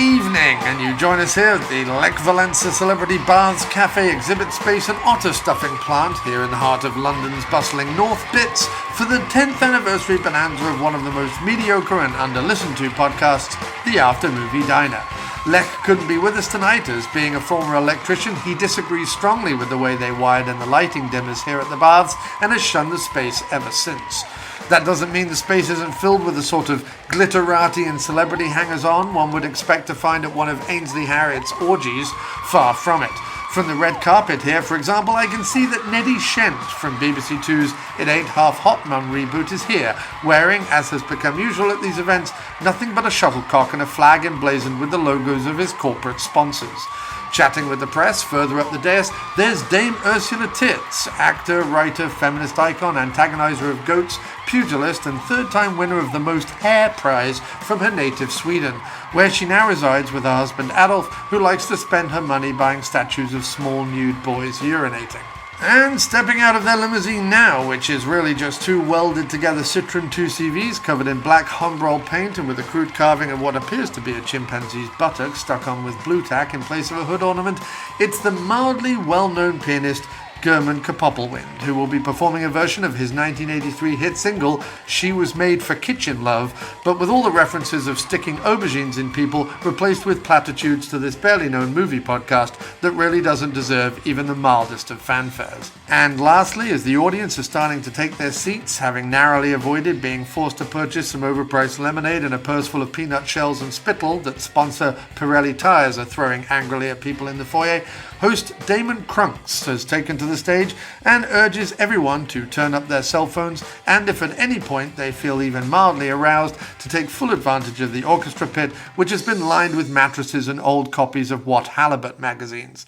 evening, and you join us here at the Lech Walesa Celebrity Baths Cafe Exhibit Space and Otter Stuffing Plant here in the heart of London's bustling North Bits for the 10th anniversary bonanza of one of the most mediocre and under-listened to podcasts, the After Movie Diner. Lech couldn't be with us tonight, as being a former electrician, he disagrees strongly with the way they wired in the lighting dimmers here at the baths and has shunned the space ever since. That doesn't mean the space isn't filled with the sort of glitterati and celebrity hangers-on one would expect to find at one of Ainsley Harriot's orgies. Far from it. From the red carpet here, for example, I can see that Neddy Shent from BBC Two's It Ain't Half Hot Mum reboot is here, wearing, as has become usual at these events, nothing but a shuttlecock and a flag emblazoned with the logos of his corporate sponsors. Chatting with the press further up the dais, there's Dame Ursula Tits, actor, writer, feminist icon, antagonizer of goats, pugilist, and third-time winner of the Most Hair Prize from her native Sweden, where she now resides with her husband Adolf, who likes to spend her money buying statues of small nude boys urinating. And stepping out of their limousine now, which is really just two welded together Citroen 2CVs covered in black Humbrol paint and with a crude carving of what appears to be a chimpanzee's buttock stuck on with blue tack in place of a hood ornament, it's the mildly well-known pianist German Kapopelwind, who will be performing a version of his 1983 hit single, She Was Made for Kitchen Love, but with all the references of sticking aubergines in people replaced with platitudes to this barely known movie podcast that really doesn't deserve even the mildest of fanfares. And lastly, as the audience is starting to take their seats, having narrowly avoided being forced to purchase some overpriced lemonade and a purse full of peanut shells and spittle that sponsor Pirelli tires are throwing angrily at people in the foyer, host Damon Krunks has taken to the stage and urges everyone to turn up their cell phones and, if at any point they feel even mildly aroused, to take full advantage of the orchestra pit, which has been lined with mattresses and old copies of What Halibut magazines.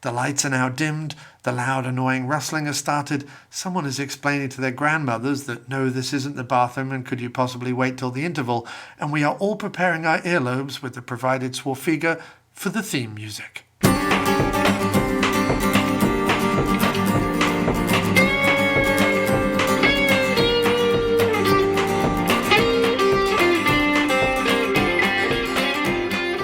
The lights are now dimmed, the loud annoying rustling has started, someone is explaining to their grandmothers that no, this isn't the bathroom and could you possibly wait till the interval, and we are all preparing our earlobes with the provided Swarfiga for the theme music.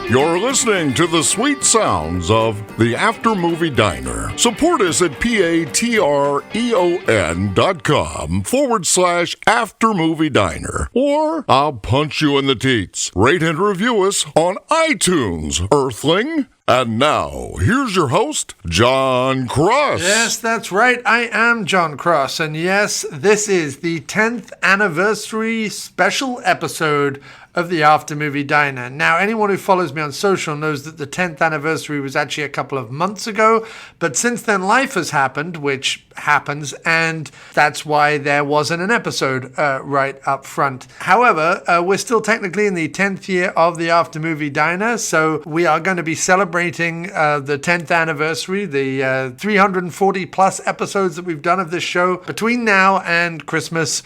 You're listening to the sweet sounds of the After Movie Diner. Support us at patreon.com/After Movie Diner. Or I'll punch you in the teats. Rate and review us on iTunes, Earthling. And now, here's your host, John Cross. Yes, that's right. I am John Cross. And yes, this is the 10th anniversary special episode of the After Movie Diner. Now, anyone who follows me on social knows that the 10th anniversary was actually a couple of months ago, but since then life has happened, which happens, and that's why there wasn't an episode right up front. However, we're still technically in the 10th year of the After Movie Diner, so we are going to be celebrating the 10th anniversary, the 340 plus episodes that we've done of this show between now and Christmas,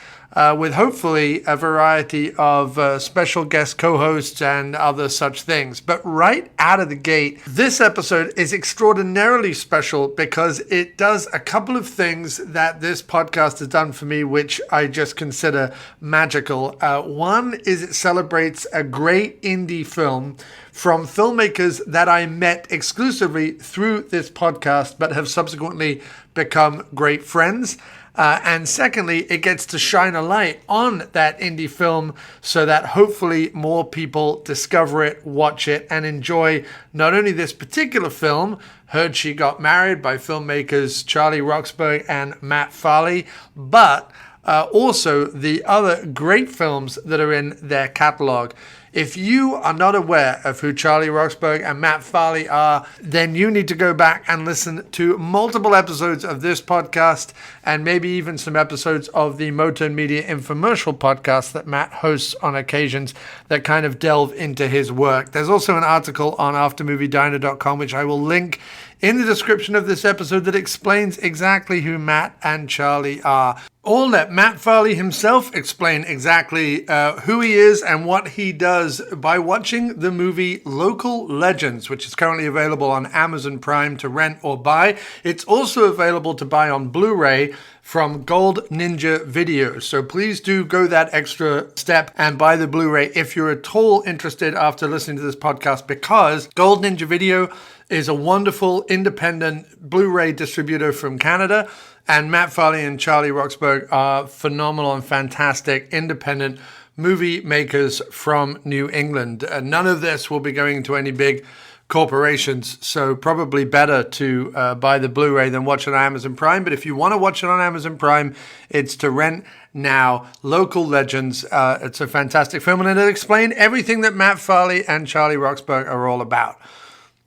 with hopefully a variety of special guest co-hosts and other such things. But right out of the gate, this episode is extraordinarily special because it does a couple of things that this podcast has done for me, which I just consider magical. One is it celebrates a great indie film from filmmakers that I met exclusively through this podcast, but have subsequently become great friends. And secondly, it gets to shine a light on that indie film so that hopefully more people discover it, watch it, and enjoy not only this particular film, Heard She Got Married by filmmakers Charlie Roxburgh and Matt Farley, but also the other great films that are in their catalog. If you are not aware of who Charlie Roxburgh and Matt Farley are, then you need to go back and listen to multiple episodes of this podcast and maybe even some episodes of the Motern Media infomercial podcast that Matt hosts on occasions that kind of delve into his work. There's also an article on aftermoviediner.com, which I will link in the description of this episode that explains exactly who Matt and Charlie are. Or let Matt Farley himself explain exactly who he is and what he does by watching the movie Local Legends, which is currently available on Amazon Prime to rent or buy. It's also available to buy on Blu-ray from Gold Ninja Video. So please do go that extra step and buy the Blu-ray if you're at all interested after listening to this podcast, because Gold Ninja Video is a wonderful independent Blu-ray distributor from Canada. And Matt Farley and Charlie Roxburgh are phenomenal and fantastic independent movie makers from New England. None of this will be going to any big corporations, so probably better to buy the Blu-ray than watch it on Amazon Prime. But if you want to watch it on Amazon Prime, it's to rent now. Local Legends. It's a fantastic film, and it'll explain everything that Matt Farley and Charlie Roxburgh are all about.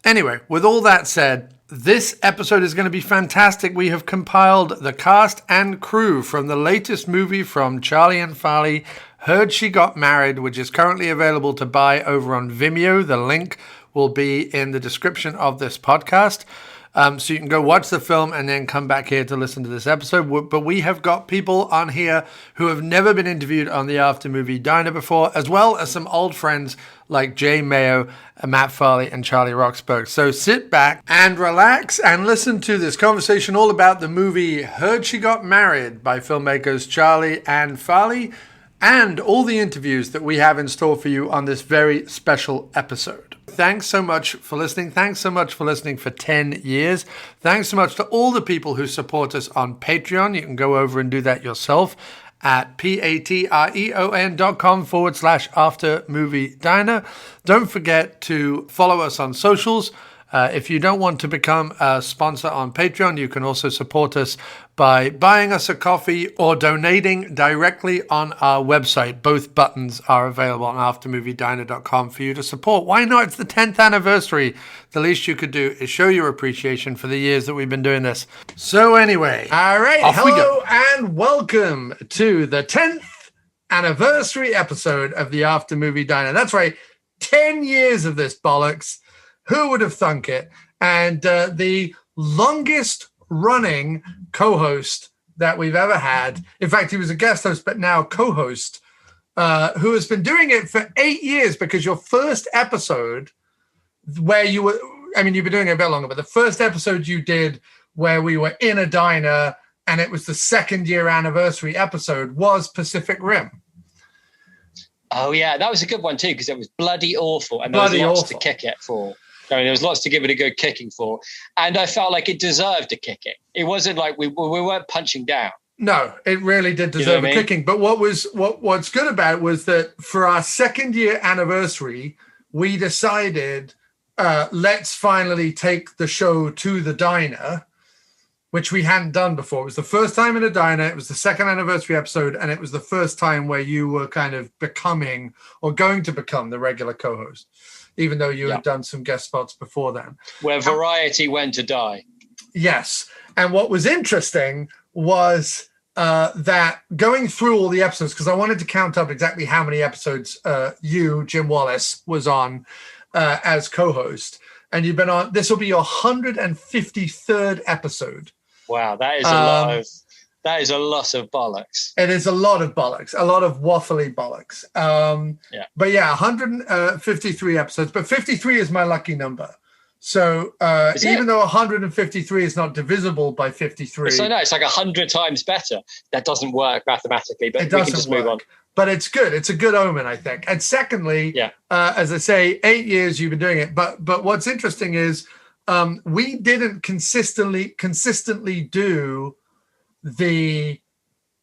Anyway, with all that said, this episode is going to be fantastic. We have compiled the cast and crew from the latest movie from Charlie and Farley, Heard She Got Married, which is currently available to buy over on Vimeo. The link will be in the description of this podcast. So you can go watch the film and then come back here to listen to this episode. But we have got people on here who have never been interviewed on the After Movie Diner before, as well as some old friends like Jay Mayo, Matt Farley, and Charlie Roxburgh. So sit back and relax and listen to this conversation all about the movie Heard She Got Married by filmmakers Charlie and Farley, and all the interviews that we have in store for you on this very special episode. Thanks so much for listening. Thanks so much for listening for 10 years. Thanks so much to all the people who support us on Patreon. You can go over and do that yourself at patreon.com/After Movie Diner. Don't forget to follow us on socials. If you don't want to become a sponsor on Patreon, you can also support us by buying us a coffee or donating directly on our website. Both buttons are available on aftermoviediner.com for you to support. Why not? It's the 10th anniversary. The least you could do is show your appreciation for the years that we've been doing this. So anyway, all right, hello and welcome to the 10th anniversary episode of the After Movie Diner. That's right, 10 years of this bollocks. Who would have thunk it? And the longest running co-host that we've ever had. In fact, he was a guest host, but now co-host, who has been doing it for 8 years, because your first episode where you were, I mean, you've been doing it a bit longer, but the first episode you did where we were in a diner and it was the 2nd year anniversary episode was Pacific Rim. Oh, yeah, that was a good one, too, because it was bloody awful. And there was lots to kick it for. I mean, there was lots to give it a good kicking for. And I felt like it deserved a kicking. It wasn't like we weren't punching down. No, it really did deserve a kicking. But what's good about it was that for our 2nd year anniversary, we decided, let's finally take the show to the diner, which we hadn't done before. It was the first time in a diner. It was the 2nd anniversary episode. And it was the first time where you were kind of becoming or going to become the regular co-host, even though you had done some guest spots before then. Where variety went to die. Yes. And what was interesting was that going through all the episodes, because I wanted to count up exactly how many episodes you, Jim Wallace, was on as co-host. And you've been on, this will be your 153rd episode. Wow, that is a lot of bollocks. It is a lot of bollocks, a lot of waffly bollocks. But yeah, 153 episodes, but 53 is my lucky number. So even though 153 is not divisible by 53. So no, it's like 100 times better. That doesn't work mathematically, but we can just move on. But it's good. It's a good omen, I think. And secondly, as I say, 8 years you've been doing it. But what's interesting is we didn't consistently do the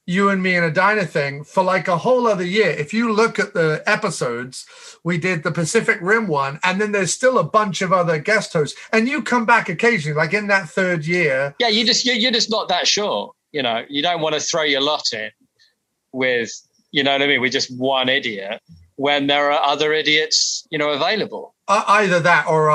you and me in a diner thing for like a whole other year. If you look at the episodes, we did the Pacific Rim one, and then there's still a bunch of other guest hosts, and you come back occasionally, like in that 3rd year. Yeah, you're just not that sure. You know, you don't want to throw your lot in with, you know what I mean, with just one idiot when there are other idiots, you know, available. Either that or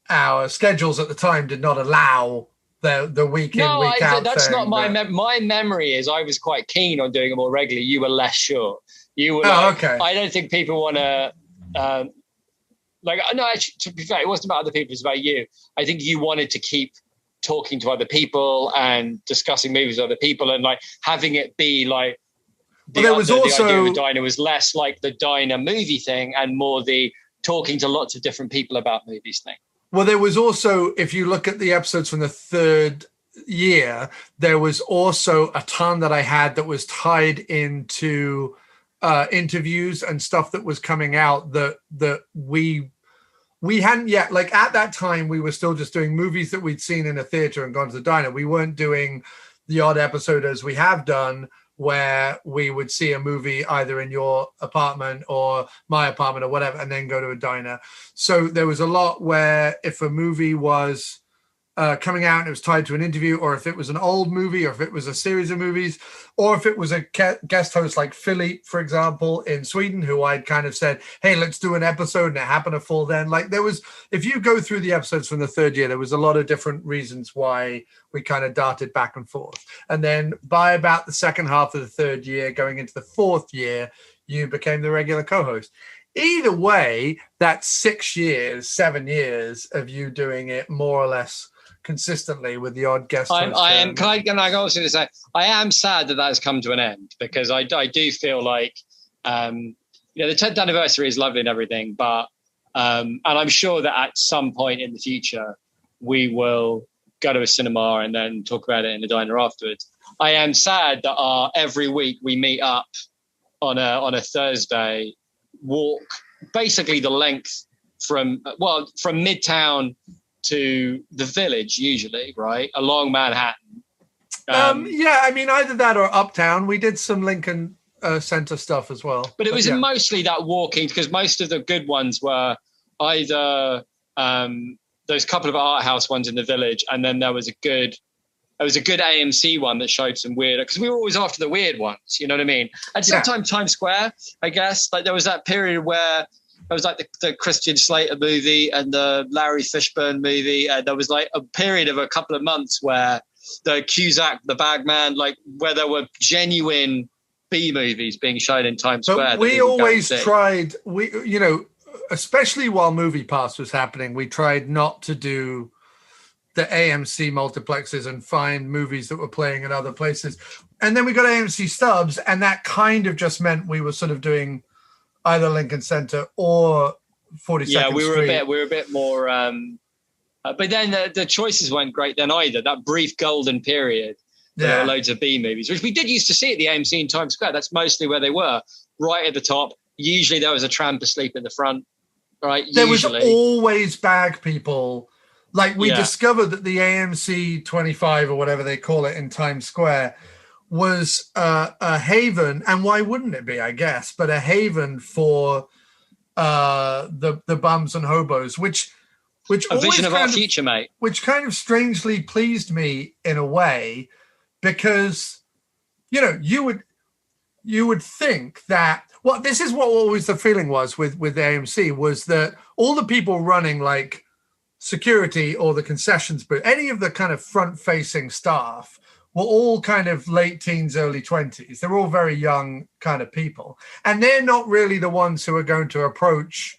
our schedules at the time did not allow the week in, week out. That's thing, not my my memory. Is I was quite keen on doing it more regularly. You were less sure. You were okay. I don't think people want to like, no, actually, to be fair, it wasn't about other people, it was about you. I think you wanted to keep talking to other people and discussing movies with other people, and like having it be like the idea of a diner was less like the diner movie thing and more the talking to lots of different people about movies thing. Well, there was also, if you look at the episodes from the third year, there was also a ton that I had that was tied into interviews and stuff that was coming out that we hadn't yet, like at that time, we were still just doing movies that we'd seen in a theater and gone to the diner. We weren't doing the odd episode as we have done, where we would see a movie either in your apartment or my apartment or whatever, and then go to a diner. So there was a lot where if a movie was coming out and it was tied to an interview, or if it was an old movie, or if it was a series of movies, or if it was a guest host like Foley, for example, in Sweden, who I'd kind of said, hey, let's do an episode, and it happened to fall then. Like there was, if you go through the episodes from the third year, there was a lot of different reasons why we kind of darted back and forth. And then by about the second half of the third year, going into the fourth year, you became the regular co-host. Either way, that's 6 years, 7 years of you doing it more or less consistently with the odd guest. Can I also say I am sad that has come to an end, because I do feel like the 10th anniversary is lovely and everything, but and I'm sure that at some point in the future we will go to a cinema and then talk about it in the diner afterwards. I am sad that every week we meet up on a Thursday, walk basically the length from Midtown to the Village, usually, right, along Manhattan. I mean, either that or Uptown. We did some Lincoln Center stuff as well. But it was mostly that walking, because most of the good ones were either those couple of art house ones in the Village, and then there was a good AMC one that showed some weird, because we were always after the weird ones, you know what I mean? And sometimes Times Square, I guess, like there was that period where there was like the Christian Slater movie and the Larry Fishburne movie, and there was like a period of a couple of months where the Cusack, the Bagman, like where there were genuine B movies being shown in Times Square. We always tried, especially while Movie Pass was happening, we tried not to do the AMC multiplexes and find movies that were playing in other places. And then we got AMC stubs, and that kind of just meant we were sort of doing either Lincoln Center or 42nd Street. Yeah, we were a bit more. But then the choices weren't great then either. That brief golden period, there were loads of B movies, which we did used to see at the AMC in Times Square. That's mostly where they were, right at the top. Usually there was a tramp asleep in the front, right? There was always bag people. Like we discovered that the AMC 25 or whatever they call it in Times Square was a haven, and why wouldn't it be, I guess, but a haven for the bums and hobos, which a vision of our future, mate. Which kind of strangely pleased me in a way, because you would think that, well, this is what always the feeling was with AMC, was that all the people running like security or the concessions booth, any of the kind of front-facing staff, were all kind of late teens, early 20s. They're all very young kind of people. And they're not really the ones who are going to approach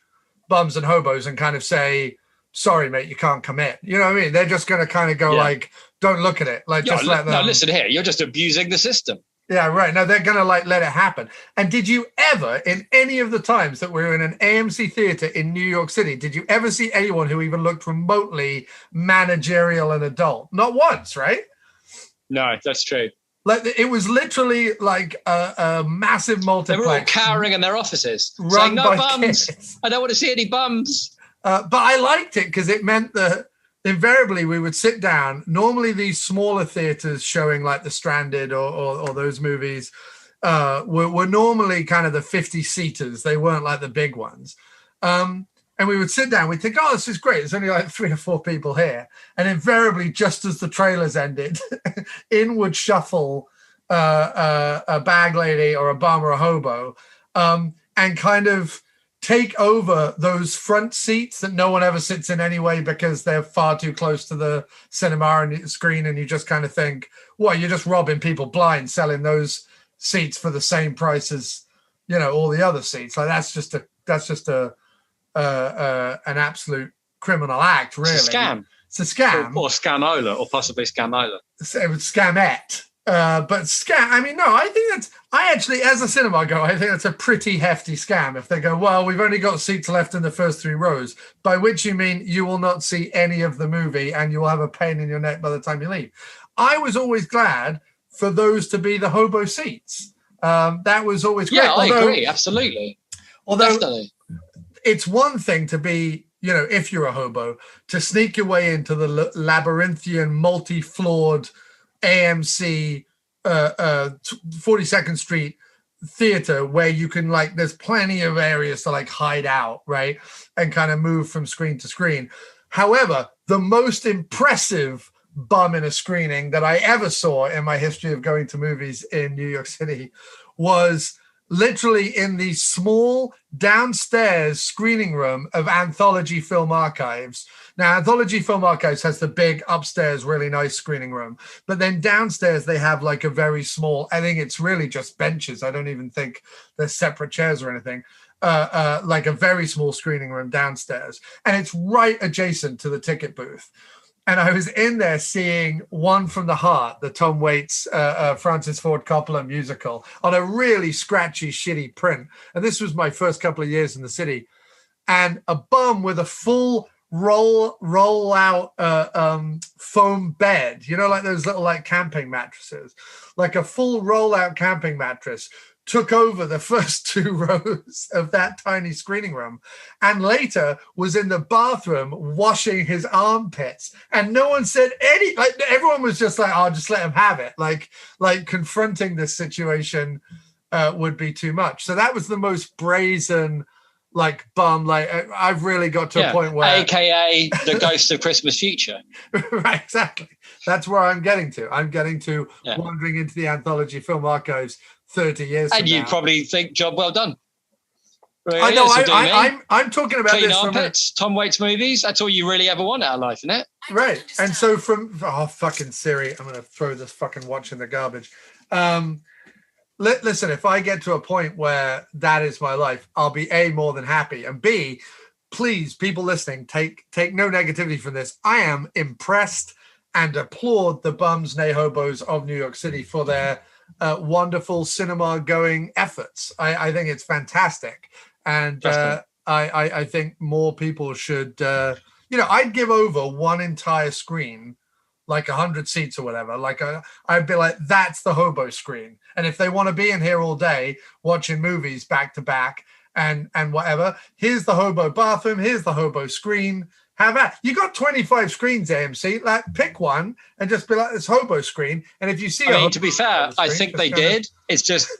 bums and hobos and kind of say, sorry, mate, you can't come in. You know what I mean? They're just going to kind of go like, don't look at it. Like, just let them. No, listen here. You're just abusing the system. Yeah, right. No, they're going to like let it happen. And did you ever, in any of the times that we were in an AMC theater in New York City, did you ever see anyone who even looked remotely managerial and adult? Not once, right? No, that's true. Like it was literally like a massive multiplex. They were all cowering in their offices, saying, "No bums. Kids. I don't want to see any bums." But I liked it because it meant that invariably we would sit down. Normally, these smaller theaters showing like The Stranded or those movies were normally kind of the 50-seaters. They weren't like the big ones. And we would sit down, we'd think, oh, this is great. There's only like 3 or 4 people here. And invariably, just as the trailers ended, in would shuffle a bag lady or a bum or a hobo and kind of take over those front seats that no one ever sits in anyway because they're far too close to the cinema and screen. And you just kind of think, well, you're just robbing people blind, selling those seats for the same price as, all the other seats. Like that's just a an absolute criminal act, really. It's a scam. It's a scam. Or scamola, or possibly scamola. It was scamette. But scam, I mean, no, I actually, as a cinema goer, I think that's a pretty hefty scam. If they go, well, we've only got seats left in the first 3 rows, by which you mean you will not see any of the movie and you will have a pain in your neck by the time you leave. I was always glad for those to be the hobo seats. That was always great. Yeah, I agree, absolutely. Although definitely. It's one thing to be, if you're a hobo, to sneak your way into the labyrinthian, multi-floored AMC 42nd Street theater where you can there's plenty of areas to hide out, right, and kind of move from screen to screen. However, the most impressive bum in a screening that I ever saw in my history of going to movies in New York City was literally in the small downstairs screening room of Anthology Film Archives. Now, Anthology Film Archives has the big upstairs, really nice screening room. But then downstairs, they have a very small, I think it's really just benches. I don't even think there's separate chairs or anything. A very small screening room downstairs. And it's right adjacent to the ticket booth. And I was in there seeing One from the Heart, the Tom Waits, Francis Ford Coppola musical, on a really scratchy, shitty print. And this was my first couple of years in the city. And a bum with a full roll out foam bed, those little camping mattresses, a full roll out camping mattress, took over the first 2 rows of that tiny screening room, and later was in the bathroom washing his armpits, and no one said any. Everyone was just I'll just let him have it. Confronting this situation would be too much. So that was the most brazen, bum. I've really got to a point where, AKA the ghost of Christmas Future. Right, exactly. That's where I'm getting to. I'm getting to wandering into the Anthology Film Archives 30 years and you probably think job well done. Really, I know. I'm talking about clean this armpits, Tom Waits movies. That's all you really ever want out of life, isn't it? Right. And so fucking Siri, I'm gonna throw this fucking watch in the garbage. Listen, if I get to a point where that is my life, I'll be A, more than happy, and B, please, people listening, take no negativity from this. I am impressed and applaud the bums, nay hobos of New York City for their wonderful cinema going efforts. I think it's fantastic, and I think more people should. I'd give over one entire screen, 100 seats or whatever. I'd be like, that's the hobo screen, and if they want to be in here all day watching movies back to back and whatever, here's the hobo bathroom, here's the hobo screen. Have at you got 25 screens, AMC. Pick one and just be like this hobo screen. And if you see, to be fair, I think they did. It's just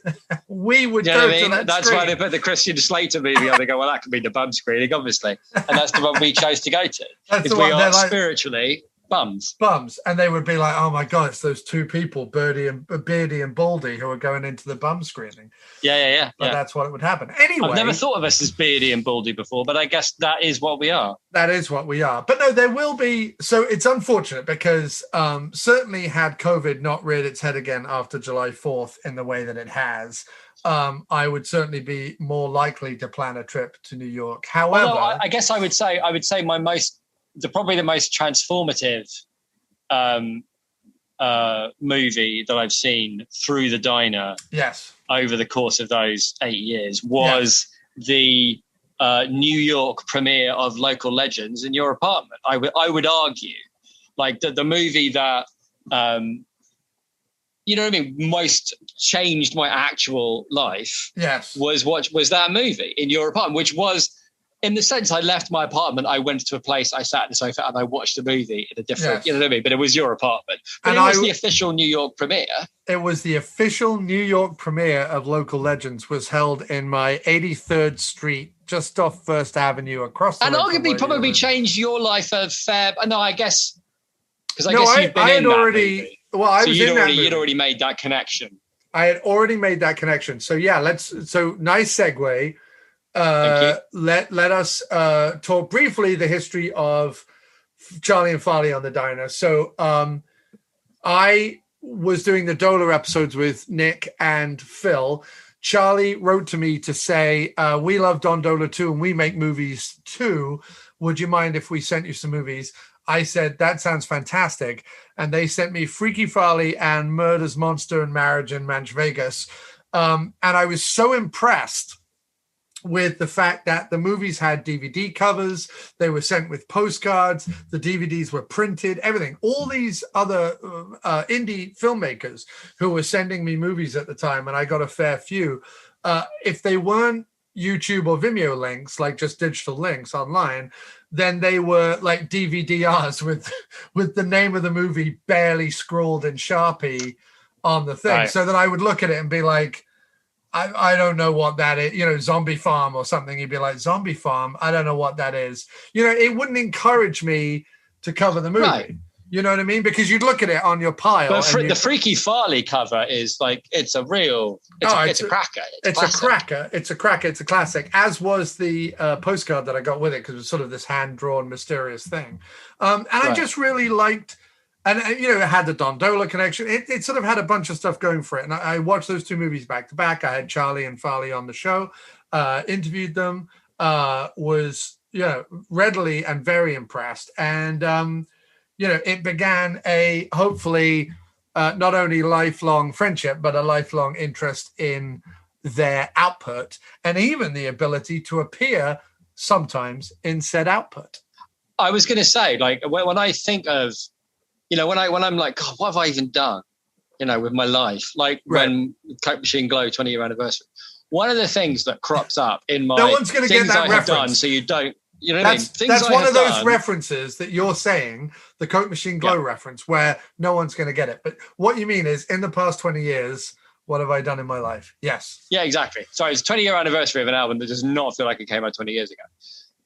we would go to that. That's screen. Why they put the Christian Slater movie on. They go, well, that could be the bum screening, obviously, and that's the one we chose to go to. Because we are spiritually bums, and they would be like, oh my god, it's those 2 people, Beardy and Baldy, who are going into the bum screening. Yeah. But that's what would happen anyway. I've never thought of us as Beardy and Baldy before, but I guess that is what we are. That is what we are. But no, there will be. So it's unfortunate because certainly had COVID not reared its head again after July 4th in the way that it has, I would certainly be more likely to plan a trip to New York. However, I guess I would say probably the most transformative movie that I've seen through the diner over the course of those 8 years was the New York premiere of Local Legends in your apartment. I would argue the movie that most changed my actual life was that movie in your apartment, which was, in the sense, I left my apartment, I went to a place, I sat in the sofa and I watched a movie in a different, you know what I mean? But it was your apartment. But it was the official New York premiere. It was the official New York premiere of Local Legends, was held in my 83rd Street, just off First Avenue, across the road. And arguably probably changed your life a fair, no, I guess, because I guess you've been in that movie. Well, I was in that movie. You'd already made that connection. I had already made that connection. So nice segue. Let us talk briefly the history of Charlie and Farley on the Diner. So I was doing the Dola episodes with Nick and Phil Charlie wrote to me to say, we love Dondola too, and we make movies too. Would you mind if we sent you some movies? I said, that sounds fantastic. And they sent me Freaky Farley and Murders, Monster, and Marriage in Manch Vegas. And I was so impressed with the fact that the movies had DVD covers, they were sent with postcards, the DVDs were printed, everything. All these other indie filmmakers who were sending me movies at the time, and I got a fair few, if they weren't YouTube or Vimeo links, like just digital links online, then they were like DVDRs with the name of the movie barely scrawled in Sharpie on the thing. Right. So that I would look at it and be like, I don't know what that is, you know, Zombie Farm or something. You'd be like, Zombie Farm? I don't know what that is. You know, it wouldn't encourage me to cover the movie. Right. You know what I mean? Because you'd look at it on your pile. But the Freaky Farley cover is like, it's a cracker. It's a cracker. It's a cracker. It's a classic, as was the postcard that I got with it, because it was sort of this hand-drawn, mysterious thing. And right. I just really liked, and you know, it had the Dondola connection. It sort of had a bunch of stuff going for it. And I watched those two movies back to back. I had Charlie and Farley on the show, interviewed them, was, you know, readily and very impressed. And, you know, it began a hopefully not only lifelong friendship, but a lifelong interest in their output, and even the ability to appear sometimes in said output. I was going to say, like, when I think of, you know, when I'm like, God, what have I even done, you know, with my life? Like right. When Coke Machine Glow 20-year anniversary, one of the things that crops up in my no one's going to get that reference. Done, so you don't. You know what I mean? That's one of those references that you're saying, the Coke Machine Glow reference, where no one's going to get it. But what you mean is, in the past 20 years, what have I done in my life? Yes. Yeah, exactly. So it's 20-year anniversary of an album that does not feel like it came out 20 years ago.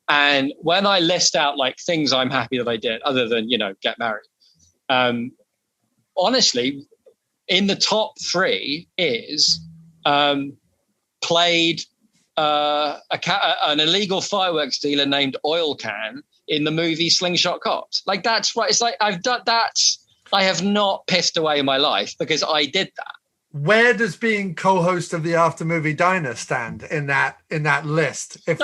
And when I list out like things I'm happy that I did, other than, you know, get married, honestly, in the top 3 is played an illegal fireworks dealer named Oil Can in the movie Slingshot Cops. Like, that's what it's like. I've done that. I have not pissed away my life because I did that. Where does being co-host of the After Movie Diner stand in that list? That's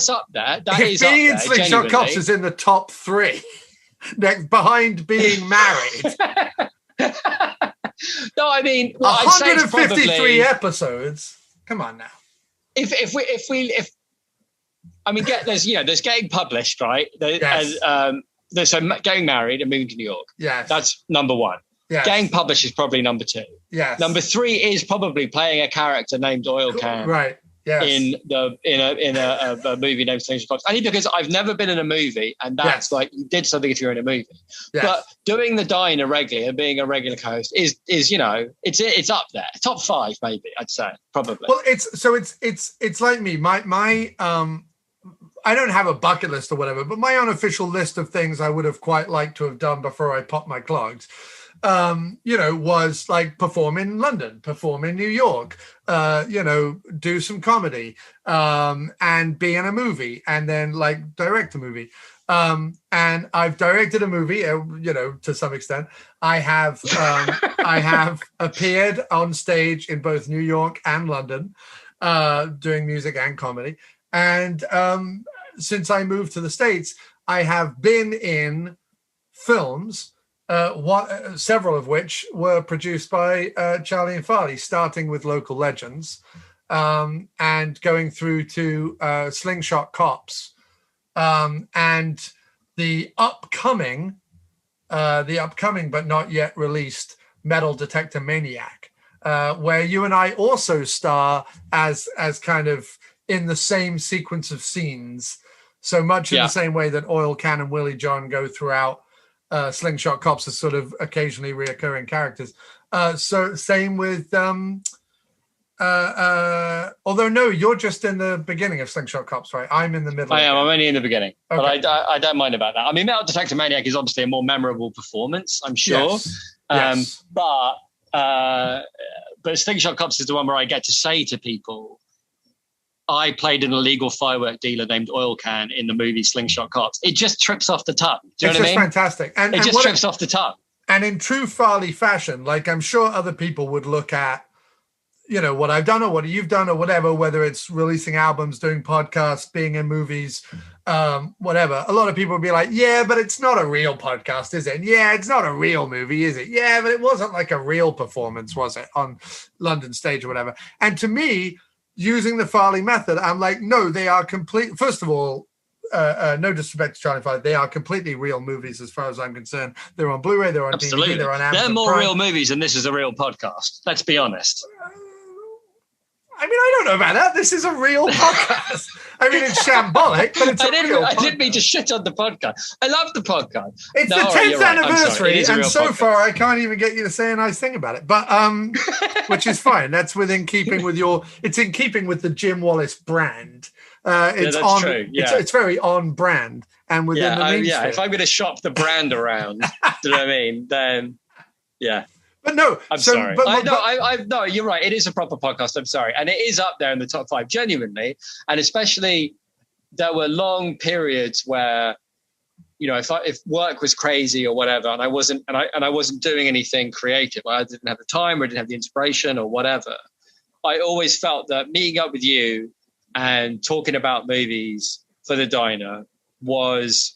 up there. That is being up in Slingshot Cops is in the top 3, next behind being married. No, I mean, 153 episodes. Come on now. If I mean, there's getting published, right? Yes. There's getting married and moving to New York. Yes. That's number 1. Yes. Getting published is probably number 2. Yes. Number 3 is probably playing a character named Oil Can. Right. Yes. In a movie named Slingshot Cops. Only because I've never been in a movie, and that's like, you did something if you're in a movie. Yes. But doing the diner regularly and being a regular host is you know, it's up there. Top 5 maybe, I'd say, probably. Well, it's like me. My I don't have a bucket list or whatever, but my unofficial list of things I would have quite liked to have done before I popped my clogs, you know, was like perform in London, perform in New York, you know, do some comedy, and be in a movie, and then like direct a movie. And I've directed a movie, you know, to some extent. I have appeared on stage in both New York and London, doing music and comedy. And since I moved to the States, I have been in films, several of which were produced by Charlie and Farley, starting with Local Legends, and going through to Slingshot Cops, and the upcoming but not yet released Metal Detector Maniac, where you and I also star as kind of in the same sequence of scenes, so much in the same way that Oil Can and Willie John go throughout Slingshot Cops as sort of occasionally reoccurring characters. So same with although no, you're just in the beginning of Slingshot Cops, right? I'm in the middle. I am. I'm only in the beginning, okay. But I don't mind about that. I mean, Metal Detector Maniac is obviously a more memorable performance, I'm sure. Yes. But Slingshot Cops is the one where I get to say to people, I played an illegal firework dealer named Oil Can in the movie Slingshot Cops. It just trips off the tongue. Do you know what I mean? It's just fantastic. And it just trips off the tongue. And in true Farley fashion, like I'm sure other people would look at, what I've done or what you've done or whatever, whether it's releasing albums, doing podcasts, being in movies, whatever, a lot of people will be like, yeah, but it's not a real podcast, is it? And yeah, it's not a real movie, is it? Yeah, but it wasn't like a real performance, was it, on London stage or whatever? And to me, using the Farley method, I'm like, no, they are complete. First of all, no disrespect to Charlie Farley, they are completely real movies as far as I'm concerned. They're on Blu-ray, they're on DVD, they're on Amazon. They're more Prime. real movies than this is a real podcast. Let's be honest. I mean, I don't know about that. This is a real podcast. I mean, it's shambolic, but it's real podcast. I didn't mean to shit on the podcast. I love the podcast. It's the 10th anniversary, and so far I can't even get you to say a nice thing about it. But which is fine. That's within keeping with it's in keeping with the Jim Wallace brand. It's that's true. Yeah. It's very on brand and within the mainstream. If I'm going to shop the brand around, do you know what I mean? Then, yeah. But no, I'm sorry. No, you're right. It is a proper podcast. I'm sorry, and it is up there in the top 5, genuinely. And especially, there were long periods where, if work was crazy or whatever, and I wasn't doing anything creative, I didn't have the time or I didn't have the inspiration or whatever. I always felt that meeting up with you and talking about movies for the diner was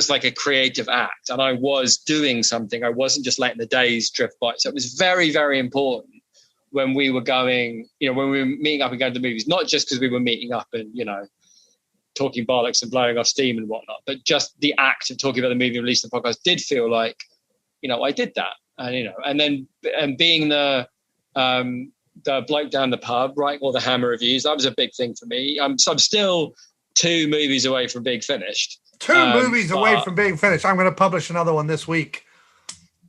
like a creative act, and I was doing something. I wasn't just letting the days drift by. So it was very, very important when we were going, when we were meeting up and going to the movies, not just because we were meeting up and, talking bollocks and blowing off steam and whatnot, but just the act of talking about the movie and releasing the podcast did feel like, I did that. And being the bloke down the pub, writing all the Hammer reviews, that was a big thing for me. I'm still 2 movies away from being finished. 2 movies away from being finished. I'm going to publish another one this week.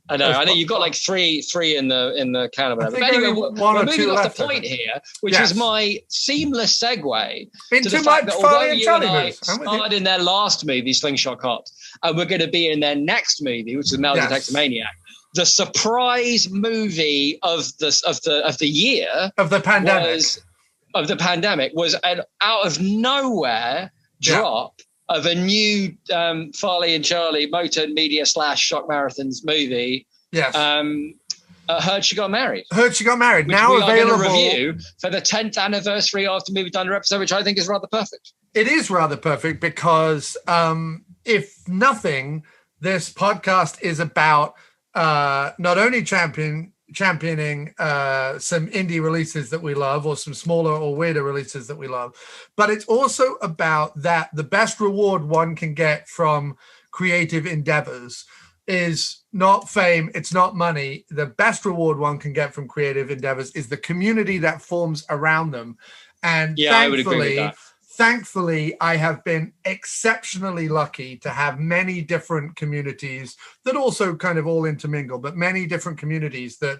I know. You've got like three in the can. But anyway, we're moving off the point here, which is my seamless segue into the fact that although you and I starred in their last movie, Slingshot Cop, and we're going to be in their next movie, which is Mel Detector Maniac, the surprise movie of the year of the pandemic was an out of nowhere drop of a new Farley and Charlie Motern Media / Shock Marathons movie. Yes. Heard She Got Married. Heard She Got Married. Which now we available. Are going to review for the 10th anniversary after Movie Diner episode, which I think is rather perfect. It is rather perfect because, if nothing, this podcast is about not only championing some indie releases that we love, or some smaller or weirder releases that we love, but it's also about that the best reward one can get from creative endeavors is not fame, it's not money. The best reward one can get from creative endeavors is the community that forms around them. And I would agree with that. Thankfully, I have been exceptionally lucky to have many different communities that also kind of all intermingle, but many different communities that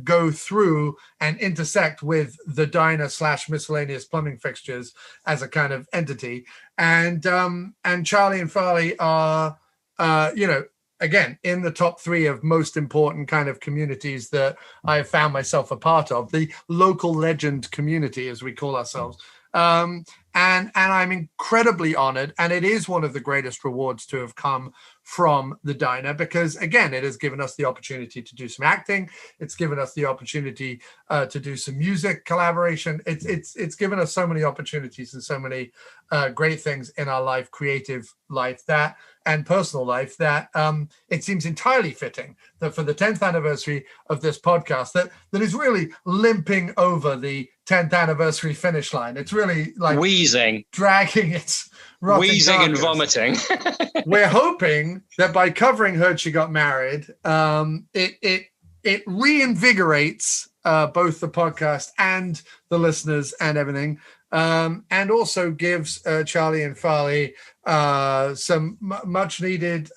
go through and intersect with the diner / miscellaneous plumbing fixtures as a kind of entity. And Charlie and Farley are, again, in the top 3 of most important kind of communities that I have found myself a part of, the local legend community, as we call ourselves. And I'm incredibly honored, and it is one of the greatest rewards to have come from the diner, because again, it has given us the opportunity to do some acting. It's given us the opportunity to do some music collaboration. It's given us so many opportunities and so many great things in our life, creative life and personal life, that it seems entirely fitting that for the 10th anniversary of this podcast that is really limping over the 10th anniversary finish line. It's really like wheezing, dragging its wheezing and vomiting. We're hoping that by covering Heard She Got Married, it reinvigorates both the podcast and the listeners and everything, and also gives Charlie and Farley some much needed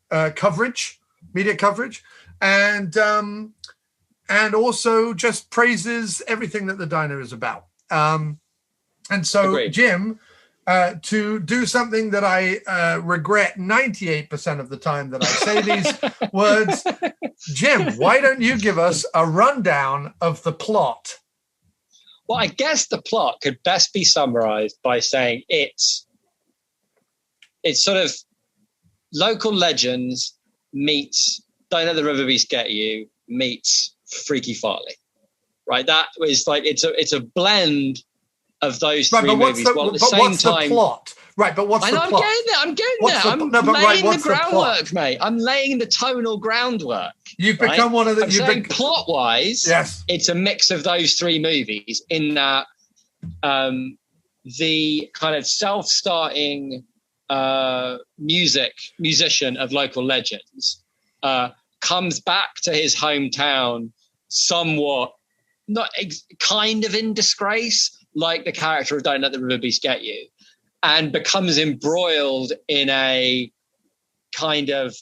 coverage, media coverage, and also just praises everything that the diner is about. And so, agreed. Jim, to do something that I regret 98% of the time that I say these words, Jim, why don't you give us a rundown of the plot? Well, I guess the plot could best be summarized by saying it's sort of local legends meets Don't Let the River Beast Get You meets Freaky Farley. right? That was like it's a blend of those right, three movies. While at the same time, the plot? Right, but what's the plot? I'm getting there. I'm laying the groundwork, mate. I'm laying the tonal groundwork. You've become one of the. I'm saying plot-wise, yes, it's a mix of those three movies. In that, the kind of self-starting musician of Local Legends comes back to his hometown somewhat, kind of in disgrace, like the character of Don't Let the River Beast Get You, and becomes embroiled in a kind of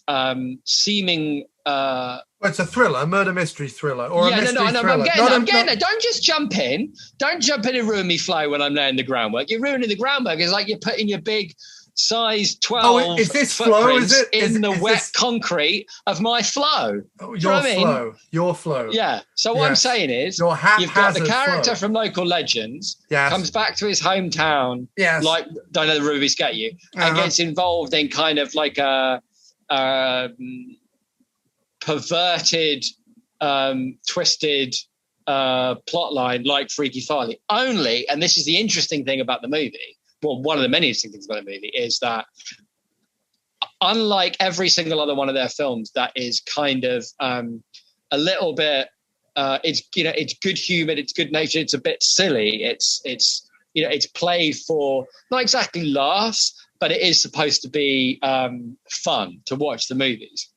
seeming... it's a thriller, a murder mystery thriller, or a mystery thriller. I'm getting there. Don't just jump in. Don't jump in and ruin me flow when I'm laying the groundwork. You're ruining the groundwork. It's like you're putting your big size 12 is this flow? Is it in the wet concrete of my flow? Your flow. Yeah. So what I'm saying is, you've got the character from Local Legends, comes back to his hometown, like Don't Let the River Beast Get You, and gets involved in kind of like a perverted, twisted plot line like Freaky Farley. Only, and this is the interesting thing about the movie, well, one of the many interesting things about the movie is that unlike every single other one of their films that is kind of a little bit, it's good humored, it's good natured, it's a bit silly, it's played for not exactly laughs, but it is supposed to be fun to watch the movies.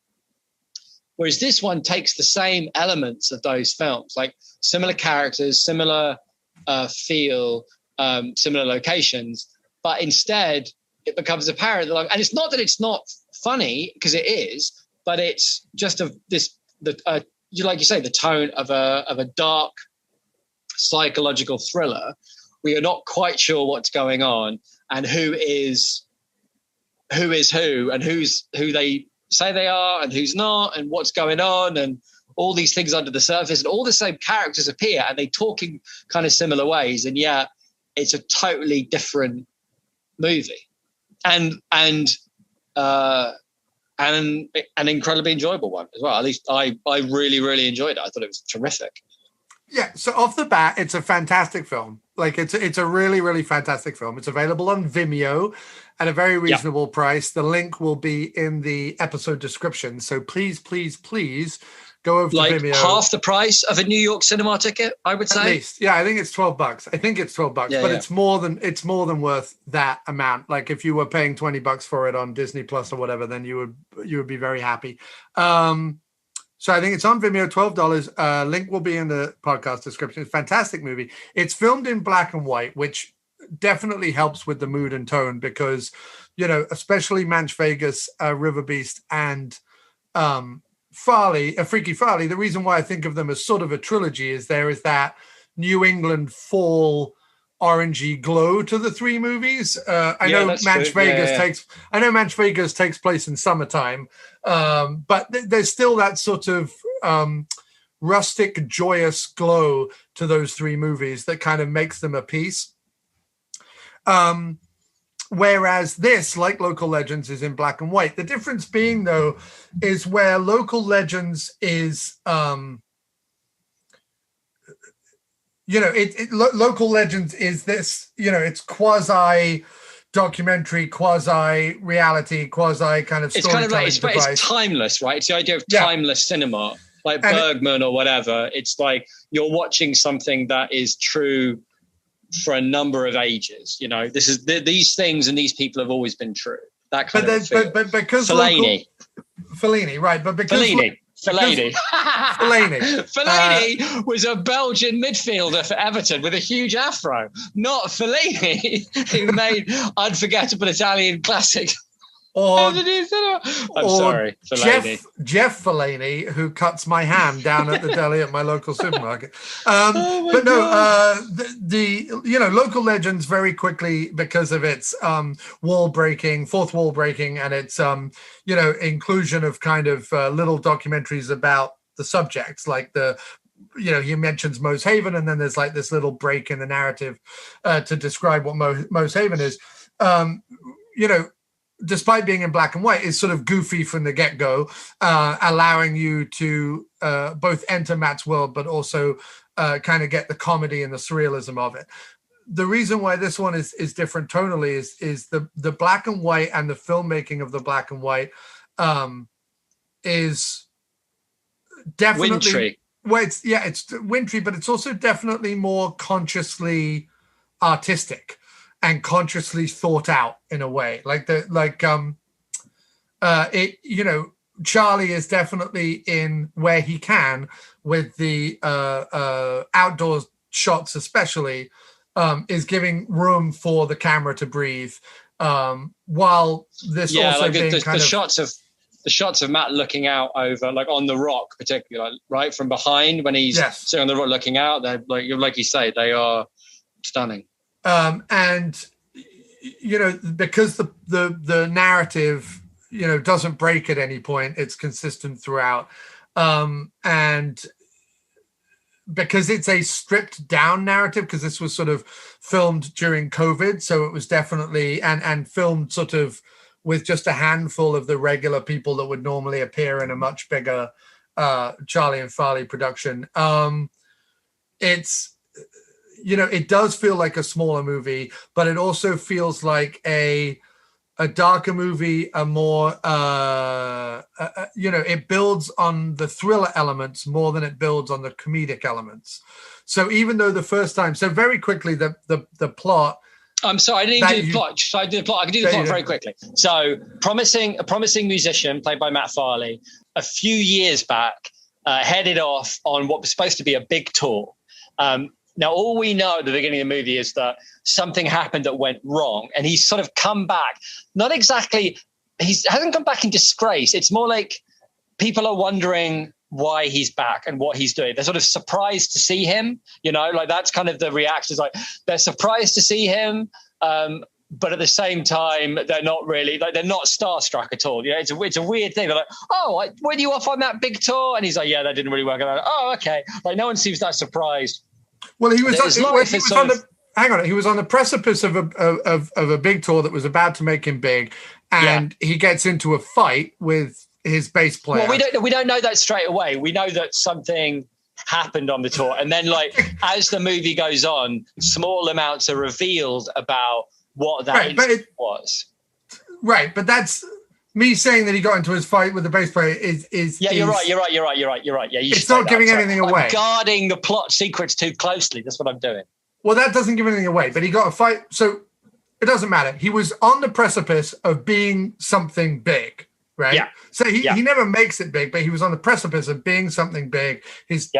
Whereas this one takes the same elements of those films, like similar characters, similar feel, similar locations, but instead it becomes apparent that, and it's not that it's not funny, because it is, but it's just like you say, the tone of a dark psychological thriller. We are not quite sure what's going on and who is who and who they say they are and who's not and what's going on, and all these things under the surface, and all the same characters appear and they talk in kind of similar ways, and yet it's a totally different movie, and an incredibly enjoyable one as well. At least I really, really enjoyed it. I thought it was terrific. Yeah, so off the bat, it's a fantastic film. Like, it's a really, really fantastic film. It's available on Vimeo at a very reasonable price. The link will be in the episode description. So please, please, please go over to Vimeo. Half the price of a New York cinema ticket, I would say. At least. Yeah, I think it's $12. I think it's $12, but it's more than worth that amount. Like, if you were paying $20 for it on Disney Plus or whatever, then you would be very happy. So I think it's on Vimeo, $12. Link will be in the podcast description. It's a fantastic movie. It's filmed in black and white, which definitely helps with the mood and tone, because, especially Manch Vegas, River Beast, and Freaky Farley. The reason why I think of them as sort of a trilogy is there is that New England fall orangey glow to the three movies. I know Manch Vegas takes place in summertime, but there's still that sort of rustic, joyous glow to those three movies that kind of makes them a piece. Whereas this, like Local Legends, is in black and white. The difference being, though, is where Local Legends is... Local Legends is this, it's quasi documentary, quasi reality, quasi kind of storytelling. It's kind of like, it's timeless, right? It's the idea of timeless cinema, like Bergman or whatever. It's like you're watching something that is true for a number of ages. This is these things and these people have always been true. That kind of feel. But because Fellini, right? But because Fellaini was a Belgian midfielder for Everton with a huge afro, not Fellini, who made unforgettable Italian classics. Or sorry, Fellaini. Jeff Fellaini, who cuts my ham down at the deli at my local supermarket. Local Legends very quickly, because of its fourth wall breaking, and its inclusion of kind of little documentaries about the subjects, like he mentions Moe's Haven, and then there's like this little break in the narrative to describe what Moe's Haven is. despite being in black and white, is sort of goofy from the get-go, allowing you to both enter Matt's world, but also kind of get the comedy and the surrealism of it. The reason why this one is different tonally is the black and white and the filmmaking of the black and white is definitely wintry. Well, it's wintry, but it's also definitely more consciously artistic and consciously thought out in a way. Charlie is definitely in where he can with the outdoor shots, especially, is giving room for the camera to breathe. While this also like being the shots of Matt looking out over, like on the rock, particularly, right from behind when he's sitting on the rock looking out. They're like you say, they are stunning. And because the narrative doesn't break at any point, it's consistent throughout, and because it's a stripped down narrative, because this was sort of filmed during COVID, so it was definitely and filmed sort of with just a handful of the regular people that would normally appear in a much bigger Charlie and Farley production. It's, it does feel like a smaller movie, but it also feels like a darker movie, a more, it builds on the thriller elements more than it builds on the comedic elements. So even though the first time, so very quickly, the plot. I'm sorry, I didn't even do the plot. Should I do the plot? I can do the plot very quickly. So, a promising musician played by Matt Farley, a few years back, headed off on what was supposed to be a big tour. Now, all we know at the beginning of the movie is that something happened that went wrong, and he's sort of come back. Not exactly, he hasn't come back in disgrace. It's more like people are wondering why he's back and what he's doing. They're sort of surprised to see him, like that's kind of the reaction. Is like they're surprised to see him, but at the same time, they're not really, like they're not starstruck at all. It's a weird thing. They're like, oh, were you off on that big tour? And he's like, yeah, that didn't really work out. Oh, okay. Like no one seems that surprised. Well, he was on the precipice of a big tour that was about to make him big, and he gets into a fight with his bass player. Well, we don't know that straight away. We know that something happened on the tour, and then like as the movie goes on, small amounts are revealed about what that was. Right, but that's me saying that he got into his fight with the bass player is You're right. Yeah, it's not giving anything away. I'm guarding the plot secrets too closely. That's what I'm doing. Well, that doesn't give anything away, but he got a fight, so it doesn't matter. He was on the precipice of being something big. Right. Yeah. So he never makes it big, but he was on the precipice of being something big. His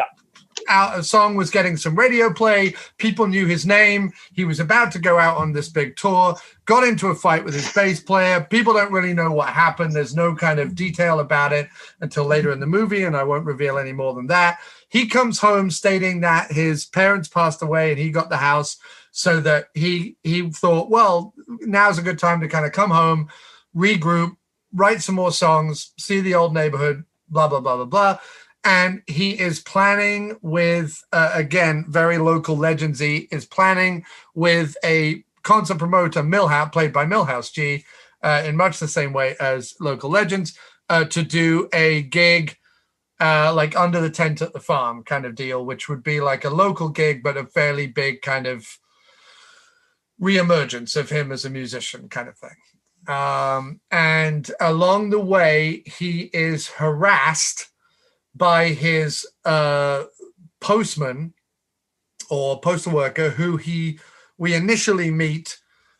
song was getting some radio play. People knew his name. He was about to go out on this big tour, got into a fight with his bass player. People don't really know what happened. There's no kind of detail about it until later in the movie, and I won't reveal any more than that. He comes home stating that his parents passed away and he got the house, so that he thought, well, now's a good time to kind of come home, regroup, write some more songs, see the old neighborhood, blah, blah, blah, blah, blah. And he is planning with, again, very local legendsy, is planning with a concert promoter, Millhouse, played by Millhouse G, in much the same way as Local Legends, to do a gig like under the tent at the farm kind of deal, which would be like a local gig, but a fairly big kind of reemergence of him as a musician kind of thing. And along the way, he is harassed by his postman or postal worker, who we initially meet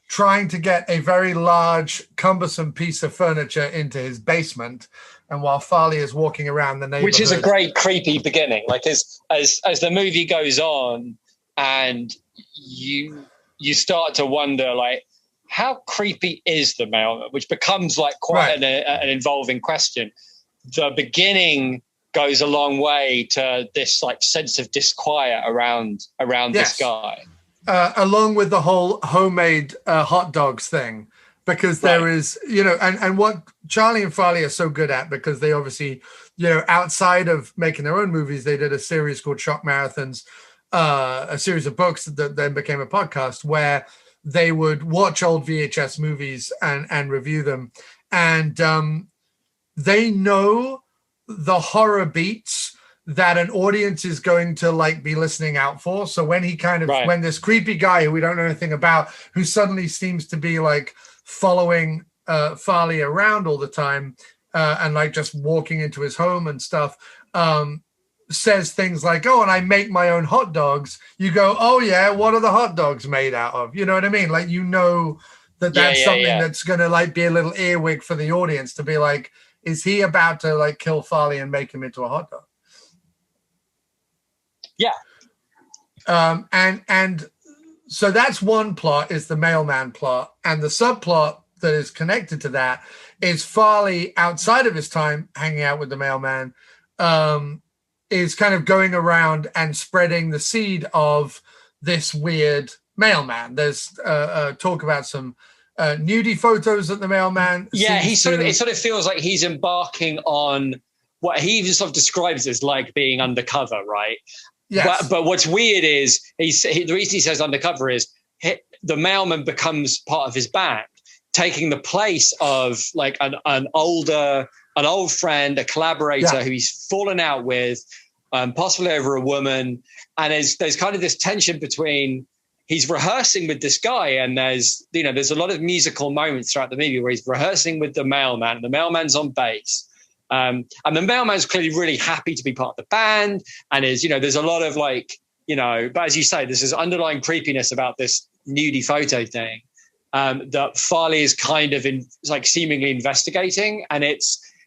trying to get a very large, cumbersome piece of furniture into his basement. And while Farley is walking around the neighborhood, which is a great creepy beginning. Like as the movie goes on, and you start to wonder, like, how creepy is the mailman, which becomes like quite an involving question. The beginning goes a long way to this like sense of disquiet around this guy. Along with the whole homemade hot dogs thing, because there is, and what Charlie and Farley are so good at, because they obviously, outside of making their own movies, they did a series called Shock Marathons, a series of books that then became a podcast, where they would watch old VHS movies and review them. And they know the horror beats that an audience is going to like be listening out for. So when he kind of, when this creepy guy who we don't know anything about, who suddenly seems to be like following Farley around all the time and like just walking into his home and stuff, says things like, oh, and I make my own hot dogs. You go, oh yeah, what are the hot dogs made out of? You know what I mean? Like, you know, that's something that's going to like be a little earwig for the audience to be like, is he about to like kill Farley and make him into a hot dog? Yeah. And so that's one plot, is the mailman plot. And the subplot that is connected to that is Farley, outside of his time hanging out with the mailman, is kind of going around and spreading the seed of this weird mailman. There's talk about some nudie photos that the mailman. Yeah, it sort of feels like he's embarking on what he even sort of describes as like being undercover, right? Yes. But what's weird is the reason he says undercover is the mailman becomes part of his band, taking the place of like an old friend, a collaborator who he's fallen out with, possibly over a woman. And there's kind of this tension between, he's rehearsing with this guy, and there's a lot of musical moments throughout the movie where he's rehearsing with the mailman, and the mailman's on bass. And the mailman's clearly really happy to be part of the band, and there's a lot of like, but as you say, there's this underlying creepiness about this nudie photo thing that Farley is kind of seemingly investigating, and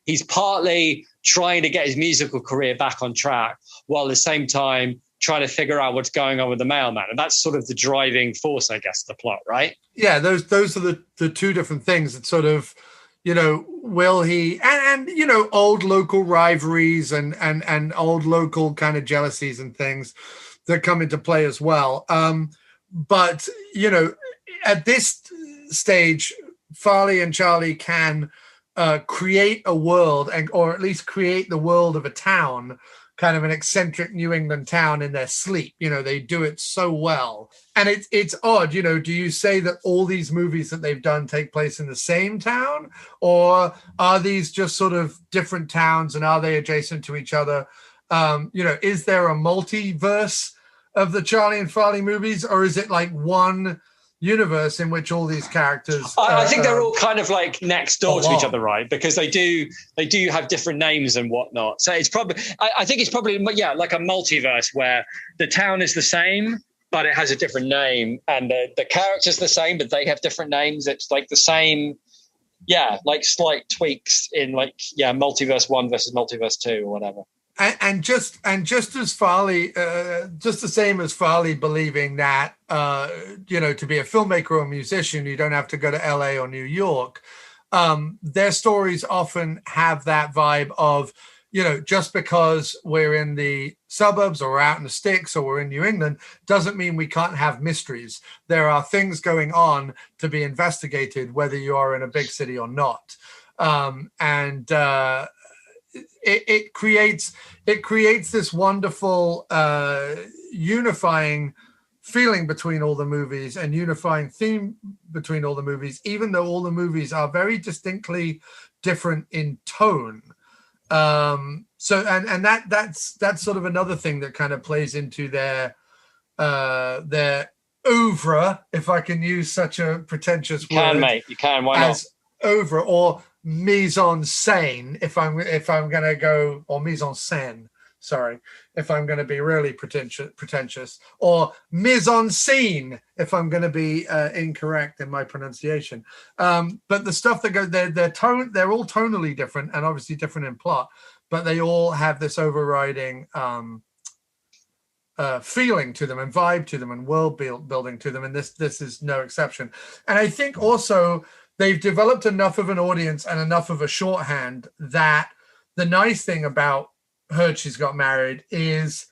he's partly trying to get his musical career back on track while at the same time trying to figure out what's going on with the mailman. And that's sort of the driving force, I guess, of the plot, right? Yeah, those are the two different things that sort of, will he, and old local rivalries and old local kind of jealousies and things that come into play as well. But, at this stage, Farley and Charlie can create a world, or at least create the world of a town, kind of an eccentric New England town, in their sleep. They do it so well. And it's odd, do you say that all these movies that they've done take place in the same town, or are these just sort of different towns, and are they adjacent to each other? Is there a multiverse of the Charlie and Farley movies, or is it like one universe in which all these characters I think they're all kind of like next door to each other, right? Because they do have different names and whatnot. So it's probably, I think it's probably like a multiverse where the town is the same but it has a different name, and the character's the same but they have different names. It's like the same, like slight tweaks in multiverse 1 versus multiverse 2 or whatever. And just as Farley, just the same as Farley believing that, to be a filmmaker or a musician, you don't have to go to LA or New York. Their stories often have that vibe of, just because we're in the suburbs or we're out in the sticks or we're in New England doesn't mean we can't have mysteries. There are things going on to be investigated, whether you are in a big city or not. It creates this wonderful unifying feeling between all the movies, and unifying theme between all the movies, even though all the movies are very distinctly different in tone. That's sort of another thing that kind of plays into their oeuvre, if I can use such a pretentious word. You can, mate. You can. Why not? As oeuvre, or mise en scène, if I'm going to go, or mise en scène, sorry, if I'm going to be really pretentious, or mise en scene, if I'm going to be incorrect in my pronunciation. But the stuff that go, they're all tonally different, and obviously different in plot, but they all have this overriding feeling to them, and vibe to them, and world building to them, and this is no exception. And I think also they've developed enough of an audience and enough of a shorthand that the nice thing about Heard She's Got Married is,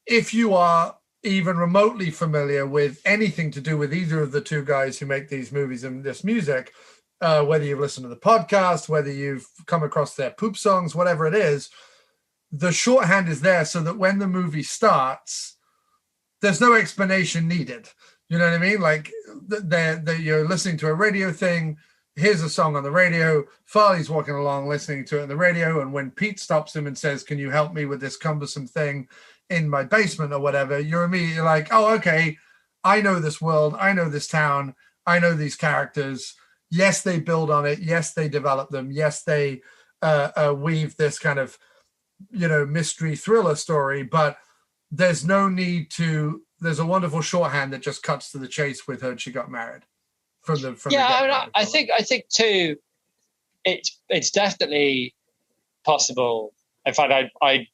if you are even remotely familiar with anything to do with either of the two guys who make these movies and this music, whether you've listened to the podcast, whether you've come across their poop songs, whatever it is, the shorthand is there so that when the movie starts, there's no explanation needed. You know what I mean? Like you're listening to a radio thing. Here's a song on the radio. Farley's walking along listening to it on the radio. And when Pete stops him and says, can you help me with this cumbersome thing in my basement or whatever, you're immediately like, oh, okay, I know this world. I know this town. I know these characters. Yes, they build on it. Yes, they develop them. Yes, they weave this kind of, mystery thriller story. But there's no need to. There's a wonderful shorthand that just cuts to the chase with her. She got married. I think too, it's definitely possible. In fact, I'd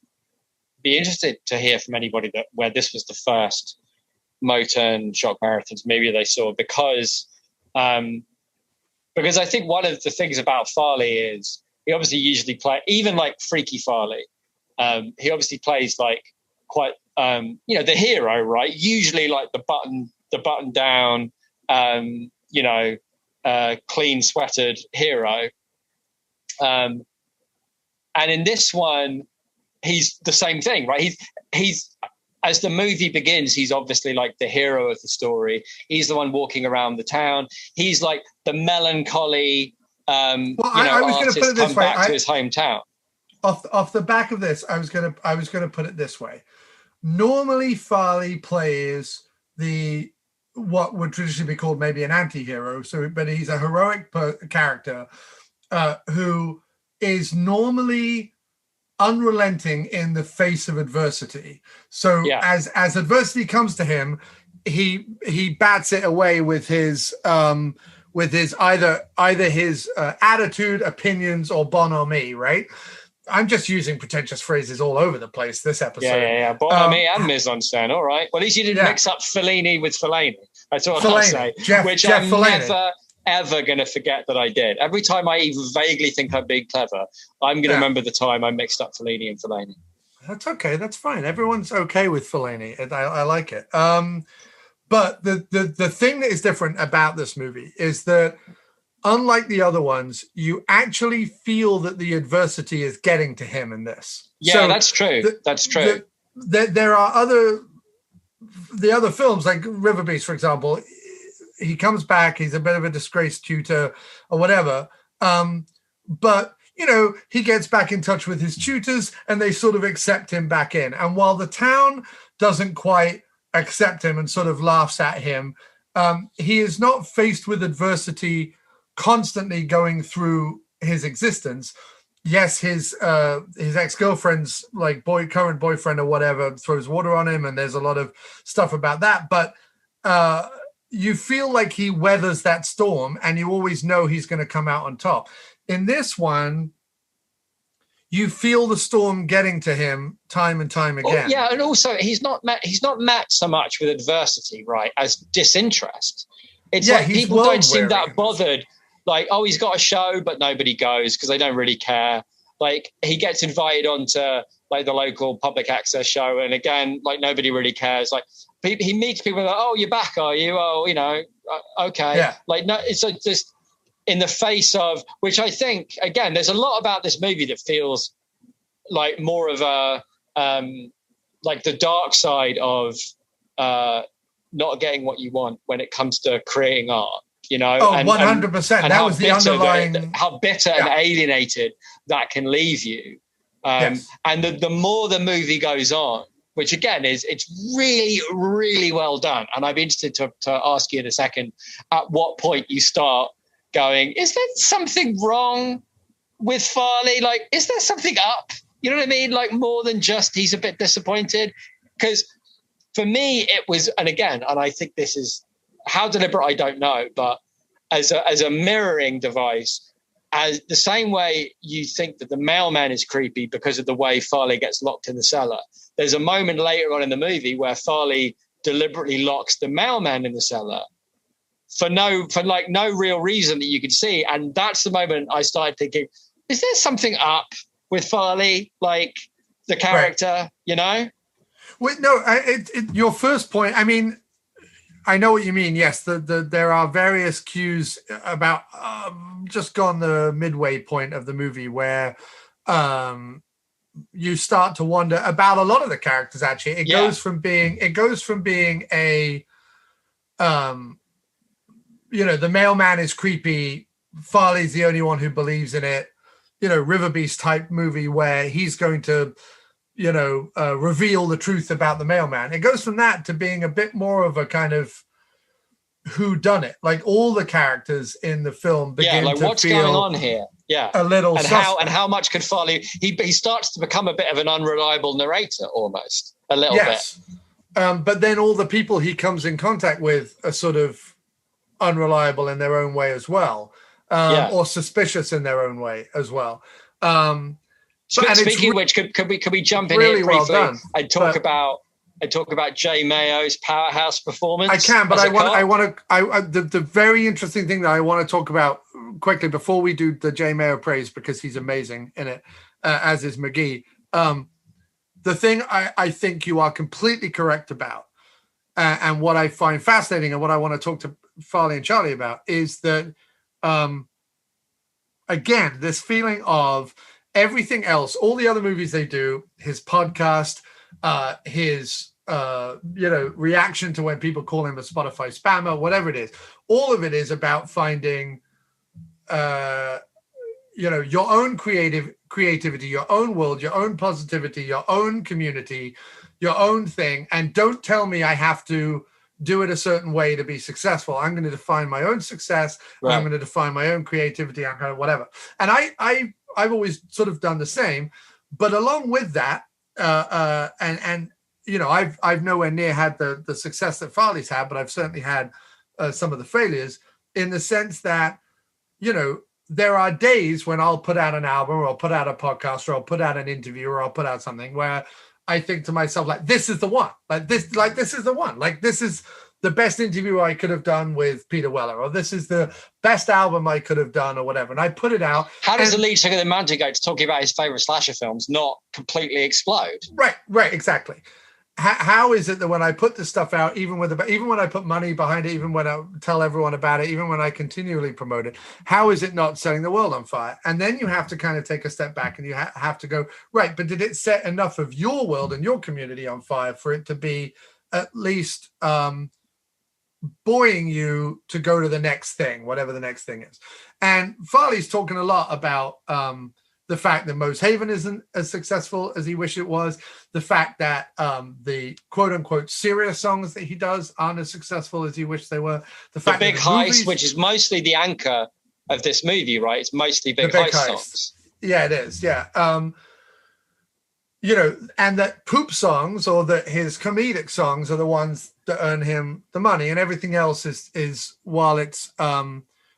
be interested to hear from anybody where this was the first Motern shock marathons maybe they saw, because I think one of the things about Farley is he obviously usually play, even like Freaky Farley, he obviously plays like quite the hero, right? Usually like the button down, clean sweatered hero. And in this one, he's the same thing, right? He's as the movie begins, he's obviously like the hero of the story. He's the one walking around the town. He's like the melancholy, I was going to put it this way. Back to his hometown. Off the back of this, I was going to put it this way. Normally, Farley plays what would traditionally be called maybe an anti-hero. But he's a heroic character who is normally unrelenting in the face of adversity. So as adversity comes to him, he bats it away with his either his attitude, opinions, or bonhomie, right? I'm just using pretentious phrases all over the place this episode. Yeah. Bonhomie and mise en scène, all right. Well, at least you didn't mix up Fellini with Fellaini. That's what I'll say. Jeff I'm Fellaini. Never, ever going to forget that I did. Every time I even vaguely think I'm being clever, I'm going to remember the time I mixed up Fellini and Fellaini. That's okay. That's fine. Everyone's okay with Fellaini. I like it. But the thing that is different about this movie is that, unlike the other ones, you actually feel that the adversity is getting to him in this. Yeah, so that's true. That's true. There are the other films, like River Beast, for example. He comes back. He's a bit of a disgraced tutor or whatever. But, he gets back in touch with his tutors and they sort of accept him back in. And while the town doesn't quite accept him and sort of laughs at him, he is not faced with adversity constantly going through his existence. Yes, his ex-girlfriend's like current boyfriend or whatever throws water on him, and there's a lot of stuff about that. But you feel like he weathers that storm, and you always know he's going to come out on top. In this one, you feel the storm getting to him time and time again. Yeah, and also he's not met so much with adversity, right, as disinterest. It's like people don't seem that bothered. Like, oh, he's got a show, but nobody goes because they don't really care. Like, he gets invited onto like the local public access show, and again, like nobody really cares. Like, he meets people like, oh, you're back, are you? Oh, okay. Yeah. Like, no, it's like just in the face of, which I think, again, there's a lot about this movie that feels like more of a like the dark side of not getting what you want when it comes to creating art. 100%. That was the underlying. How bitter and alienated that can leave you. And the more the movie goes on, which again it's really, really well done. And I'd be interested to ask you in a second, at what point you start going, is there something wrong with Farley? Like, is there something up? You know what I mean? Like, more than just he's a bit disappointed. Because for me, it was, and I think this is, how deliberate, I don't know, but as a mirroring device, as the same way you think that the mailman is creepy because of the way Farley gets locked in the cellar, there's a moment later on in the movie where Farley deliberately locks the mailman in the cellar for no real reason that you could see. And that's the moment I started thinking, is there something up with Farley, like the character, right. Wait, no, your first point, I mean, I know what you mean. Yes, there are various cues about just gone the midway point of the movie where you start to wonder about a lot of the characters. Actually, it goes from being a the mailman is creepy. Farley's the only one who believes in it. River Beast type movie where he's going to, reveal the truth about the mailman. It goes from that to being a bit more of a kind of whodunit. Like all the characters in the film begin to what's feel going on here? Yeah, a little. And how much could Farley? He starts to become a bit of an unreliable narrator, almost a little bit. But then all the people he comes in contact with are sort of unreliable in their own way as well, or suspicious in their own way as well. Speaking of which, could we jump in really here briefly well done, and talk about Jay Mayo's powerhouse performance? I can, but the very interesting thing that I want to talk about quickly before we do the Jay Mayo praise, because he's amazing in it, as is McGee. The thing I think you are completely correct about, and what I find fascinating and what I want to talk to Farley and Charlie about is that, again, this feeling of everything else, all the other movies they do, his podcast, his reaction to when people call him a Spotify spammer, whatever it is, all of it is about finding your own creativity, your own world, your own positivity, your own community, your own thing. And don't tell me I have to do it a certain way to be successful. I'm going to define my own success. Right. I'm going to define my own creativity. I'm kind of whatever. And I've always sort of done the same, but along with that, I've nowhere near had the success that Farley's had, but I've certainly had some of the failures, in the sense that, there are days when I'll put out an album, or I'll put out a podcast, or I'll put out an interview, or I'll put out something where I think to myself, like, this is the one. This is the one. Like, this is the best interview I could have done with Peter Weller, or this is the best album I could have done, or whatever. And I put it out. How does the lead singer of the Mountain Goats talking about his favorite slasher films not completely explode? Right, exactly. How is it that when I put this stuff out, even when I put money behind it, even when I tell everyone about it, even when I continually promote it, how is it not setting the world on fire? And then you have to kind of take a step back and you have to go, right, but did it set enough of your world and your community on fire for it to be at least buoying you to go to the next thing, whatever the next thing is? And Farley's talking a lot about the fact that Moe's Haven isn't as successful as he wished it was. The fact that the quote unquote serious songs that he does aren't as successful as he wished they were. The fact Big Heist, which is mostly the anchor of this movie, right? It's mostly Big Heist songs. Yeah, it is. Yeah. And that poop songs, or that his comedic songs, are the ones that earn him the money, and everything else is while it's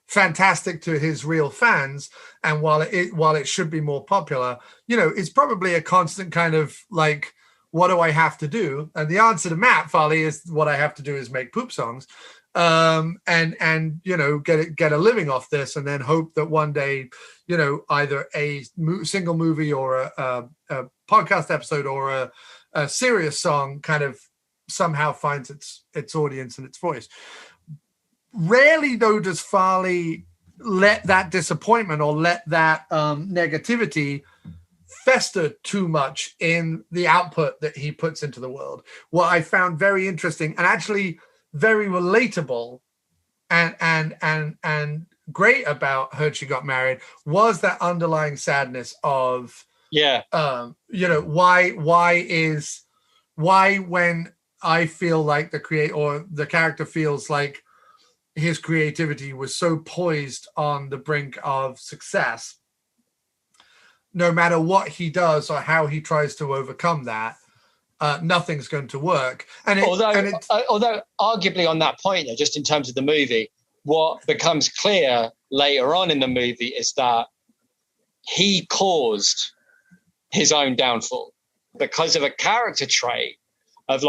fantastic to his real fans, and while it should be more popular, it's probably a constant kind of like, what do I have to do? And the answer to Matt Farley is, what I have to do is make poop songs, and get a living off this, and then hope that one day, either a single movie or a podcast episode or a serious song kind of somehow finds its audience and its voice. Rarely, though, does Farley let that disappointment or let that negativity fester too much in the output that he puts into the world. What I found very interesting and actually very relatable and great about Heard She Got Married was that underlying sadness of why when I feel like the character feels like his creativity was so poised on the brink of success, no matter what he does or how he tries to overcome that, nothing's going to work. Although arguably on that point, though, just in terms of the movie, what becomes clear later on in the movie is that he caused his own downfall because of a character trait of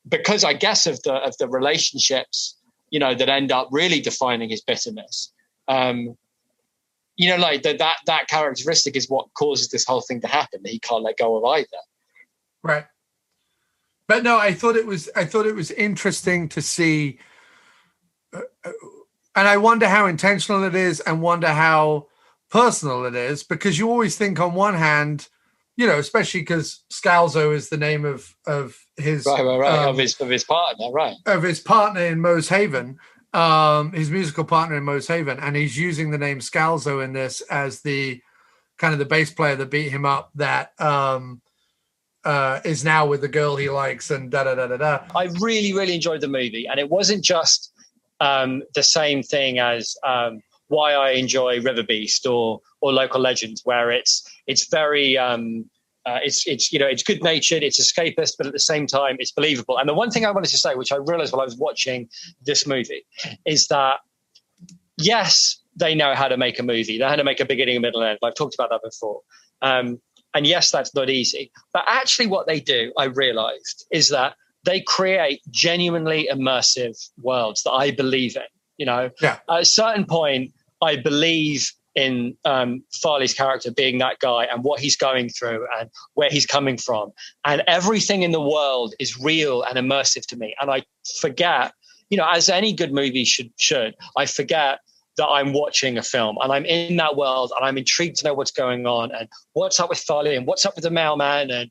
because I guess of the relationships, that end up really defining his bitterness. That characteristic is what causes this whole thing to happen, that he can't let go of either. Right. But no, I thought it was interesting to see, and I wonder how intentional it is and wonder how personal it is, because you always think on one hand, especially because Scalzo is the name of his of his partner, right? Of his partner in Moe's Haven, his musical partner in Moe's Haven, and he's using the name Scalzo in this as the kind of the bass player that beat him up that is now with the girl he likes and da da da da da. I really, really enjoyed the movie, and it wasn't just the same thing as why I enjoy River Beast or Local Legends, where it's very it's good natured, it's escapist, but at the same time it's believable. And the one thing I wanted to say, which I realized while I was watching this movie, is that yes, they know how to make a movie. They know how to make a beginning, a middle, and end. I've talked about that before. And yes, that's not easy. But actually what they do, I realized, is that they create genuinely immersive worlds that I believe in. At a certain point, I believe in Farley's character being that guy and what he's going through and where he's coming from. And everything in the world is real and immersive to me. And I forget, as any good movie should, I forget that I'm watching a film and I'm in that world and I'm intrigued to know what's going on and what's up with Farley and what's up with the mailman. And,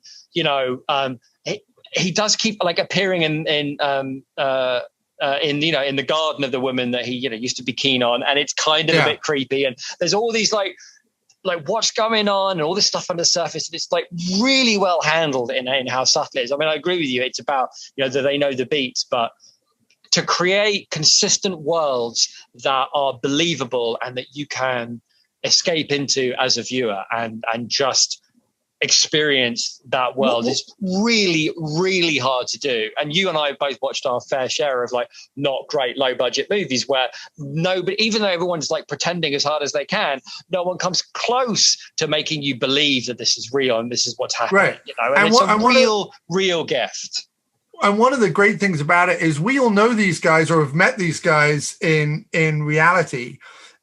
he does keep appearing in the garden of the woman that he, used to be keen on. And it's kind of a bit creepy. And there's all these like what's going on and all this stuff under the surface. And it's really well handled in how subtle it is. I mean, I agree with you. It's about, that they know the beats, but to create consistent worlds that are believable and that you can escape into as a viewer and just experience that world is really, really hard to do. And you and I both watched our fair share of not great low budget movies where nobody, even though everyone's pretending as hard as they can, no one comes close to making you believe that this is real and this is what's happening. Right. And it's a real gift. And one of the great things about it is we all know these guys or have met these guys in reality.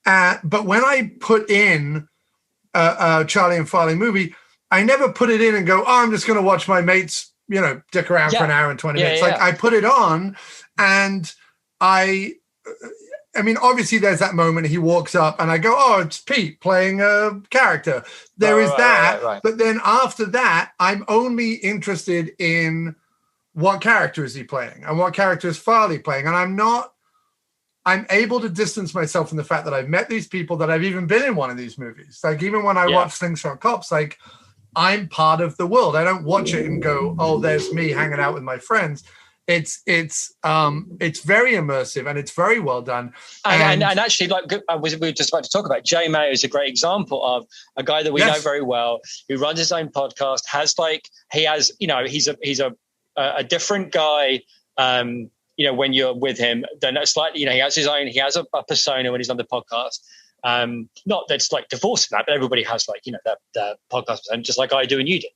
But when I put in a Charlie and Farley movie, I never put it in and go, I'm just going to watch my mates, dick around for an hour and 20 minutes. I put it on and I mean, obviously there's that moment he walks up and I go, oh, it's Pete playing a character. There is that. Right. But then after that, I'm only interested in what character is he playing and what character is Farley playing. And I'm able to distance myself from the fact that I've met these people, that I've even been in one of these movies. Even when I watch Slingshot Cops, I'm part of the world. I don't watch it and go, oh, there's me hanging out with my friends. It's very immersive and it's very well done. And actually, we were just about to talk about, Jay Mayo is a great example of a guy that we know very well, who runs his own podcast, he's a different guy, when you're with him, then it's he has a persona when he's on the podcast. Not that's divorced from that, but everybody has their podcast persona, just like I do and you do.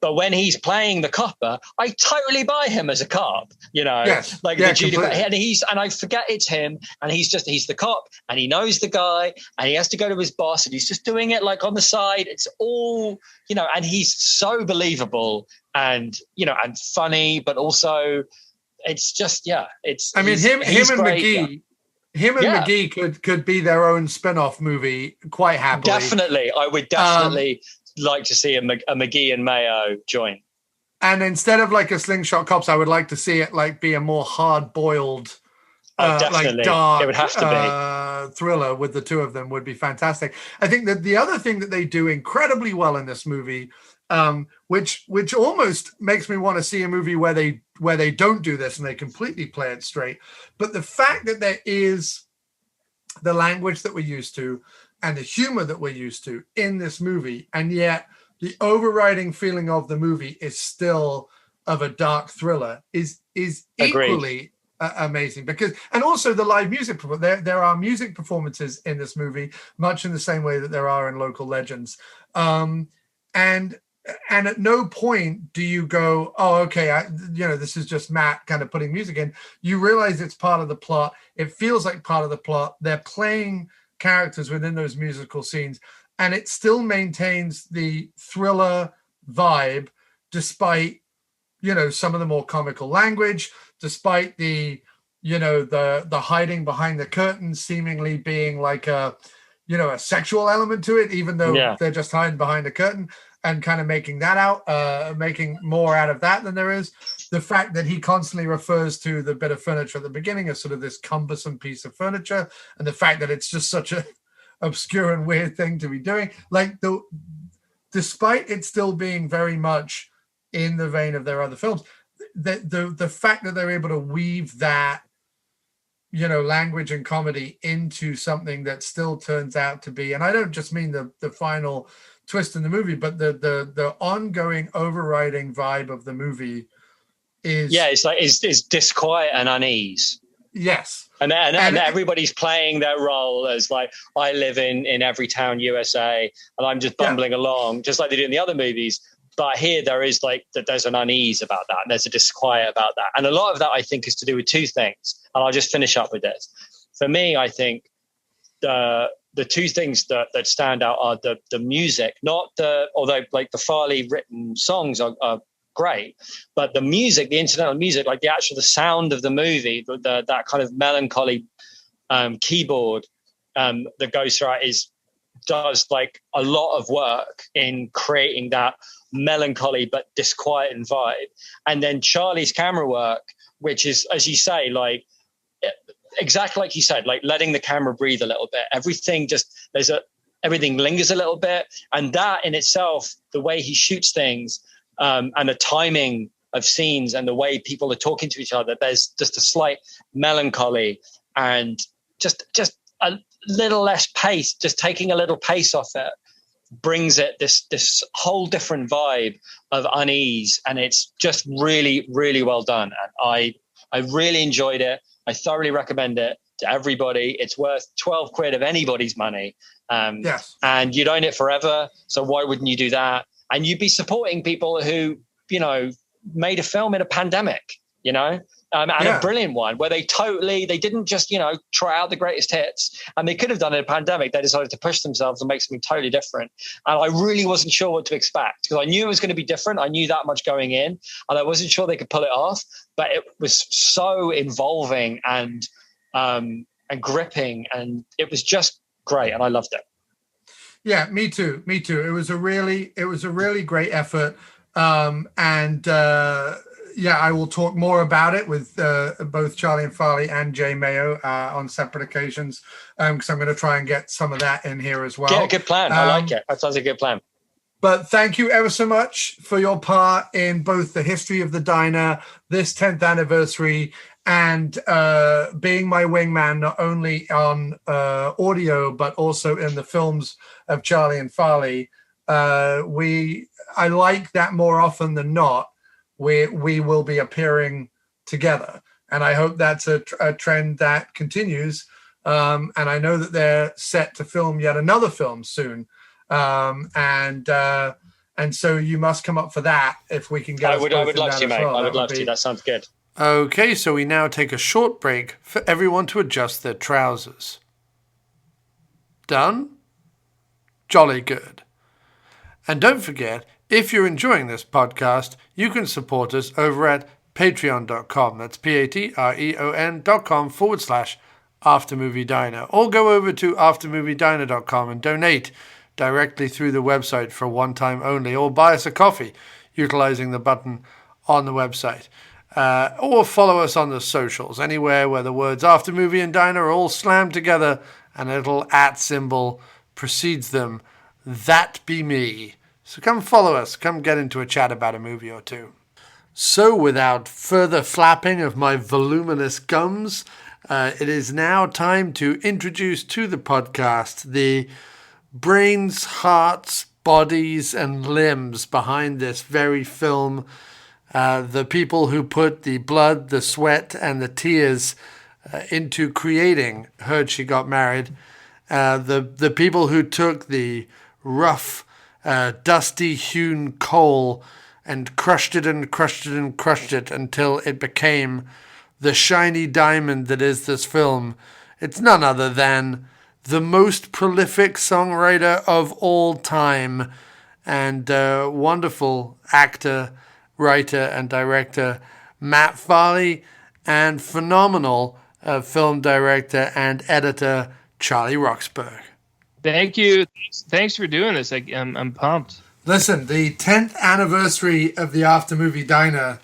But when he's playing the copper, I totally buy him as a cop, the Judy, and I forget it's him, and he's the cop, and he knows the guy, and he has to go to his boss, and he's just doing it on the side. It's all, and he's so believable and and funny, but also it's just it's. I mean, him and great, McGee. Him and McGee could be their own spin-off movie quite happily. Definitely, I would definitely like to see a McGee and Mayo join. And instead of a Slingshot Cops, I would like to see it be a more hard-boiled, dark, it would have to be thriller with the two of them would be fantastic. I think that the other thing that they do incredibly well in this movie, which almost makes me want to see a movie where they don't do this and they completely play it straight. But the fact that there is the language that we're used to and the humor that we're used to in this movie, and yet the overriding feeling of the movie is still of a dark thriller is equally amazing. And also the live music, there are music performances in this movie, much in the same way that there are in Local Legends. And at no point do you go, oh, okay, this is just Matt kind of putting music in. You realize it's part of the plot. It feels like part of the plot. They're playing characters within those musical scenes, and it still maintains the thriller vibe, despite, some of the more comical language, despite the hiding behind the curtain seemingly being a sexual element to it, even though they're just hiding behind the curtain. and kind of making that out, making more out of that than there is. The fact that he constantly refers to the bit of furniture at the beginning as sort of this cumbersome piece of furniture, and the fact that it's just such a obscure and weird thing to be doing. Like, despite it still being very much in the vein of their other films, the fact that they're able to weave that, you know, language and comedy into something that still turns out to be, and I don't just mean the final twist in the movie, but the ongoing overriding vibe of the movie is, it's like is disquiet and unease. Yes. And everybody's playing their role as like, I live in every town USA and I'm just bumbling along, just like they do in the other movies. But here there is like that there's an unease about that, and there's a disquiet about that. And a lot of that I think is to do with two things. And I'll just finish up with this. For me, I think the two things that stand out are the music, although like the Farley written songs are great, but the music, the incidental music, like the sound of the movie, that kind of melancholy keyboard that goes through it does like a lot of work in creating that melancholy but disquieting vibe. And then Charlie's camera work, which is, as you say, like exactly like you said, like letting the camera breathe a little bit. Everything lingers a little bit, and that in itself, the way he shoots things, and the timing of scenes and the way people are talking to each other, there's just a slight melancholy and just a little less pace, just taking a little pace off it brings it this whole different vibe of unease, and it's just really, really well done. And I really enjoyed it. I thoroughly recommend it to everybody. It's worth 12 quid of anybody's money. Yes. And you'd own it forever. So why wouldn't you do that? And you'd be supporting people who, you know, made a film in a pandemic, you know, and a brilliant one where they didn't just, you know, try out the greatest hits, and they could have done it in a pandemic. They decided to push themselves and make something totally different. And I really wasn't sure what to expect, because I knew it was going to be different. I knew that much going in, and I wasn't sure they could pull it off, but it was so involving and gripping, and it was just great. And I loved it. Yeah, me too. It was a really great effort. I will talk more about it with both Charlie and Farley and Jay Mayo on separate occasions, because I'm going to try and get some of that in here as well. Yeah, good plan. I like it. That sounds a good plan. But thank you ever so much for your part in both the history of the diner, this 10th anniversary, and being my wingman, not only on audio, but also in the films of Charlie and Farley. I like that more often than not, we will be appearing together. And I hope that's a trend that continues. And I know that they're set to film yet another film soon. And so you must come up for that if we can get I would love to, mate. Well. I would love to. That sounds good. Okay, so we now take a short break for everyone to adjust their trousers. Done? Jolly good. And don't forget, if you're enjoying this podcast, you can support us over at patreon.com. That's patreon.com/aftermoviediner. Or go over to aftermoviediner.com and donate directly through the website for one time only, or buy us a coffee utilizing the button on the website. Or follow us on the socials, anywhere where the words After Movie and Diner are all slammed together and a little @ symbol precedes them. That be me. So come follow us. Come get into a chat about a movie or two. So without further flapping of my voluminous gums, it is now time to introduce to the podcast the brains, hearts, bodies, and limbs behind this very film. The people who put the blood, the sweat, and the tears into creating Heard She Got Married. The people who took the rough, dusty hewn coal and crushed it and crushed it and crushed it until it became the shiny diamond that is this film. It's none other than the most prolific songwriter of all time and wonderful actor, writer, and director Matt Farley, and phenomenal film director and editor Charlie Roxburgh. Thank you. Thanks for doing this. I'm pumped. Listen, the 10th anniversary of the After Movie Diner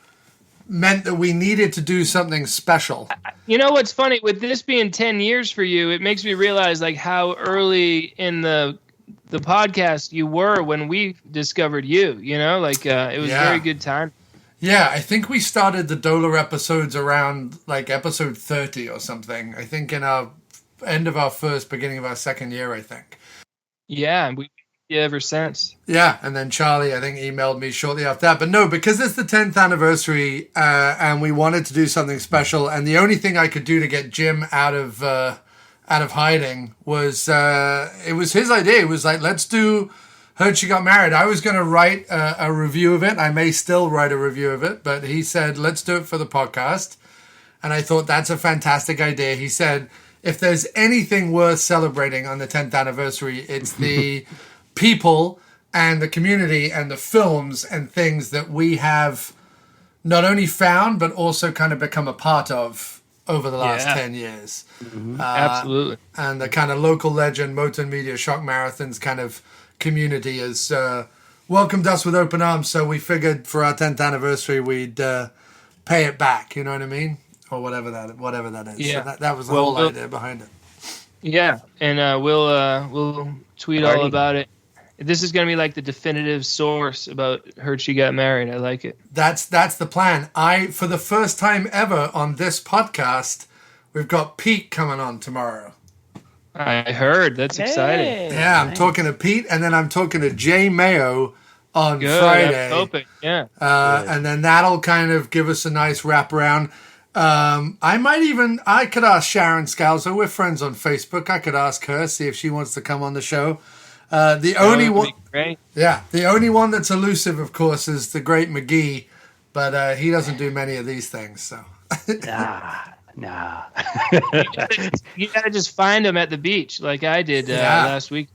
meant that we needed to do something special. You know what's funny? With this being 10 years for you, it makes me realize like how early in the podcast you were when we discovered you, you know? Like it was very good time. Yeah, I think we started the Dolar episodes around like episode 30 or something. I think in our end of our first, beginning of our second year, I think. Yeah, and we ever since. Yeah, and then Charlie, I think, emailed me shortly after that. But no, because it's the 10th anniversary and we wanted to do something special, and the only thing I could do to get Jim out of hiding was, it was his idea. It was like, let's do Heard She Got Married. I was going to write a review of it. I may still write a review of it, but he said, let's do it for the podcast. And I thought, that's a fantastic idea. He said, if there's anything worth celebrating on the 10th anniversary, it's the people and the community and the films and things that we have not only found, but also kind of become a part of over the last 10 years. Mm-hmm. Absolutely. And the kind of local legend, Motern Media Shock Marathons kind of community has welcomed us with open arms. So we figured for our 10th anniversary, we'd pay it back. You know what I mean? Or whatever that is. Yeah. So that was the whole idea behind it. Yeah, and we'll tweet all about it. This is going to be like the definitive source about Heard She Got Married. I like it. That's the plan. For the first time ever on this podcast, we've got Pete coming on tomorrow. I heard. That's exciting. Yeah, I'm talking to Pete, and then I'm talking to Jay Mayo on Friday. Open. Yeah. And then that'll kind of give us a nice wraparound. I could ask Sharon Scalzo. We're friends on Facebook. I could ask her, see if she wants to come on the show. The only one that's elusive, of course, is the great McGee, but he doesn't do many of these things. So, nah. You gotta just find him at the beach, like I did last week.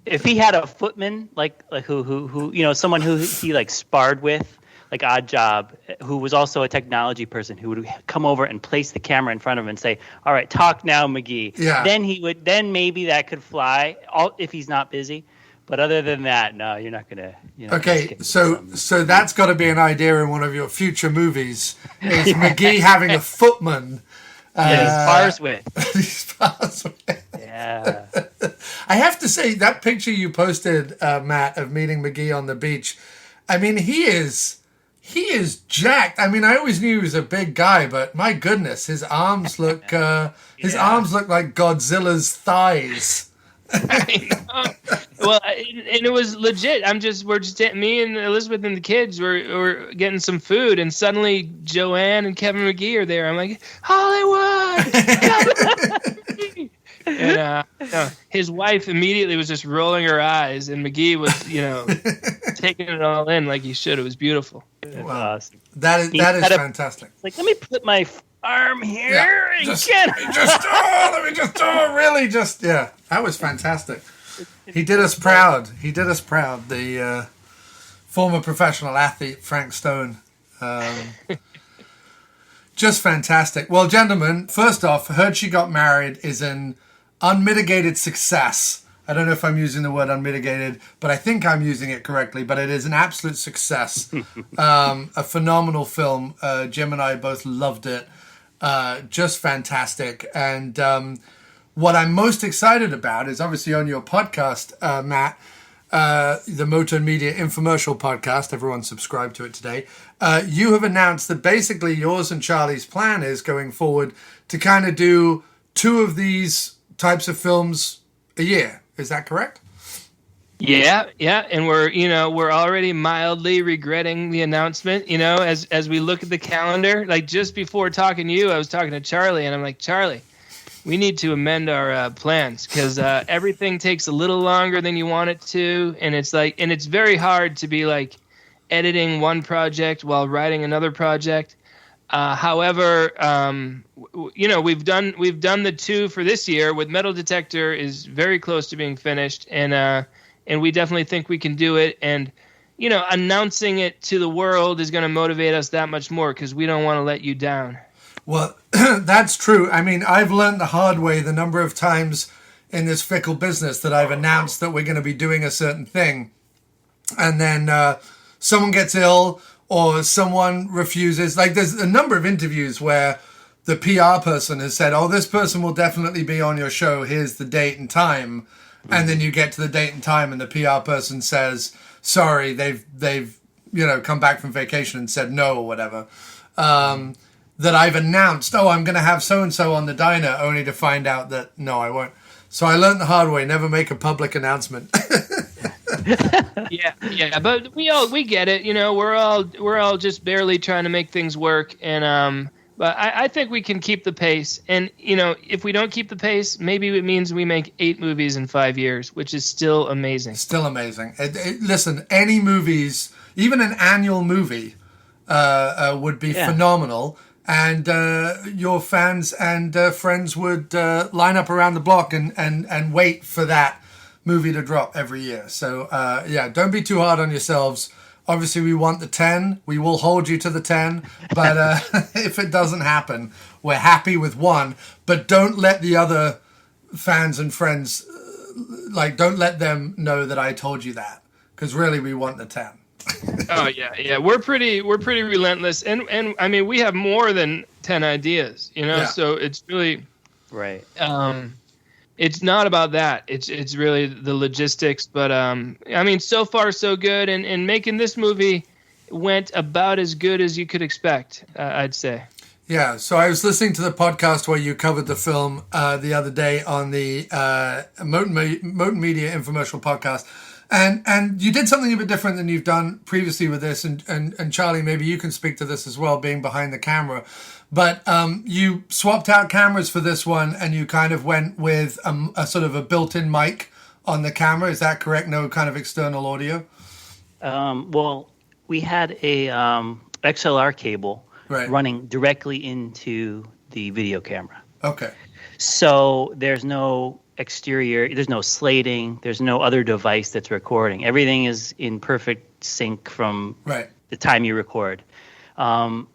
If he had a footman, like who someone who he like sparred with, like Odd Job, who was also a technology person, who would come over and place the camera in front of him and say, "All right, talk now, McGee." Yeah. Then maybe that could fly, if he's not busy. But other than that, no, you're not gonna. Okay, so that's got to be an idea in one of your future movies. Is McGee having a footman? He spars with. Yeah. I have to say that picture you posted, Matt, of meeting McGee on the beach. I mean, he is jacked. I mean, I always knew he was a big guy, but my goodness, his arms look arms look like Godzilla's thighs. Well, and it was legit. Me and Elizabeth and the kids were getting some food, and suddenly Joanne and Kevin McGee are there. I'm like, Hollywood! And his wife immediately was just rolling her eyes, and McGee was, taking it all in like he should. It was beautiful. Wow. That is fantastic. Like, let me put my arm here and that was fantastic. He did us proud. The former professional athlete Frank Stone. Just fantastic. Well, gentlemen, first off, Heard She Got Married is an unmitigated success. I don't know if I'm using the word unmitigated, but I think I'm using it correctly. But it is an absolute success. A phenomenal film. Jim and I both loved it. Just fantastic. And what I'm most excited about is obviously on your podcast, Matt, the Motern Media Infomercial Podcast. Everyone subscribe to it today. You have announced that basically yours and Charlie's plan is going forward to kind of do 2 of these types of films a year. Is that correct? Yeah, and we're already mildly regretting the announcement. As we look at the calendar, like just before talking to you, I was talking to Charlie, and I'm like, Charlie, we need to amend our plans because everything takes a little longer than you want it to, and it's very hard to be like editing one project while writing another project. However, we've done the 2 for this year. With Metal Detector is very close to being finished, and we definitely think we can do it. And announcing it to the world is going to motivate us that much more because we don't want to let you down. Well, that's true. I mean, I've learned the hard way the number of times in this fickle business that I've announced that we're going to be doing a certain thing, and then someone gets ill or someone refuses. Like there's a number of interviews where the PR person has said, oh, this person will definitely be on your show. Here's the date and time. And then you get to the date and time and the PR person says, sorry, they've come back from vacation and said no or whatever. That I've announced, oh, I'm going to have so-and-so on the diner, only to find out that, no, I won't. So I learned the hard way, never make a public announcement. yeah, but we get it. We're all just barely trying to make things work, and but I think we can keep the pace. And if we don't keep the pace, maybe it means we make 8 movies in 5 years, which is still amazing. Still amazing. Listen, any movies, even an annual movie, would be phenomenal. And your fans and friends would line up around the block and wait for that movie to drop every year. So, don't be too hard on yourselves. Obviously, we want the 10. We will hold you to the 10. But if it doesn't happen, we're happy with 1. But don't let the other fans and friends, don't let them know that I told you that. Because really, we want the 10. Oh yeah, we're pretty relentless, and I mean we have more than 10 ideas, So it's really right. It's not about that. It's really the logistics, but I mean so far so good, and making this movie went about as good as you could expect, I'd say. Yeah, so I was listening to the podcast where you covered the film the other day on the Motern Media infomercial podcast. And you did something a bit different than you've done previously with this, and Charlie, maybe you can speak to this as well, being behind the camera. But you swapped out cameras for this one, and you kind of went with a sort of a built-in mic on the camera. Is that correct? No kind of external audio? Well, we had a XLR cable running directly into the video camera. Okay. So there's no exterior, there's no slating, there's no other device that's recording. Everything is in perfect sync from the time you record. And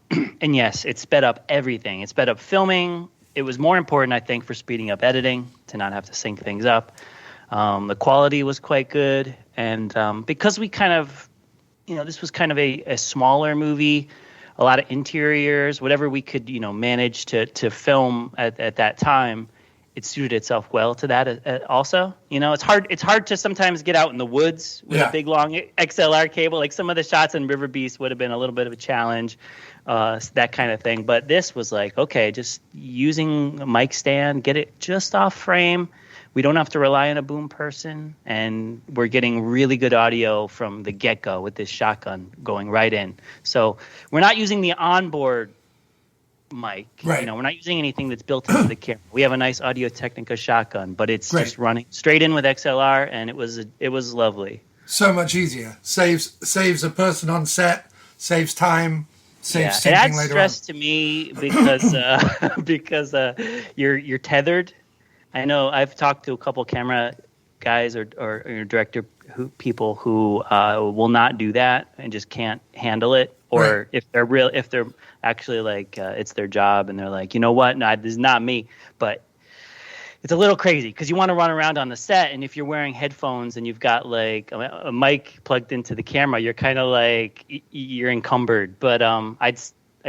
yes, it sped up everything. It sped up filming. It was more important, I think, for speeding up editing, to not have to sync things up. The quality was quite good. And because we kind of, this was kind of a smaller movie, a lot of interiors, whatever we could, manage to film at that time, it suited itself well to that also. It's hard to sometimes get out in the woods with a big, long XLR cable. Like some of the shots in River Beast would have been a little bit of a challenge, that kind of thing. But this was like, okay, just using a mic stand, get it just off frame. We don't have to rely on a boom person. And we're getting really good audio from the get-go with this shotgun going right in. So we're not using the onboard mic. We're not using anything that's built into the camera. We have a nice Audio-Technica shotgun, but it's just running straight in with XLR, and it was lovely. So much easier. Saves a person on set, saves time, saves syncing later on. It adds stress to me because you're tethered. I know I've talked to a couple camera guys or director people who will not do that and just can't handle it. Or if they're actually like it's their job and they're like, you know what, no, this is not me. But it's a little crazy because you want to run around on the set, and if you're wearing headphones and you've got like a mic plugged into the camera, you're kind of like you're encumbered. But I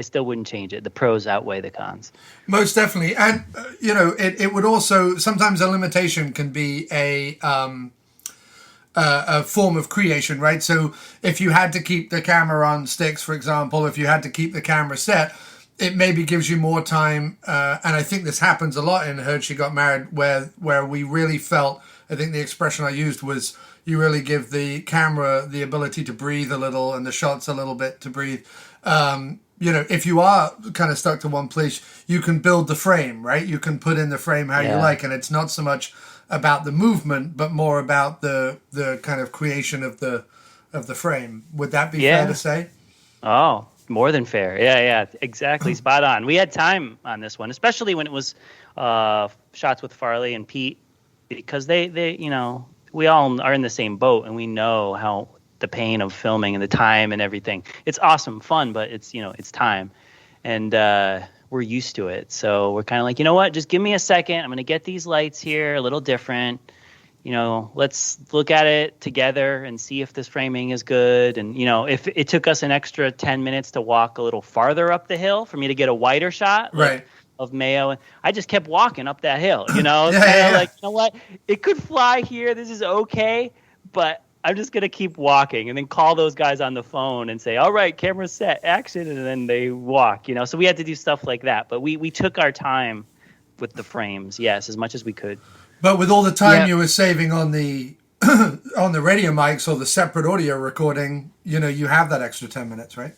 still wouldn't change it. The pros outweigh the cons. Most definitely, and it would also sometimes a limitation can be a form of creation, right? So if you had to keep the camera on sticks, for example, if you had to keep the camera set, it maybe gives you more time. And I think this happens a lot in Heard She Got Married, where we really felt, I think the expression I used was, you really give the camera the ability to breathe a little and the shots a little bit to breathe. If you are kind of stuck to one place, you can build the frame, right? You can put in the frame how you like, and it's not so much about the movement, but more about the kind of creation of the frame. Would that be fair to say? Oh, more than fair. Yeah, exactly. Spot on. We had time on this one, especially when it was shots with Farley and Pete, because they we all are in the same boat, and we know how the pain of filming and the time and everything. It's awesome, fun, but it's time, and we're used to it. So we're kind of like, you know what? Just give me a second. I'm going to get these lights here a little different. let's look at it together and see if this framing is good. And, if it took us an extra 10 minutes to walk a little farther up the hill for me to get a wider shot of Mayo, and I just kept walking up that hill, like, what? It could fly here. This is okay. But I'm just going to keep walking and then call those guys on the phone and say, all right, camera set, action. And then they walk, So we had to do stuff like that. But we took our time with the frames, yes, as much as we could. But with all the time you were saving on the on the radio mics or the separate audio recording, you have that extra 10 minutes, right?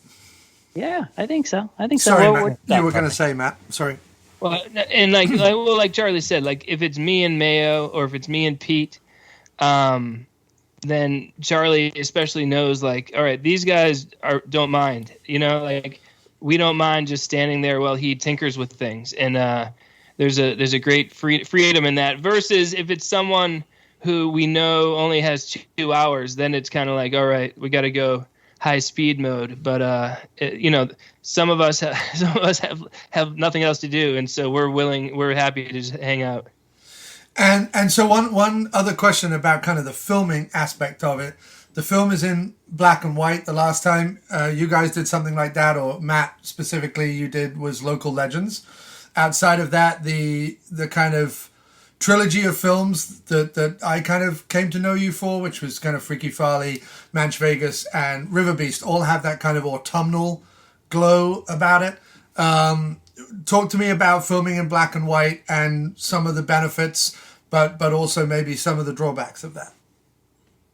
Yeah, I think so. Sorry, Matt. You were going to say, Matt. Sorry. Well, and like Charlie said, like if it's me and Mayo or if it's me and Pete, then Charlie especially knows, like, all right, these guys don't mind, like we don't mind just standing there while he tinkers with things. And there's a great freedom in that, versus if it's someone who we know only has 2 hours, then it's kind of like, all right, we got to go high speed mode. But some of us have nothing else to do, and so we're happy to just hang out. And so one other question about kind of the filming aspect of it. The film is in black and white. The last time you guys did something like that, or Matt specifically you did, was Local Legends. Outside of that, the kind of trilogy of films that I kind of came to know you for, which was kind of Freaky Farley, Manch Vegas, and River Beast, all have that kind of autumnal glow about it. Talk to me about filming in black and white and some of the benefits, but also maybe some of the drawbacks of that.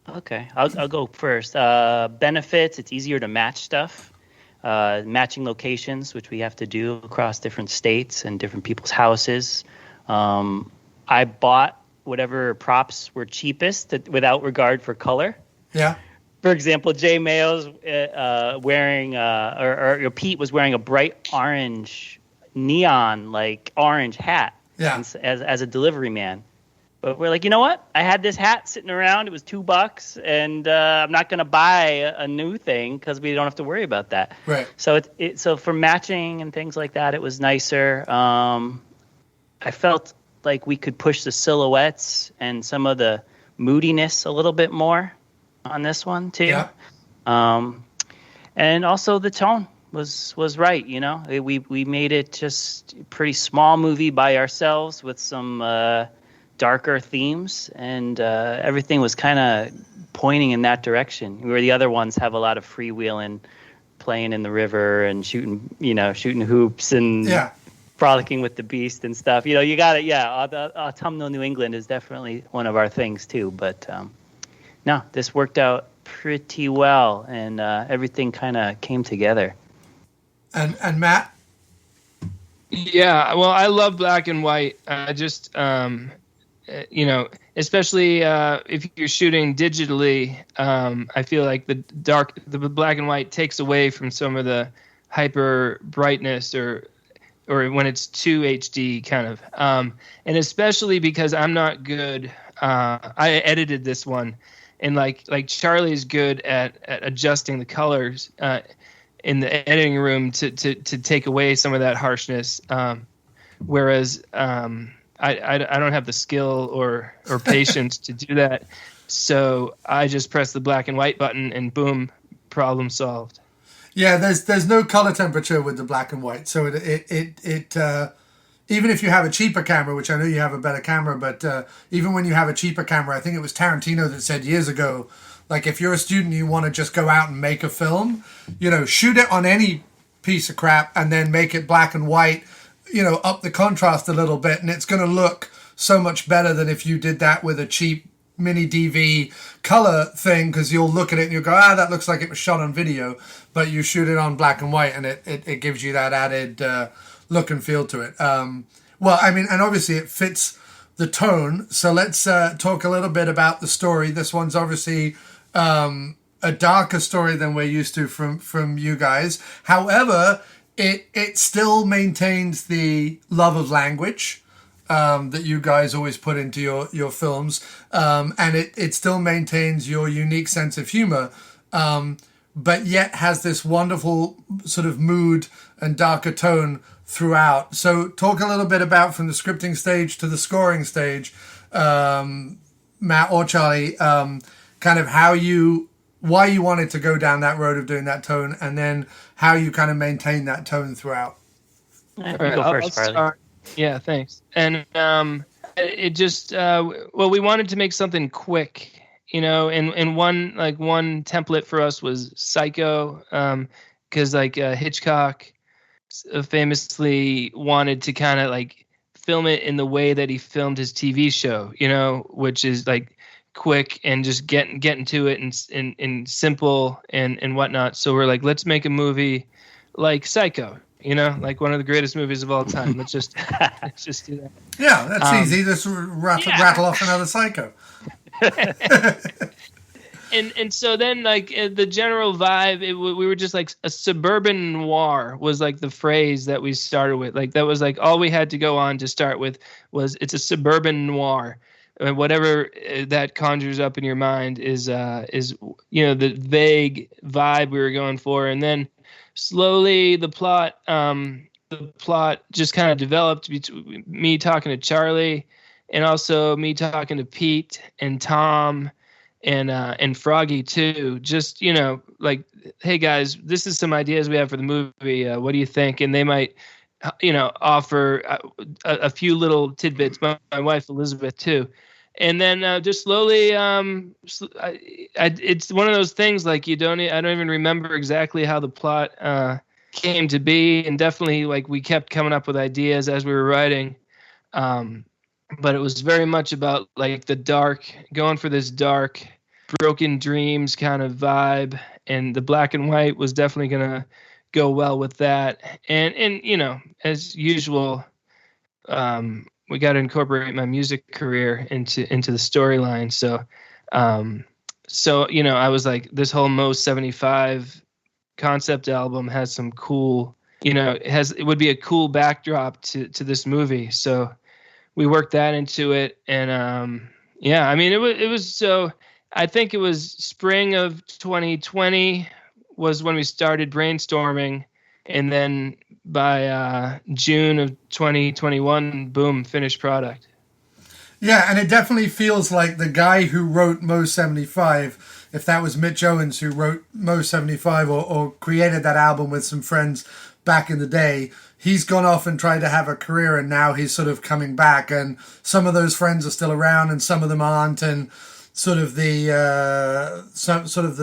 Okay, I'll go first. Benefits: it's easier to match stuff. Matching locations, which we have to do across different states and different people's houses. I bought whatever props were cheapest without regard for color. Yeah. For example, Jay Mayo's wearing, or Pete was wearing a bright orange, neon, like orange hat as a delivery man. But we're like, you know what? I had this hat sitting around. It was $2, and I'm not going to buy a new thing because we don't have to worry about that. Right. So so for matching and things like that, it was nicer. I felt like we could push the silhouettes and some of the moodiness a little bit more on this one too. Yeah. And also the tone was right. We made it just a pretty small movie by ourselves with some darker themes, and everything was kind of pointing in that direction, where the other ones have a lot of freewheeling, playing in the river and shooting hoops and frolicking with the beast and stuff. You got it. Autumnal New England is definitely one of our things too. But no, this worked out pretty well, and everything kind of came together. And Matt? Yeah, well, I love black and white. I just especially if you're shooting digitally, I feel like the black and white takes away from some of the hyper brightness or when it's too HD kind of. And especially because I'm not good. I edited this one, and like Charlie's good at adjusting the colors in the editing room to take away some of that harshness. Whereas I don't have the skill or patience to do that. So I just press the black and white button and boom, problem solved. Yeah, there's no color temperature with the black and white. So it even if you have a cheaper camera, which I know you have a better camera, but even when you have a cheaper camera, I think it was Tarantino that said years ago, like if you're a student, you want to just go out and make a film, shoot it on any piece of crap and then make it black and white, up the contrast a little bit, and it's going to look so much better than if you did that with a cheap mini DV color thing, because you'll look at it and you'll go, that looks like it was shot on video, but you shoot it on black and white and it gives you that added look and feel to it. Well, I mean, and obviously it fits the tone. So let's talk a little bit about the story. This one's obviously a darker story than we're used to from you guys. However, it still maintains the love of language that you guys always put into your films, and it still maintains your unique sense of humor, but yet has this wonderful sort of mood and darker tone throughout. So talk a little bit about from the scripting stage to the scoring stage, Matt Matt or Charlie, kind of why you wanted to go down that road of doing that tone, and then how you kind of maintain that tone throughout. Go first, Farley. Yeah, thanks. And it just we wanted to make something quick, and one template for us was Psycho, because Hitchcock famously wanted to kind of like film it in the way that he filmed his TV show, which is like quick and just getting to it and simple and whatnot. So we're like, let's make a movie like Psycho, like one of the greatest movies of all time. Let's just do that. Yeah, that's easy. Just rattle off another Psycho. And so then the general vibe, we were just like a suburban noir was like the phrase that we started with. Like that was like all we had to go on to start with was it's a suburban noir. Whatever that conjures up in your mind is the vague vibe we were going for, and then slowly the plot just kind of developed between me talking to Charlie and also me talking to Pete and Tom and Froggy too. Just like, hey guys, this is some ideas we have for the movie. What do you think? And they might offer a few little tidbits. My wife Elizabeth too. And then just slowly, it's one of those things like I don't even remember exactly how the plot came to be, and definitely like we kept coming up with ideas as we were writing, but it was very much about like the dark, going for this dark, broken dreams kind of vibe, and the black and white was definitely gonna go well with that, and as usual. We got to incorporate my music career into the storyline. So I was like, this whole Mo 75 concept album has some cool, it would be a cool backdrop to this movie. So we worked that into it. And it was so, I think it was spring of 2020 was when we started brainstorming. And then by June of 2021, boom, finished product. Yeah, and it definitely feels like the guy who wrote Mo 75, if that was Mitch Owens who wrote Mo 75 or created that album with some friends back in the day, he's gone off and tried to have a career, and now he's sort of coming back, and some of those friends are still around and some of them aren't, and sort of the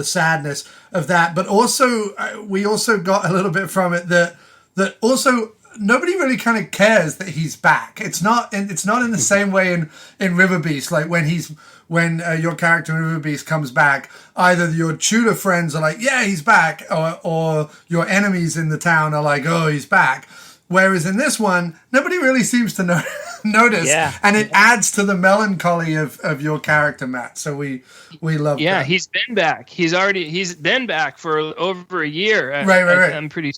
sadness of that. But also, we also got a little bit from it that also nobody really kind of cares that he's back. It's not in the same way in River Beast. Like when your character in River Beast comes back, either your Tudor friends are like, yeah, he's back, or your enemies in the town are like, oh, he's back. Whereas in this one, nobody really seems to notice, and it adds to the melancholy of your character, Matt. So we love that. Yeah, he's been back. He's been back for over a year. Right. I'm pretty.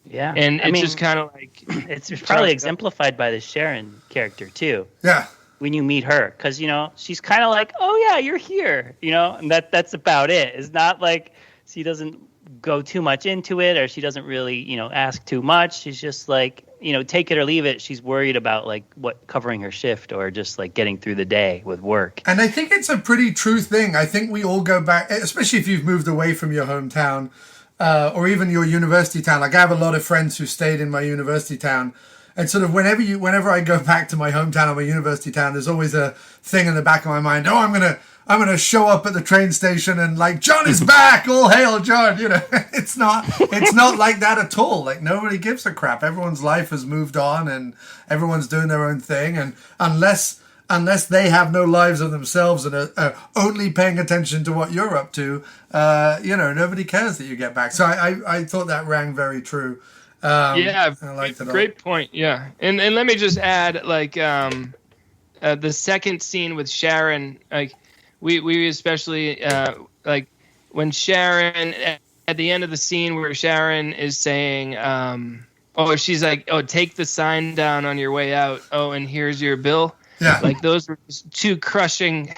Yeah, and it's just kind of like it's probably exemplified by the Sharon character too. Yeah, when you meet her, because she's kind of like, oh yeah, you're here, and that's about it. It's not like she doesn't go too much into it, or she doesn't really ask too much. She's just like take it or leave it. She's worried about like covering her shift or just like getting through the day with work. And I think it's a pretty true thing. I think we all go back, especially if you've moved away from your hometown. Or even your university town. Like I have a lot of friends who stayed in my university town, and sort of whenever I go back to my hometown or my university town, there's always a thing in the back of my mind. Oh, I'm gonna show up at the train station and like, John is back. All hail John. It's not like that at all. Like nobody gives a crap. Everyone's life has moved on and everyone's doing their own thing. And unless they have no lives of themselves and are only paying attention to what you're up to, nobody cares that you get back. So I thought that rang very true. I liked it. Great point. Yeah, and let me just add, like, the second scene with Sharon, like we especially like when Sharon at the end of the scene where Sharon is saying, she's like, oh, take the sign down on your way out. Oh, and here's your bill. Yeah. Like those were just two crushing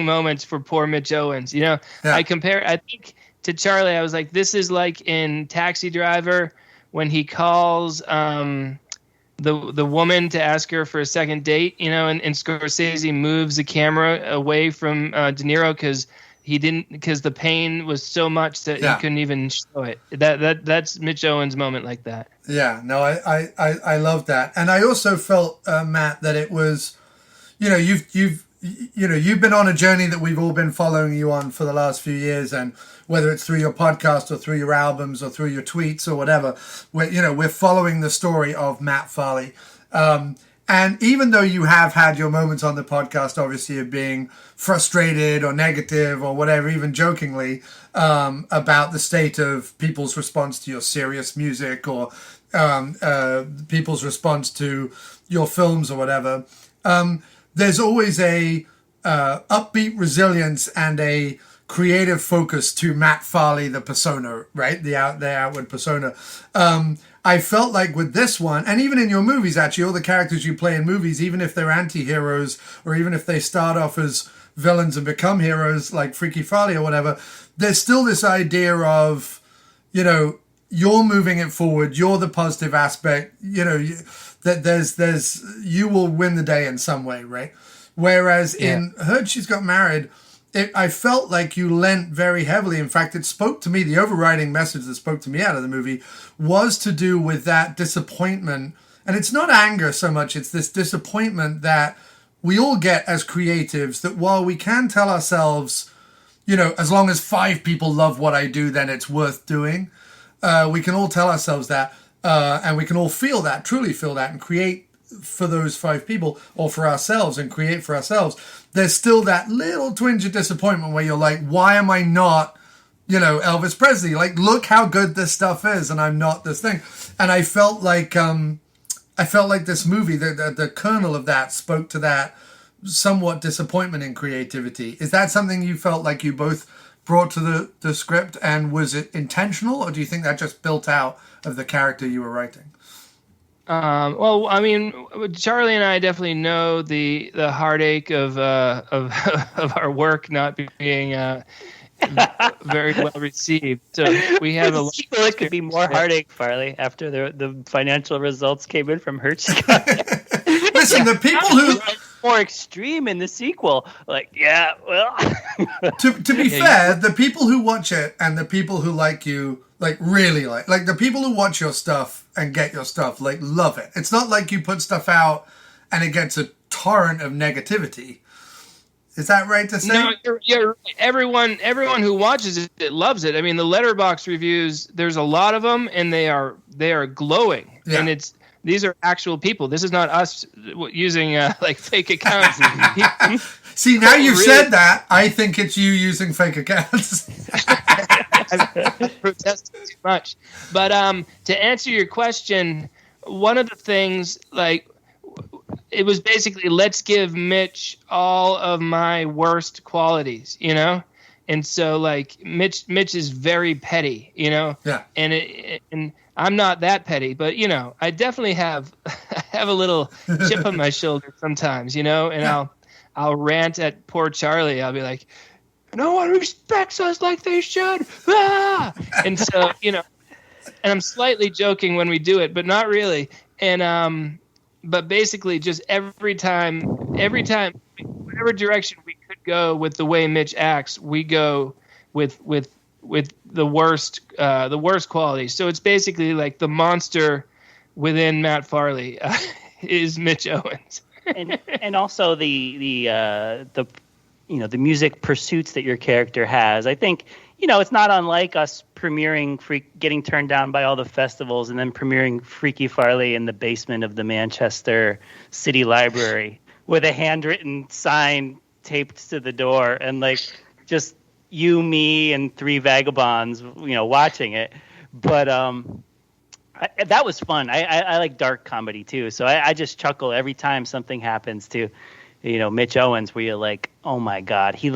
moments for poor Mitch Owens. I think to Charlie, I was like, this is like in Taxi Driver when he calls the woman to ask her for a second date, and Scorsese moves the camera away from De Niro because the pain was so much that he couldn't even show it. That's Mitch Owens' moment like that. Yeah, no, I love that, and I also felt Matt, that it was, you've been on a journey that we've all been following you on for the last few years, and whether it's through your podcast or through your albums or through your tweets or whatever, we're following the story of Matt Farley. And even though you have had your moments on the podcast, obviously, of being frustrated or negative or whatever, even jokingly, about the state of people's response to your serious music or people's response to your films or whatever, there's always a upbeat resilience and a creative focus to Matt Farley, the persona, right? The outward persona. I felt like with this one, and even in your movies, actually, all the characters you play in movies, even if they're anti-heroes or even if they start off as villains and become heroes like Freaky Farley or whatever, there's still this idea of, you're moving it forward. You're the positive aspect, that there's you will win the day in some way, right? Whereas in Heard She's Got Married, I felt like you lent very heavily. In fact, it spoke to me. The overriding message that spoke to me out of the movie was to do with that disappointment. And it's not anger so much. It's this disappointment that we all get as creatives, that while we can tell ourselves, as long as 5 people love what I do, then it's worth doing. We can all tell ourselves that. And we can all feel that, truly feel that, and create for those 5 people or for ourselves and create for ourselves. There's still that little twinge of disappointment where you're like, why am I not, Elvis Presley? Like, look how good this stuff is, and I'm not this thing. And I felt like this movie, the kernel of that spoke to that somewhat disappointment in creativity. Is that something you felt like you both brought to the script, and was it intentional, or do you think that just built out of the character you were writing? Well, I mean, Charlie and I definitely know the heartache of our work not being very well received. So we have a. It could be more heartache, Farley, after the financial results came in from Listen, the people who more extreme in the sequel, to be fair, the people who watch it and the people who like you, really like the people who watch your stuff and get your stuff, love it. It's not like you put stuff out and it gets a torrent of negativity. Is that right to say? No, you're right. Everyone who watches it loves it. I mean, the Letterboxd reviews, there's a lot of them, and they are glowing. Yeah. And these are actual people. This is not us using fake accounts. See, now you've said that, I think it's you using fake accounts. I've protested too much. But to answer your question, one of the things, it was basically, let's give Mitch all of my worst qualities, And so, Mitch is very petty, Yeah. And I'm not that petty, but I definitely have a little chip on my shoulder sometimes, And I'll rant at poor Charlie. I'll be like, no one respects us like they should. Ah! And so, and I'm slightly joking when we do it, but not really. And but basically, just every time, whatever direction we could go with the way Mitch acts, we go with the worst quality. So it's basically like the monster within Matt Farley is Mitch Owens. and also the music pursuits that your character has. I think, it's not unlike us premiering getting turned down by all the festivals and then premiering Freaky Farley in the basement of the Manchester City Library with a handwritten sign taped to the door, and just you, me, and 3 vagabonds, watching it. But that was fun. I like dark comedy too, so I just chuckle every time something happens to, Mitch Owens, where you're like, oh my God, he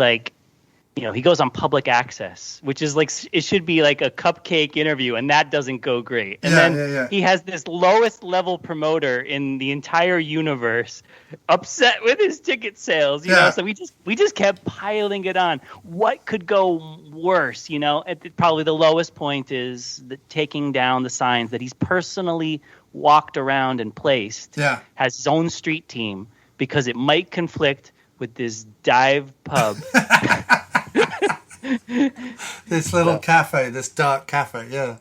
he goes on public access, which is like, it should be like a cupcake interview, and that doesn't go great. And he has this lowest level promoter in the entire universe upset with his ticket sales, so we just kept piling it on. What could go worse? Probably the lowest point is taking down the signs that he's personally walked around and placed. Has his own street team because it might conflict with this dive pub. This little cafe, this dark cafe, no,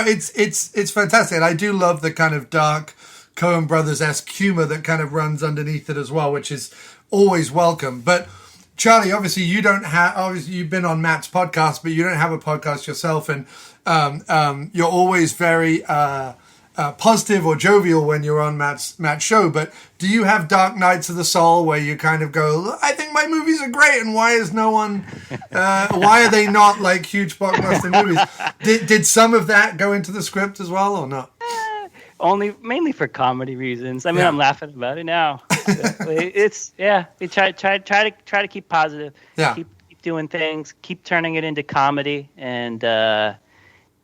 it's fantastic, and I do love the kind of dark Coen Brothers-esque humor that kind of runs underneath it as well, which is always welcome. But Charlie, obviously you've been on Matt's podcast, but you don't have a podcast yourself, and you're always very positive or jovial when you're on Matt's show. But do you have dark nights of the soul where you kind of go, I think my movies are great, and why is no one why are they not like huge blockbuster movies? Did some of that go into the script as well, or not? Mainly for comedy reasons. I mean, I'm laughing about it now. It's we try to keep positive, keep doing things, keep turning it into comedy, and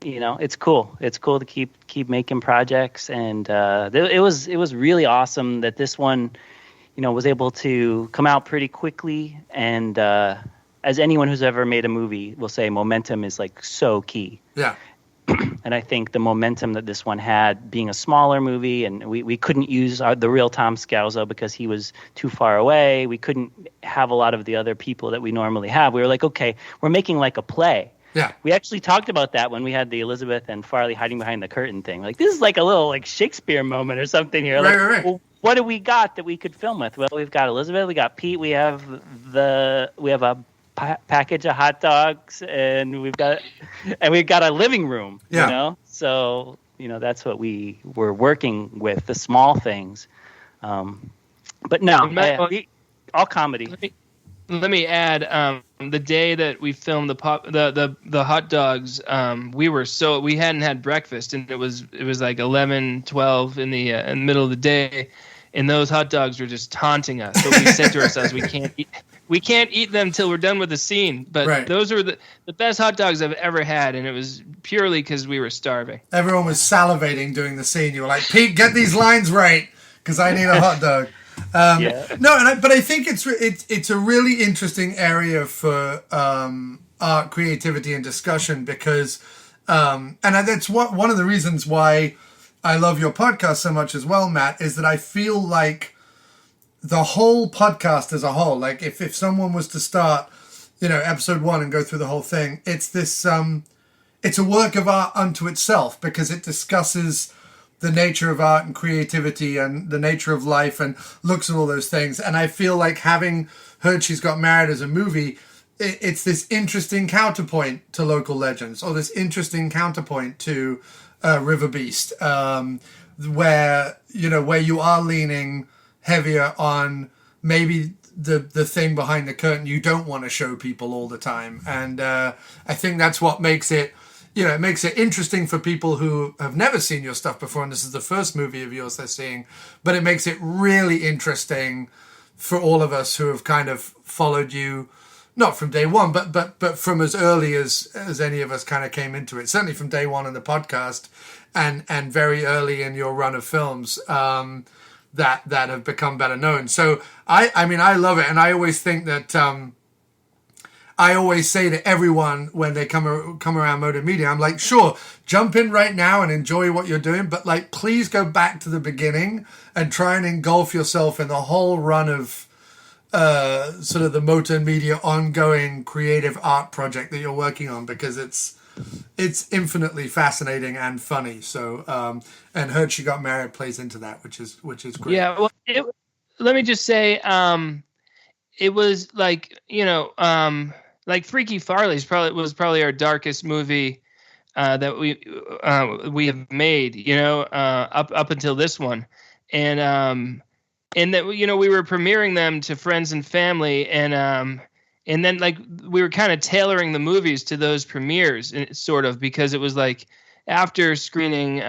it's cool. It's cool to keep making projects, and it was really awesome that this one, was able to come out pretty quickly. And as anyone who's ever made a movie will say, momentum is like so key. Yeah. And I think the momentum that this one had, being a smaller movie, and we couldn't use the real Tom Scalzo because he was too far away. We couldn't have a lot of the other people that we normally have. We were like, okay, we're making like a play. Yeah. We actually talked about that when we had the Elizabeth and Farley hiding behind the curtain thing. Like, this is like a little like Shakespeare moment or something here. Right. Well, what do we got that we could film with? Well, we've got Elizabeth, we got Pete, we have a package of hot dogs, and we've got a living room. So that's what we were working with, the small things. But no, all comedy. Let me add, the day that we filmed the hot dogs, we hadn't had breakfast, and it was like 11, 12 in the middle of the day, and those hot dogs were just taunting us. So we said to ourselves, we can't eat them till we're done with the scene. But those were the best hot dogs I've ever had, and it was purely because we were starving. Everyone was salivating doing the scene. You were like, Pete, get these lines right, because I need a hot dog. But I think it's a really interesting area for art, creativity, and discussion, because and that's one of the reasons why I love your podcast so much as well, Matt, is that I feel like the whole podcast as a whole, like if someone was to start, episode 1 and go through the whole thing, it's this it's a work of art unto itself, because it discusses the nature of art and creativity and the nature of life and looks at all those things. And I feel like having heard She's Got Married as a movie, it's this interesting counterpoint to Local Legends, or this interesting counterpoint to River Beast, where you are leaning heavier on maybe the thing behind the curtain you don't want to show people all the time. And I think that's what makes it, it makes it interesting for people who have never seen your stuff before, and this is the first movie of yours they're seeing. But it makes it really interesting for all of us who have kind of followed you, not from day one, but from as early as any of us kind of came into it. Certainly from day one in the podcast, and very early in your run of films that have become better known. So I mean, I love it, and I always think that. I always say to everyone when they come around Motern Media, I'm like, sure, jump in right now and enjoy what you're doing, but like, please go back to the beginning and try and engulf yourself in the whole run of sort of the Motern Media ongoing creative art project that you're working on, because it's infinitely fascinating and funny. So and Heard She Got Married plays into that, which is great. Yeah, well, let me just say, it was like, like Freaky Farley's was probably our darkest movie that we have made, up until this one, and that we were premiering them to friends and family, and then like we were kind of tailoring the movies to those premieres, sort of, because it was like after screening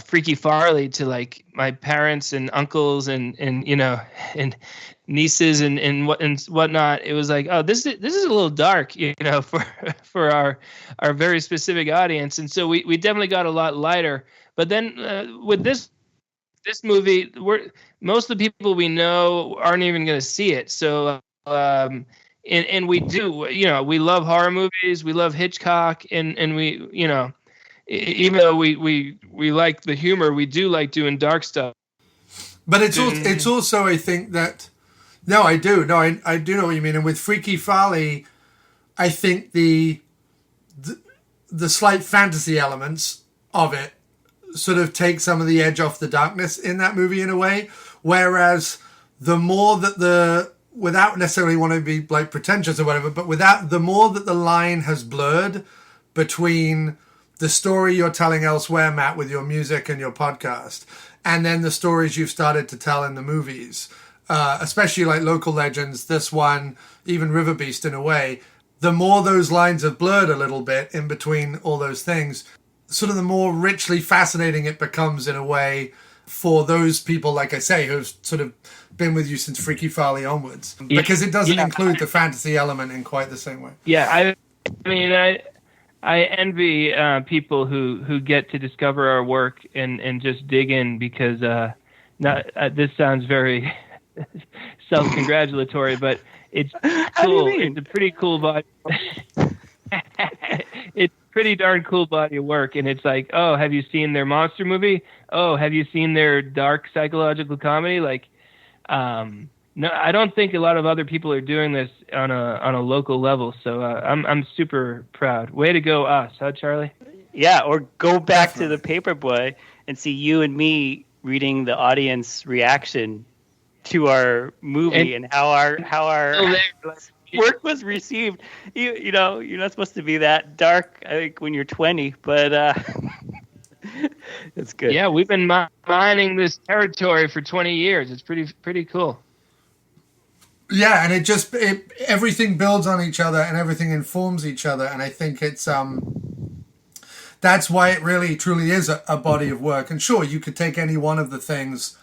Freaky Farley to like my parents and uncles and and nieces and whatnot. It was like, oh, this is a little dark, for our very specific audience. And so we definitely got a lot lighter. But then with this movie, most of the people we know aren't even going to see it. So and we do, we love horror movies, we love Hitchcock, and we, even though we like the humor, we do like doing dark stuff. But it's also I think that I do know what you mean. And with Freaky Farley, I think the slight fantasy elements of it sort of take some of the edge off the darkness in that movie in a way. Whereas the more that without necessarily wanting to be like pretentious or whatever, but the more that the line has blurred between the story you're telling elsewhere, Matt, with your music and your podcast, and then the stories you've started to tell in the movies, especially like Local Legends, this one, even River Beast in a way, the more those lines have blurred a little bit in between all those things, sort of the more richly fascinating it becomes in a way for those people, like I say, who've sort of been with you since Freaky Farley onwards, because it doesn't include the fantasy element in quite the same way. Yeah, I mean, I envy people who get to discover our work and just dig in, because this sounds very self-congratulatory, but it's cool. It's a pretty cool body. It's a pretty darn cool body of work, and it's like, oh, have you seen their monster movie? Oh, have you seen their dark psychological comedy? Like, no, I don't think a lot of other people are doing this on a local level. So I'm super proud. Way to go, us, huh, Charlie? Yeah, or go back to the Paperboy and see you and me reading the audience reaction to our movie and how our work was received. You know, you're not supposed to be that dark, I think, when you're 20, but it's good. Yeah, we've been mining this territory for 20 years. It's pretty cool. Yeah, and everything builds on each other and everything informs each other, and I think it's that's why it really truly is a body of work. And sure, you could take any one of the things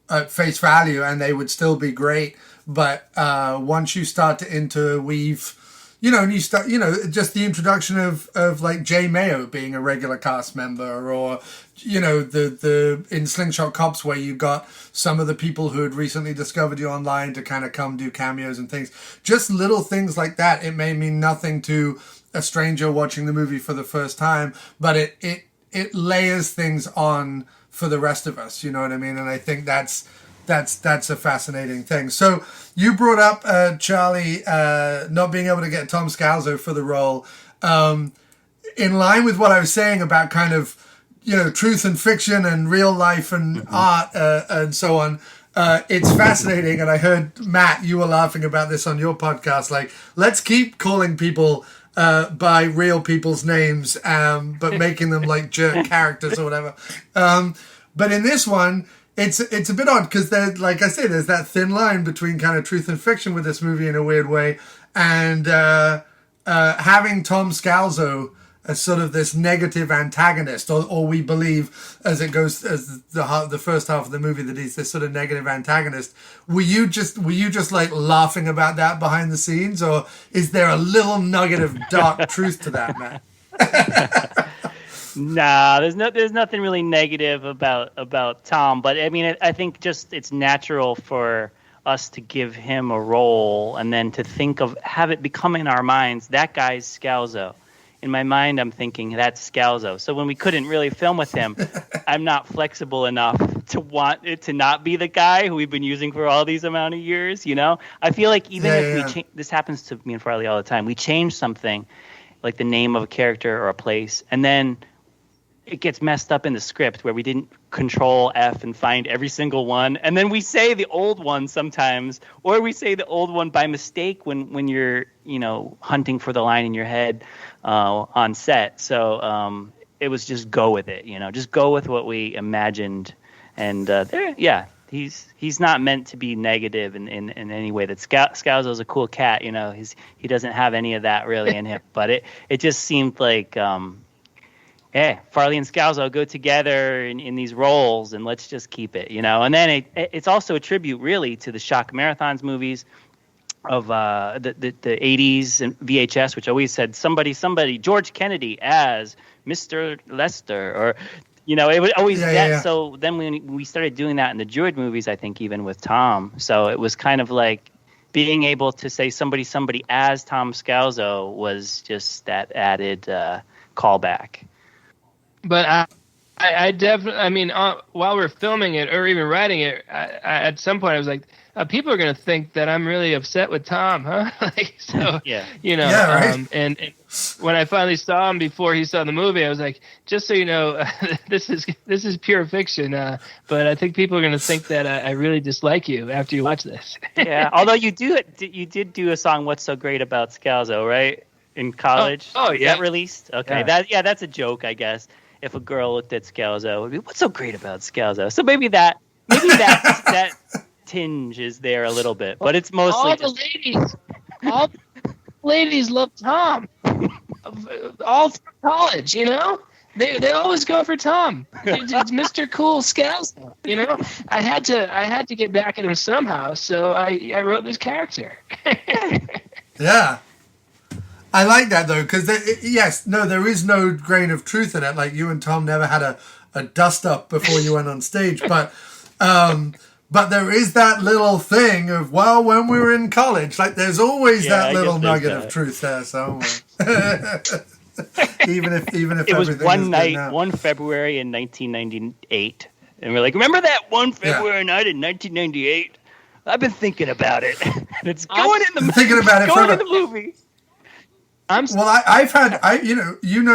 at face value and they would still be great, but once you start to interweave, and you start, just the introduction of like Jay Mayo being a regular cast member, or the in Slingshot Cops, where you got some of the people who had recently discovered you online to kind of come do cameos and things, just little things like that. It may mean nothing to a stranger watching the movie for the first time, but it layers things on for the rest of us, you know what I mean? And I think that's a fascinating thing. So you brought up Charlie not being able to get Tom Scalzo for the role. In line with what I was saying about kind of, truth and fiction and real life and art and so on, it's fascinating. And I heard, Matt, you were laughing about this on your podcast. Like, let's keep calling people by real people's names, but making them like jerk characters or whatever. But in this one, it's a bit odd because like I say, there's that thin line between kind of truth and fiction with this movie in a weird way, and having Tom Scalzo as sort of this negative antagonist, or we believe as it goes as the first half of the movie that he's this sort of negative antagonist. Were you just like laughing about that behind the scenes, or is there a little nugget of dark truth to that, Matt? Nah, there's nothing really negative about Tom, but I mean, I think just it's natural for us to give him a role and then to have it become in our minds, that guy's Scalzo. In my mind, I'm thinking that's Scalzo. So when we couldn't really film with him, I'm not flexible enough to want it to not be the guy who we've been using for all these amount of years, I feel like even if we this happens to me and Farley all the time, we change something, like the name of a character or a place, and then it gets messed up in the script where we didn't control F and find every single one. And then we say the old one sometimes, or we say the old one by mistake when you're, hunting for the line in your head on set. So it was just go with it, just go with what we imagined. And he's not meant to be negative in any way. That Scalzo's a cool cat, he doesn't have any of that really in him. But it just seemed like yeah, Farley and Scalzo go together in these roles, and let's just keep it, And then it's also a tribute, really, to the Shock Marathons movies of the 80s and VHS, which always said somebody, George Kennedy as Mr. Lester, or, it was always that. Yeah. So then when we started doing that in the Druid movies, I think even with Tom, so it was kind of like being able to say somebody as Tom Scalzo was just that added callback. But I definitely, while we're filming it or even writing it, I at some point I was like, people are going to think that I'm really upset with Tom, huh? Yeah. Right. And when I finally saw him before he saw the movie, I was like, just so you know, this is pure fiction. But I think people are going to think that I really dislike you after you watch this. Yeah. Although you did do a song, "What's So Great About Scalzo," right? In college. Oh yeah. That released? Okay. Yeah. That's a joke, I guess. If a girl looked at Scalzo, it would be, what's so great about Scalzo? So maybe that tinge is there a little bit, but it's mostly all the ladies love Tom. All through college, they always go for Tom. It's Mr. Cool Scalzo, I had to get back at him somehow, so I wrote this character. Yeah. I like that, though, because there is no grain of truth in it. Like, you and Tom never had a dust-up before you went on stage. But there is that little thing of, well, when we were in college, like, there's always that little nugget of truth there somewhere. even if it was one night, one February in 1998. And we're like, remember that one February night in 1998? I've been thinking about it. And it's going in the movie. I've had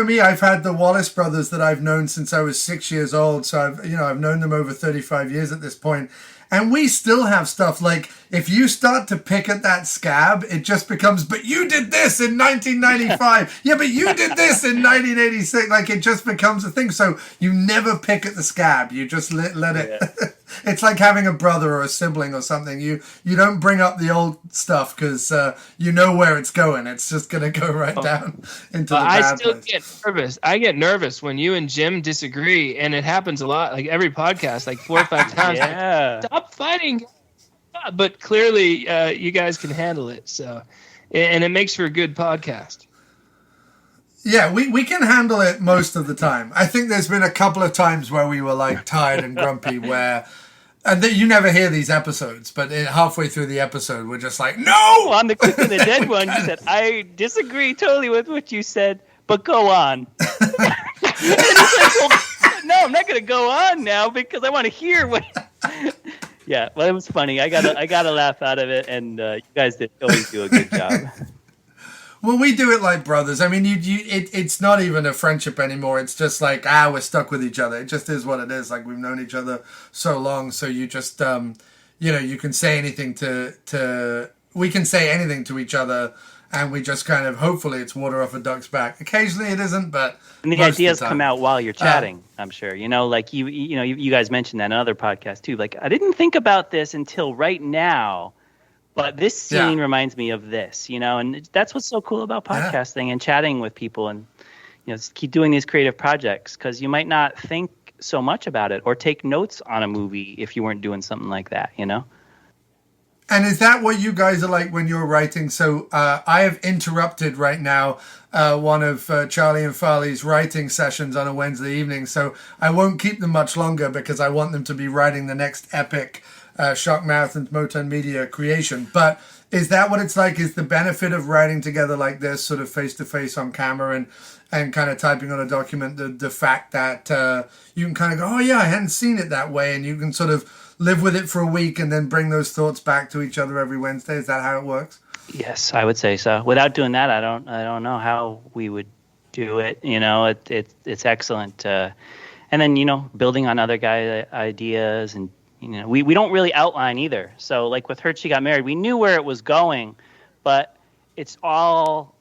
me. I've had the Wallace brothers that I've known since I was 6 years old. So I've known them over 35 years at this point. And we still have stuff like, if you start to pick at that scab, it just becomes, but you did this in 1995. Yeah, but you did this in 1986. Like, it just becomes a thing. So you never pick at the scab. You just let it. Yeah. It's like having a brother or a sibling or something. You don't bring up the old stuff because you know where it's going. It's just going to go right down into the bad I still place. get nervous. I get nervous when you and Jim disagree, and it happens a lot. Like every podcast, like 4 or 5 times. Yeah. Like, stop fighting. But clearly, you guys can handle it. So, and it makes for a good podcast. Yeah, we can handle it most of the time. I think there's been a couple of times where we were like tired and grumpy where, and you never hear these episodes, but halfway through the episode, we're just like, no! On the Quick and the Dead one, you said, I disagree totally with what you said, but go on. And he's like, well, no, I'm not going to go on now because I want to hear what... Yeah, well, it was funny. I got a laugh out of it, and you guys did always do a good job. Well, we do it like brothers. I mean, it's not even a friendship anymore. It's just like, we're stuck with each other. It just is what it is. Like, we've known each other so long, so you just, you can say anything we can say anything to each other, and we just kind of, hopefully it's water off a duck's back. Occasionally it isn't, but and the ideas come out while you're chatting, I'm sure. Like you guys mentioned that in other podcasts too. Like, I didn't think about this until right now. But this scene reminds me of this, and that's what's so cool about podcasting and chatting with people and, keep doing these creative projects because you might not think so much about it or take notes on a movie if you weren't doing something like that, And is that what you guys are like when you're writing? So I have interrupted right now one of Charlie and Farley's writing sessions on a Wednesday evening. So I won't keep them much longer because I want them to be writing the next epic Shock Marathon Motern Media creation. But is that what it's like? Is the benefit of writing together like this, sort of face to face on camera and kind of typing on a document, the fact that you can kind of go, oh yeah, I hadn't seen it that way, and you can sort of live with it for a week and then bring those thoughts back to each other every Wednesday? Is that how it works? Yes, I would say so. Without doing that, I don't know how we would do it. It's excellent. And then, building on other guys' ideas and, we don't really outline either. So like with Her She Got Married, we knew where it was going, but it's all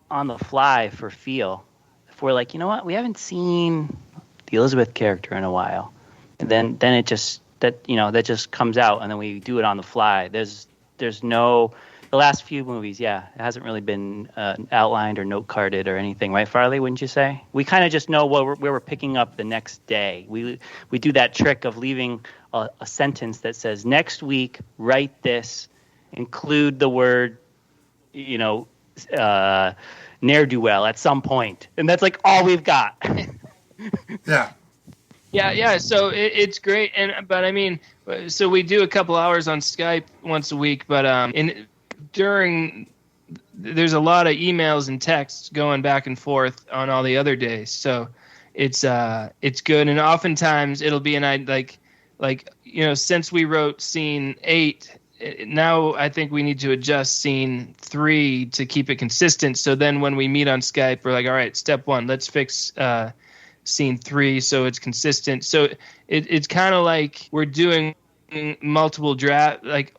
on the fly for feel. If we're like, you know what, we haven't seen the Elizabeth character in a while, and then it just that just comes out, and then we do it on the fly. There's no The last few movies, yeah. It hasn't really been outlined or note carded or anything, right, Farley, wouldn't you say? We kind of just know where we're picking up the next day. We do that trick of leaving a sentence that says, next week, write this, include the word, ne'er-do-well at some point. And that's like all we've got. Yeah. Yeah. So it's great. But I mean, so we do a couple hours on Skype once a week, but there's a lot of emails and texts going back and forth on all the other days. So it's good. And oftentimes it'll be since we wrote scene 8, now I think we need to adjust scene 3 to keep it consistent. So then when we meet on Skype, we're like, all right, step 1, let's fix scene 3 so it's consistent. So it's kind of like we're doing multiple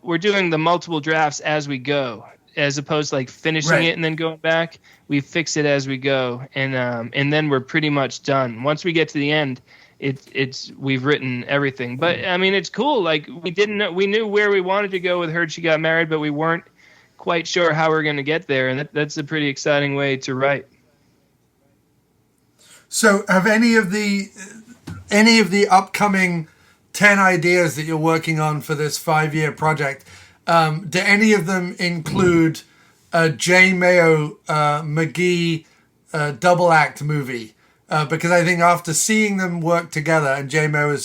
we're doing the multiple drafts as we go, as opposed to like finishing it and then going back. We fix it as we go, and then we're pretty much done. Once we get to the end, we've written everything. But I mean, it's cool. Like we knew where we wanted to go with Heard She Got Married, but we weren't quite sure how we're going to get there, and that's a pretty exciting way to write. So have any of the upcoming 10 ideas that you're working on for this 5-year project, do any of them include a J. Mayo McGee double act movie? Because I think after seeing them work together, and J. Mayo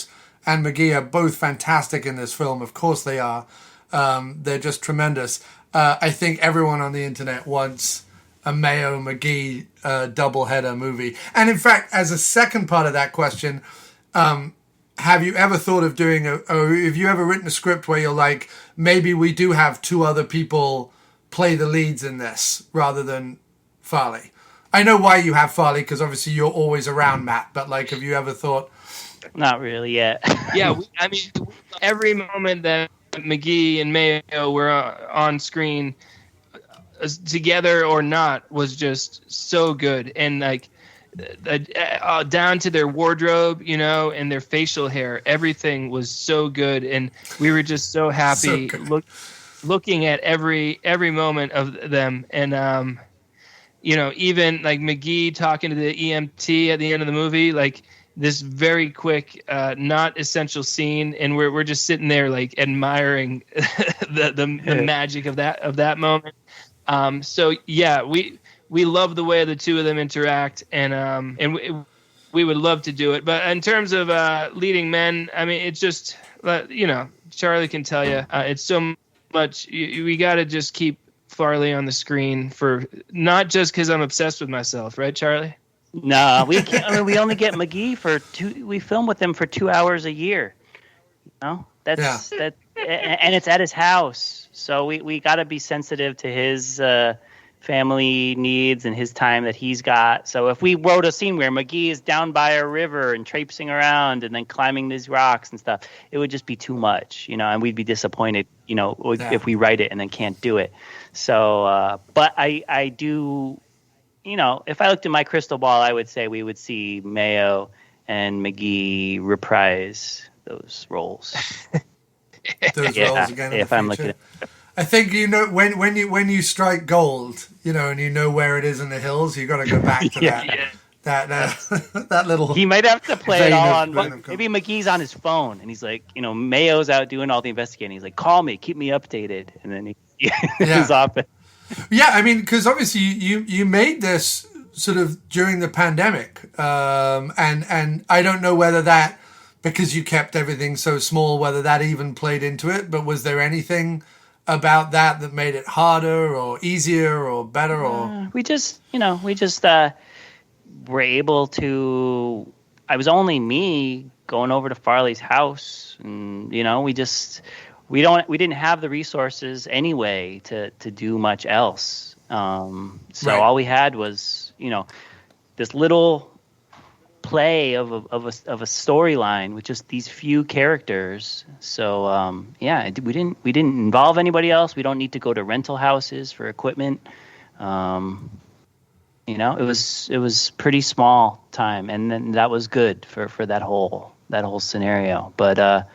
and McGee are both fantastic in this film, of course they are, they're just tremendous. I think everyone on the internet wants a Mayo McGee doubleheader movie. And in fact, as a second part of that question, have you ever thought of doing or have you ever written a script where you're like, maybe we do have 2 other people play the leads in this rather than Farley? I know why you have Farley, because obviously you're always around, Matt, but like, have you ever thought? Not really yet. Yeah, I mean, every moment that McGee and Mayo were on screen, together or not, was just so good. And like, down to their wardrobe, and their facial hair, everything was so good, and we were just so happy looking at every moment of them. And even like McGee talking to the EMT at the end of the movie, like this very quick, not essential scene, and we're just sitting there like admiring the magic of that moment. So yeah, we love the way the 2 of them interact, and we would love to do it. But in terms of leading men, I mean, it's just, Charlie can tell you, it's so much. We got to just keep Farley on the screen, for not just because I'm obsessed with myself, right, Charlie? No, we can't. I mean, we only get McGee for 2. We film with him for 2 hours a year. That's that, and it's at his house. So we got to be sensitive to his family needs and his time that he's got. So if we wrote a scene where McGee is down by a river and traipsing around and then climbing these rocks and stuff, it would just be too much, and we'd be disappointed, if we write it and then can't do it. So, but I do, if I looked at my crystal ball, I would say we would see Mayo and McGee reprise those roles. Roles again. If I'm looking at I think when you strike gold, and you know where it is in the hills, you got to go back to that little. He might have to play it all on. Maybe McGee's on his phone, and he's like, Mayo's out doing all the investigating. He's like, call me, keep me updated, and then he's off it. Yeah, I mean, because obviously you made this sort of during the pandemic, and I don't know whether that, because you kept everything so small, whether that even played into it. But was there anything about that made it harder or easier or better? Or we just were able to. I was only me going over to Farley's house, and we didn't have the resources anyway to do much else. So all we had was this little play of a storyline with just these few characters. So we didn't involve anybody else. We don't need to go to rental houses for equipment. It was pretty small time, and then that was good for that whole scenario. But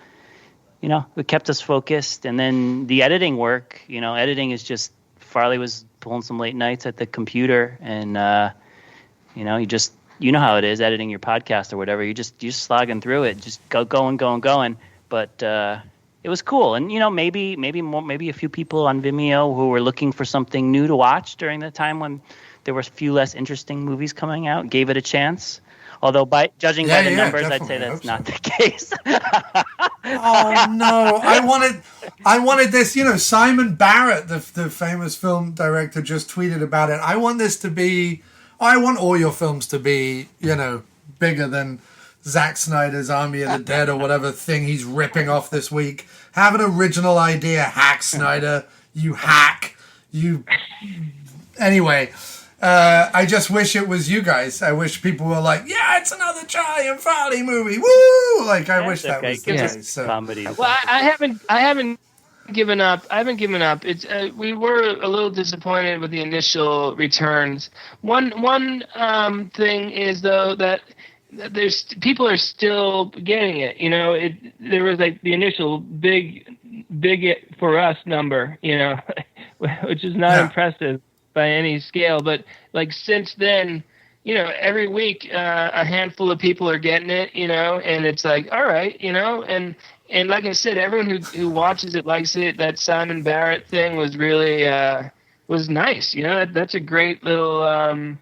it kept us focused. And then the editing work, editing is just Farley was pulling some late nights at the computer, and you know how it is editing your podcast or whatever. You're just slogging through it, just going. But it was cool, and maybe a few people on Vimeo who were looking for something new to watch during the time when there were a few less interesting movies coming out gave it a chance. Although, judging by the numbers, I'd say that's not the case. Oh no! I wanted this. Simon Barrett, the famous film director, just tweeted about it. I want all your films to be, bigger than Zack Snyder's Army of the Dead or whatever thing he's ripping off this week. Have an original idea, hack Snyder. You hack. Anyway. I just wish it was you guys. I wish people were like, yeah, it's another Charlie and Farley movie. Woo! Like, I wish that was the case. So. Well, I haven't given up. I haven't given up. It's we were a little disappointed with the initial returns. One thing is though that there's people are still getting it. There was like the initial big for us number. Which is not impressive by any scale, but like since then, every week a handful of people are getting it, and it's like, all right, and like I said, everyone who watches it likes it. That Simon Barrett thing was really was nice, that's a great little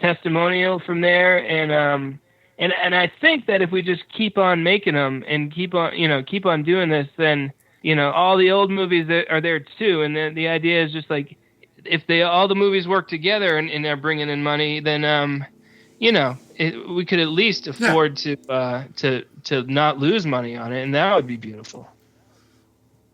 testimonial from there, and I think that if we just keep on making them and keep on doing this, then all the old movies that are there too, and then the idea is just like, if all the movies work together and they're bringing in money, then we could at least afford to not lose money on it, and that would be beautiful.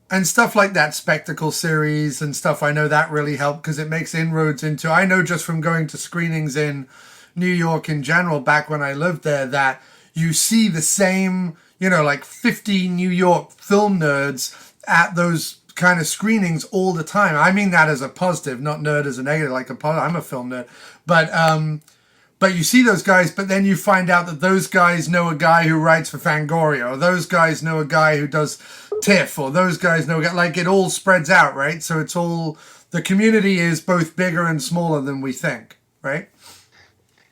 And stuff like that spectacle series and stuff, I know that really helped because it makes inroads into. I know just from going to screenings in New York in general, back when I lived there, that you see the same, like 50 New York film nerds at those kind of screenings all the time. I mean that as a positive, not nerd as a negative. Like I'm a film nerd, but you see those guys, but then you find out that those guys know a guy who writes for Fangoria, or those guys know a guy who does TIFF, or those guys know a guy. Like it all spreads out, right? So it's all, the community is both bigger and smaller than we think, right?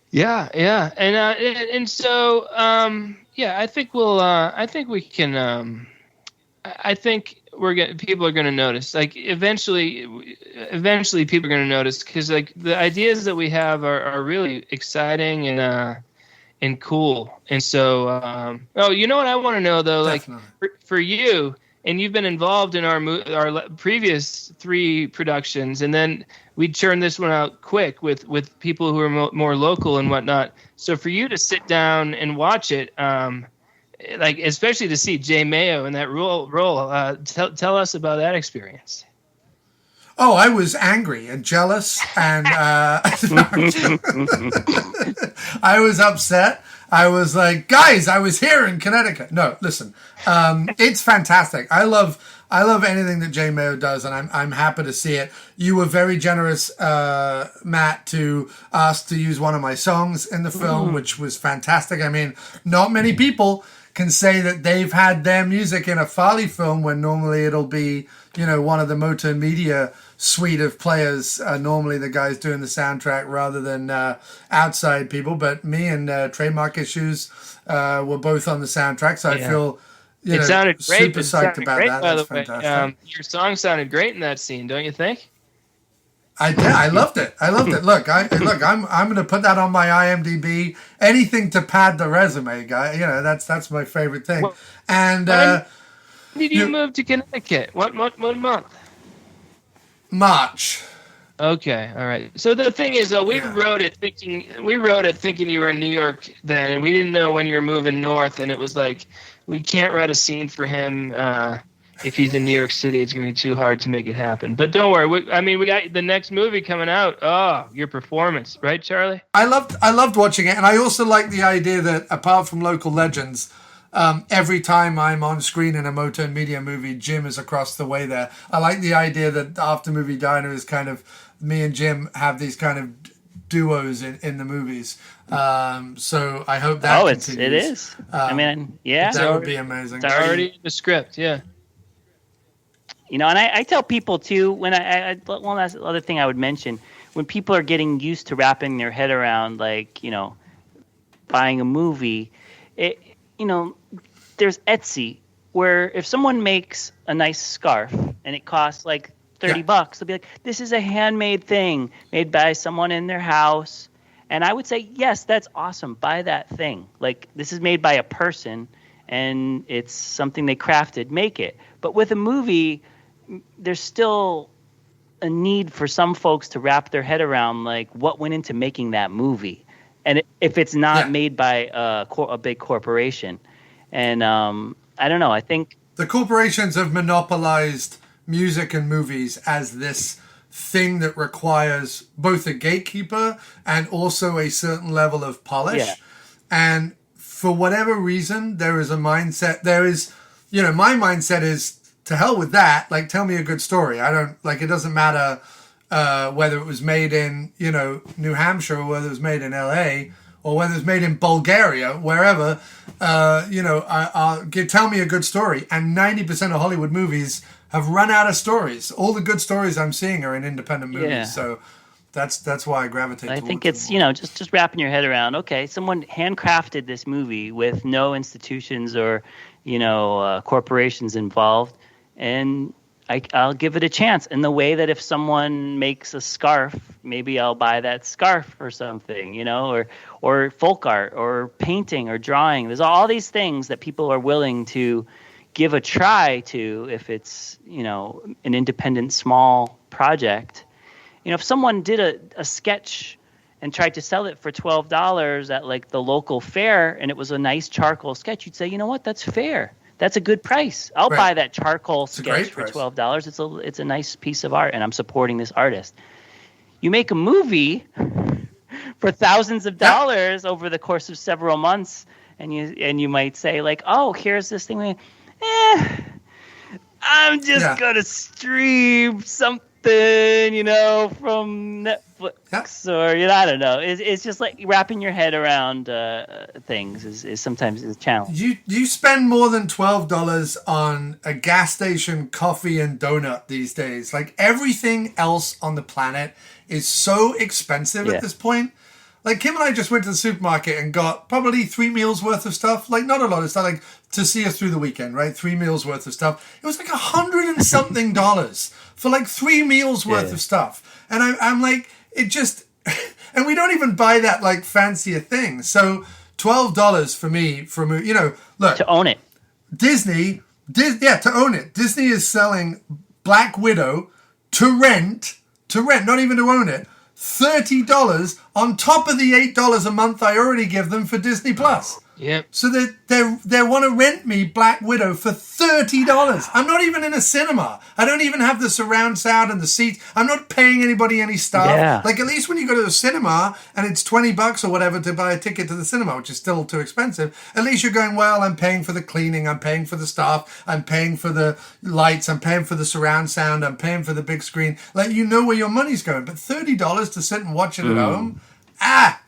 Yeah, and so I think we can. I think people are going to notice. Like eventually people are going to notice, because like the ideas that we have are really exciting and cool. And so, you know what I want to know though, definitely. Like for you, and you've been involved in our previous 3 productions, and then we churned this one out quick with people who are more local and whatnot. So for you to sit down and watch it, like especially to see Jay Mayo in that role, tell us about that experience. Oh, I was angry and jealous, and I was upset. I was like, guys, I was here in Connecticut. No, listen, it's fantastic. I love anything that Jay Mayo does, and I'm happy to see it. You were very generous, Matt, to ask to use one of my songs in the film, which was fantastic. I mean, not many people can say that they've had their music in a Farley film, when normally it'll be, one of the Motern Media suite of players, normally the guys doing the soundtrack rather than outside people. But me and Trademark Issues were both on the soundtrack, so I feel it sounded great. Super psyched about great, that. By That's the way. fantastic. Your song sounded great in that scene, don't you think? I did. I loved it. Look, I'm going to put that on my IMDb. Anything to pad the resume, guy. That's my favorite thing. Well, and when did you move to Connecticut? What month? March. Okay, all right. So the thing is, we wrote it thinking you were in New York then, and we didn't know when you were moving north, and it was like, we can't write a scene for him. If he's in New York City, it's going to be too hard to make it happen. But don't worry. We got the next movie coming out. Oh, your performance, right, Charlie? I loved watching it, and I also like the idea that apart from local legends, every time I'm on screen in a Motern Media movie, Jim is across the way there. I like the idea that After Movie Diner is kind of, me and Jim have these kind of duos in the movies. So I hope that continues. It is. I mean, yeah. That would be amazing. It's already in the script, yeah. You know, and I tell people too, when one last other thing I would mention, when people are getting used to wrapping their head around, like, you know, buying a movie, there's Etsy, where if someone makes a nice scarf and it costs like $30, they'll be like, this is a handmade thing made by someone in their house. And I would say, yes, that's awesome. Buy that thing. Like, this is made by a person and it's something they crafted. Make it. But with a movie, there's still a need for some folks to wrap their head around, like, what went into making that movie. And if it's not made by a big corporation. And I don't know. I think the corporations have monopolized music and movies as this thing that requires both a gatekeeper and also a certain level of polish. Yeah. And for whatever reason, there is a mindset. There is, my mindset is, to hell with that. Like, tell me a good story. I don't, like, it doesn't matter whether it was made in, New Hampshire or whether it was made in LA or whether it's made in Bulgaria, wherever, tell me a good story. And 90% of Hollywood movies have run out of stories. All the good stories I'm seeing are in independent movies. Yeah. So that's why I gravitate towards I think it's, just wrapping your head around, okay, someone handcrafted this movie with no institutions or, corporations involved. And I'll give it a chance in the way that if someone makes a scarf, maybe I'll buy that scarf or something, or folk art or painting or drawing. There's all these things that people are willing to give a try to if it's, an independent small project. If someone did a sketch and tried to sell it for $12 at like the local fair and it was a nice charcoal sketch, you'd say, you know what, that's fair. That's a good price. I'll buy that charcoal sketch for $12. It's a nice piece of art, and I'm supporting this artist. You make a movie for thousands of dollars over the course of several months, and you might say, like, oh, here's this thing. I'm just gonna stream something, from Netflix or I don't know. It's just like wrapping your head around things is sometimes a challenge. You spend more than $12 on a gas station coffee and donut these days. Like, everything else on the planet is so expensive at this point. Like, Kim and I just went to the supermarket and got probably 3 meals worth of stuff. Like, not a lot of stuff, like, to see us through the weekend, right? 3 meals worth of stuff. It was like $100 and something for like 3 meals worth of stuff. And I'm like, it just, and we don't even buy that like fancier thing. So $12 for me, look. To own it. Disney, to own it. Disney is selling Black Widow to rent, not even to own it. $30 on top of the $8 a month I already give them for Disney Plus. Yep. So they want to rent me Black Widow for $30. I'm not even in a cinema. I don't even have the surround sound and the seats. I'm not paying anybody any stuff. Yeah. Like, at least when you go to the cinema and it's $20 or whatever to buy a ticket to the cinema, which is still too expensive, at least you're going, well, I'm paying for the cleaning, I'm paying for the staff, I'm paying for the lights, I'm paying for the surround sound, I'm paying for the big screen. Like, you know where your money's going. But $30 to sit and watch it at home?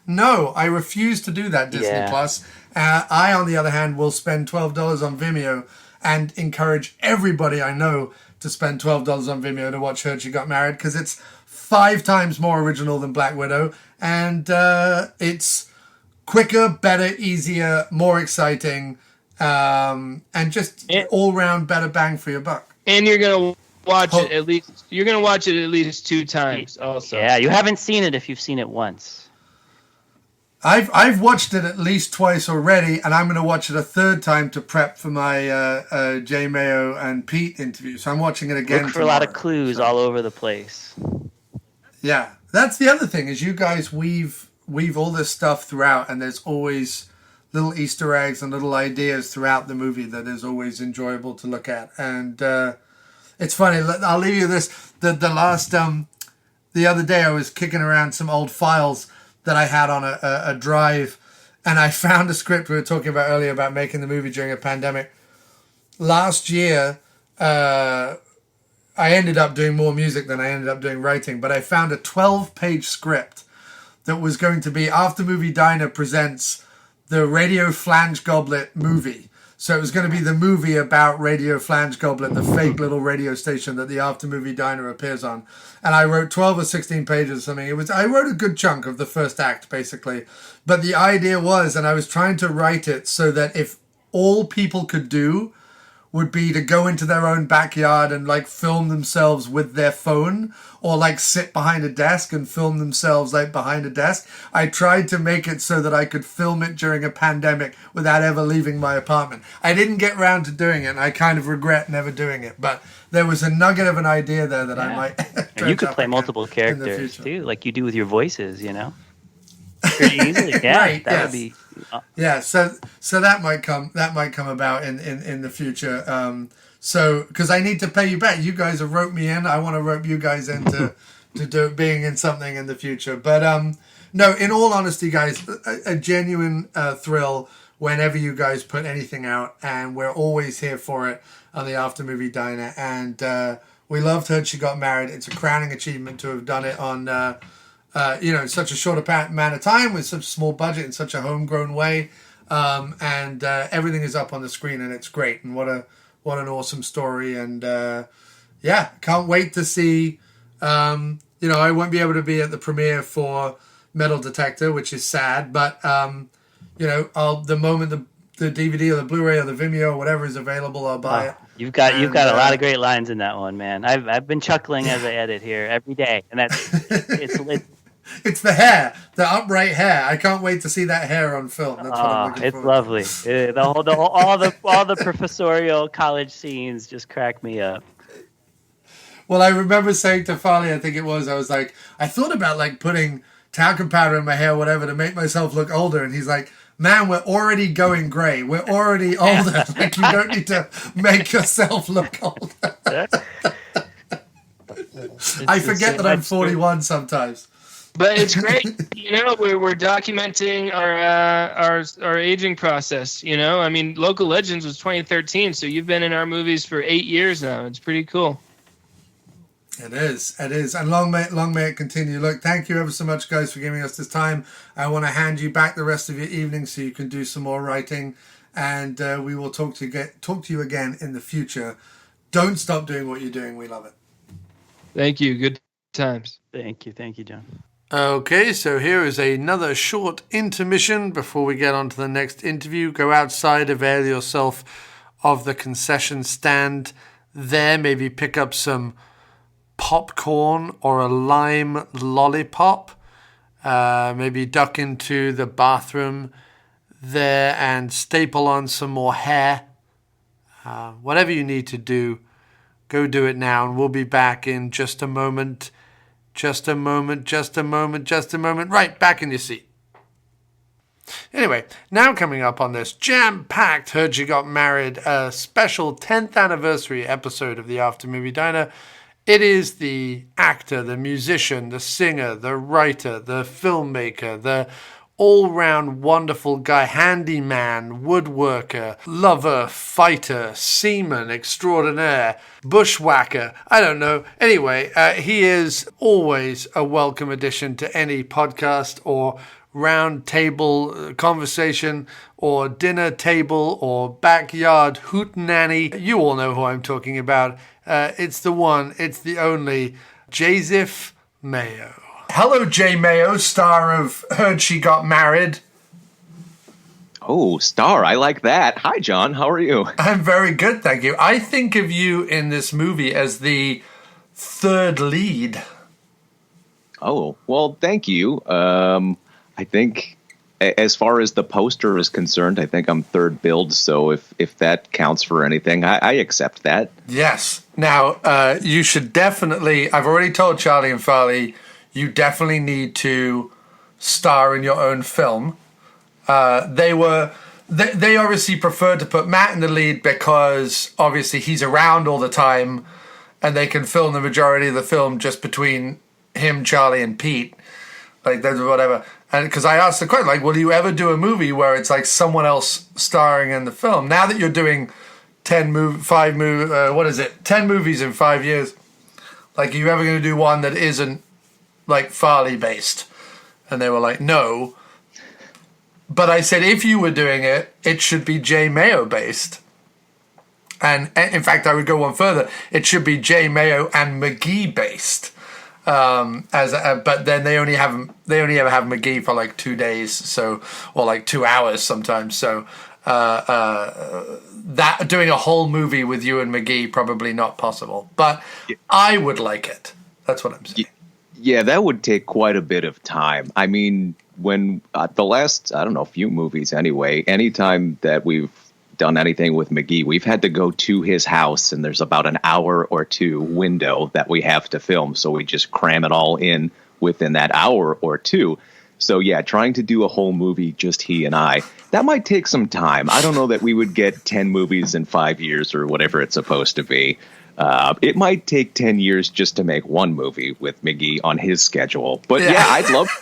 No, I refuse to do that, Disney Plus. I, on the other hand, will spend $12 on Vimeo and encourage everybody I know to spend $12 on Vimeo to watch Heard She Got Married, because it's 5 times more original than Black Widow, and it's quicker, better, easier, more exciting, and just all-round better bang for your buck. And you're gonna watch it at least. You're gonna watch it at least 2 times. Also, yeah, you haven't seen it if you've seen it once. I've watched it at least twice already, and I'm going to watch it a 3rd time to prep for my J. Mayo and Pete interview. So I'm watching it again. Look for a lot of clues all over the place. Yeah, that's the other thing, is you guys weave all this stuff throughout, and there's always little Easter eggs and little ideas throughout the movie that is always enjoyable to look at. And it's funny. I'll leave you this. The other day I was kicking around some old files that I had on a drive, and I found a script we were talking about earlier about making the movie during a pandemic. Last year, I ended up doing more music than I ended up doing writing, but I found a 12-page script that was going to be After Movie Diner presents the Radio Flange Goblet movie. So it was going to be the movie about Radio Flange Goblin, the fake little radio station that the After Movie Diner appears on. And I wrote 12 or 16 pages or something. I wrote a good chunk of the first act, basically. But the idea was, and I was trying to write it so that if all people could do would be to go into their own backyard and like film themselves with their phone, or like sit behind a desk and film themselves like behind a desk. I tried to make it so that I could film it during a pandemic without ever leaving my apartment. I didn't get around to doing it, and I kind of regret never doing it, but there was a nugget of an idea there that I might and you could play multiple characters too, like you do with your voices, you know, pretty easily. Yeah, right, that would be. Yeah, so that might come about in the future. So because I need to pay you back, you guys have roped me in. I want to rope you guys in to do being in something in the future. But no, in all honesty, guys, a genuine thrill whenever you guys put anything out, and we're always here for it on the After Movie Diner. And we loved Heard She Got Married. It's a crowning achievement to have done it on. Such a short amount of time with such a small budget in such a homegrown way, and everything is up on the screen and it's great. And what an awesome story! And can't wait to see. I won't be able to be at the premiere for Metal Detector, which is sad, but the moment the DVD or the Blu-ray or the Vimeo or whatever is available, I'll buy it. You've got a lot of great lines in that one, man. I've been chuckling as I edit here every day, and it's the hair, the upright hair. I can't wait to see that hair on film. That's what I'm looking for. It's lovely. All the professorial college scenes just crack me up. Well, I remember saying to Farley, I think it was, I was like, I thought about like putting talcum powder in my hair, whatever, to make myself look older. And he's like, man, we're already going gray. We're already older. Like, you don't need to make yourself look older. I forget that I'm 41 sometimes. But it's great, we're documenting our aging process, I mean, Local Legends was 2013, so you've been in our movies for 8 years now. It's pretty cool. It is. And long may it continue. Look, thank you ever so much, guys, for giving us this time. I want to hand you back the rest of your evening so you can do some more writing, and we will talk to you again in the future. Don't stop doing what you're doing. We love it. Thank you. Good times. Thank you, John. Okay, so here is another short intermission before we get on to the next interview. Go outside, avail yourself of the concession stand there. Maybe pick up some popcorn or a lime lollipop. Maybe duck into the bathroom there and staple on some more hair. Whatever you need to do, go do it now, and we'll be back in just a moment. Just a moment. Right, back in your seat. Anyway, now coming up on this jam-packed Heard You Got Married, a special 10th anniversary episode of the After Movie Diner, it is the actor, the musician, the singer, the writer, the filmmaker, the all-round wonderful guy, handyman, woodworker, lover, fighter, seaman extraordinaire, bushwhacker, I don't know. Anyway, he is always a welcome addition to any podcast or round table conversation or dinner table or backyard hootenanny. You all know who I'm talking about. It's the one, it's the only, Joseph Mayo. Hello, Jay Mayo, star of Heard She Got Married. Oh, star, I like that. Hi, John, how are you? I'm very good, thank you. I think of you in this movie as the third lead. Oh, well, thank you. I think as far as the poster is concerned, I think I'm third billed, so if that counts for anything, I accept that. Yes. Now, you should definitely, I've already told Charlie and Farley, you definitely need to star in your own film. They obviously preferred to put Matt in the lead because obviously he's around all the time and they can film the majority of the film just between him, Charlie, and Pete. Like, that's whatever. And because I asked the question, like, will you ever do a movie where it's like someone else starring in the film? Now that you're doing 10 movies in 5 years, like, are you ever going to do one that isn't like Farley based? And they were like, no. But I said if you were doing it, it should be J. Mayo based. And in fact, I would go one further. It should be J. Mayo and McGee based. But then they only ever have McGee for like 2 days, so, or like 2 hours sometimes. So that doing a whole movie with you and McGee probably not possible. But I would like it. That's what I'm saying. Yeah, that would take quite a bit of time. I mean, when the last, I don't know, few movies anyway, anytime that we've done anything with McGee, we've had to go to his house, and there's about an hour or two window that we have to film. So we just cram it all in within that hour or two. So yeah, trying to do a whole movie, just he and I, that might take some time. I don't know that we would get 10 movies in 5 years or whatever it's supposed to be. It might take 10 years just to make one movie with McGee on his schedule. But yeah,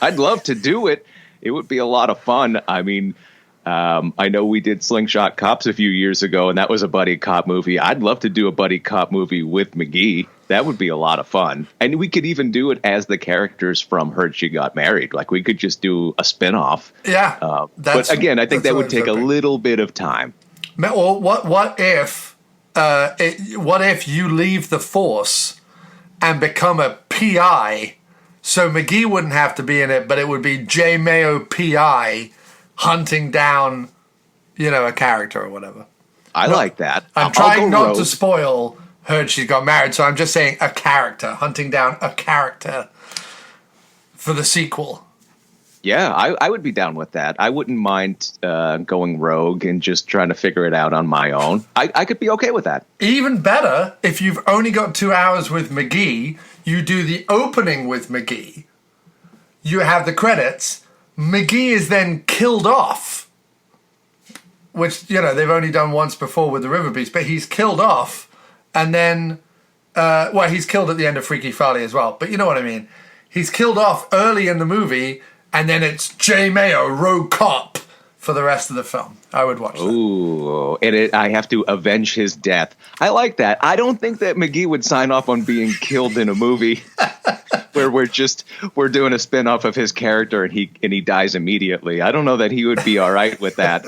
I'd love to do it. It would be a lot of fun. I mean, I know we did Slingshot Cops a few years ago, and that was a buddy cop movie. I'd love to do a buddy cop movie with McGee. That would be a lot of fun. And we could even do it as the characters from Heard She Got Married. Like, we could just do a spinoff. Yeah. But again, I think that would take a little bit of time. Well, what if you leave the force and become a PI, so McGee wouldn't have to be in it, but it would be J. Mayo PI hunting down, a character or whatever. I like that. I'm trying not to spoil Heard She Got Married, so I'm just saying a character, hunting down a character for the sequel. Yeah, I would be down with that. I wouldn't mind going rogue and just trying to figure it out on my own. I could be okay with that. Even better, if you've only got 2 hours with McGee, you do the opening with McGee. You have the credits. McGee is then killed off, which, they've only done once before with the River Beast, but he's killed off. And then, he's killed at the end of Freaky Farley as well. But you know what I mean. He's killed off early in the movie, and then it's J. Mayo, rogue cop, for the rest of the film. I would watch that. Ooh, and I have to avenge his death. I like that. I don't think that McGee would sign off on being killed in a movie where we're doing a spin-off of his character and he dies immediately. I don't know that he would be all right with that.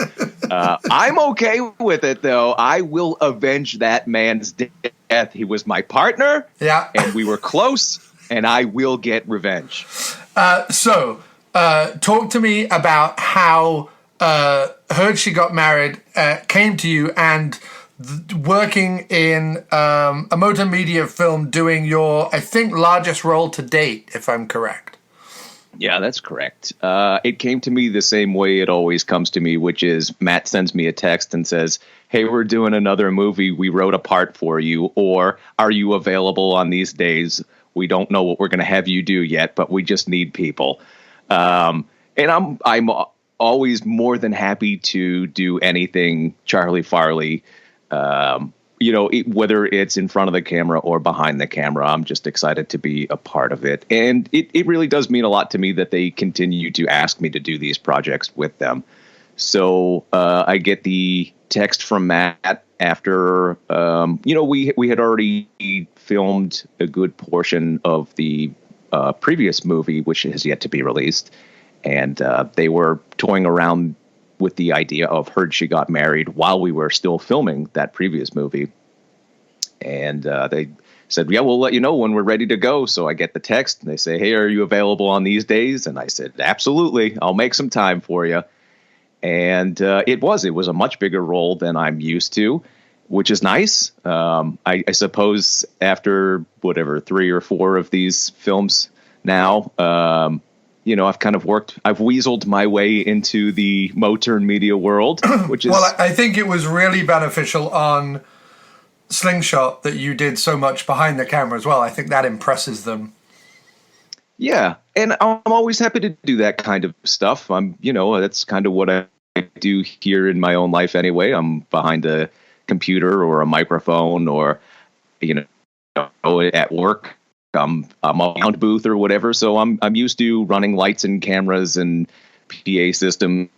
I'm okay with it, though. I will avenge that man's death. He was my partner, and we were close, and I will get revenge. So talk to me about how Heard She Got Married came to you, and working in a Motern Media film, doing your, I think, largest role to date, if I'm correct. Yeah, that's correct. It came to me the same way it always comes to me, which is Matt sends me a text and says, hey, we're doing another movie. We wrote a part for you. Or are you available on these days? We don't know what we're going to have you do yet, but we just need people. And I'm always more than happy to do anything Charlie Farley, whether it's in front of the camera or behind the camera. I'm just excited to be a part of it. And it really does mean a lot to me that they continue to ask me to do these projects with them. So I get the text from Matt after, we had already filmed a good portion of the previous movie, which has yet to be released. And they were toying around with the idea of Heard She Got Married while we were still filming that previous movie. And they said, yeah, we'll let you know when we're ready to go. So I get the text and they say, hey, are you available on these days? And I said, absolutely. I'll make some time for you. And it was a much bigger role than I'm used to, which is nice. I suppose after 3 or 4 of these films now, I've kind of I've weaseled my way into the Motern Media world, which is... Well, I think it was really beneficial on Slingshot that you did so much behind the camera as well. I think that impresses them. Yeah, and I'm always happy to do that kind of stuff. That's kind of what I do here in my own life anyway. I'm behind a computer or a microphone or, at work. I'm a sound booth or whatever, so I'm used to running lights and cameras and PA systems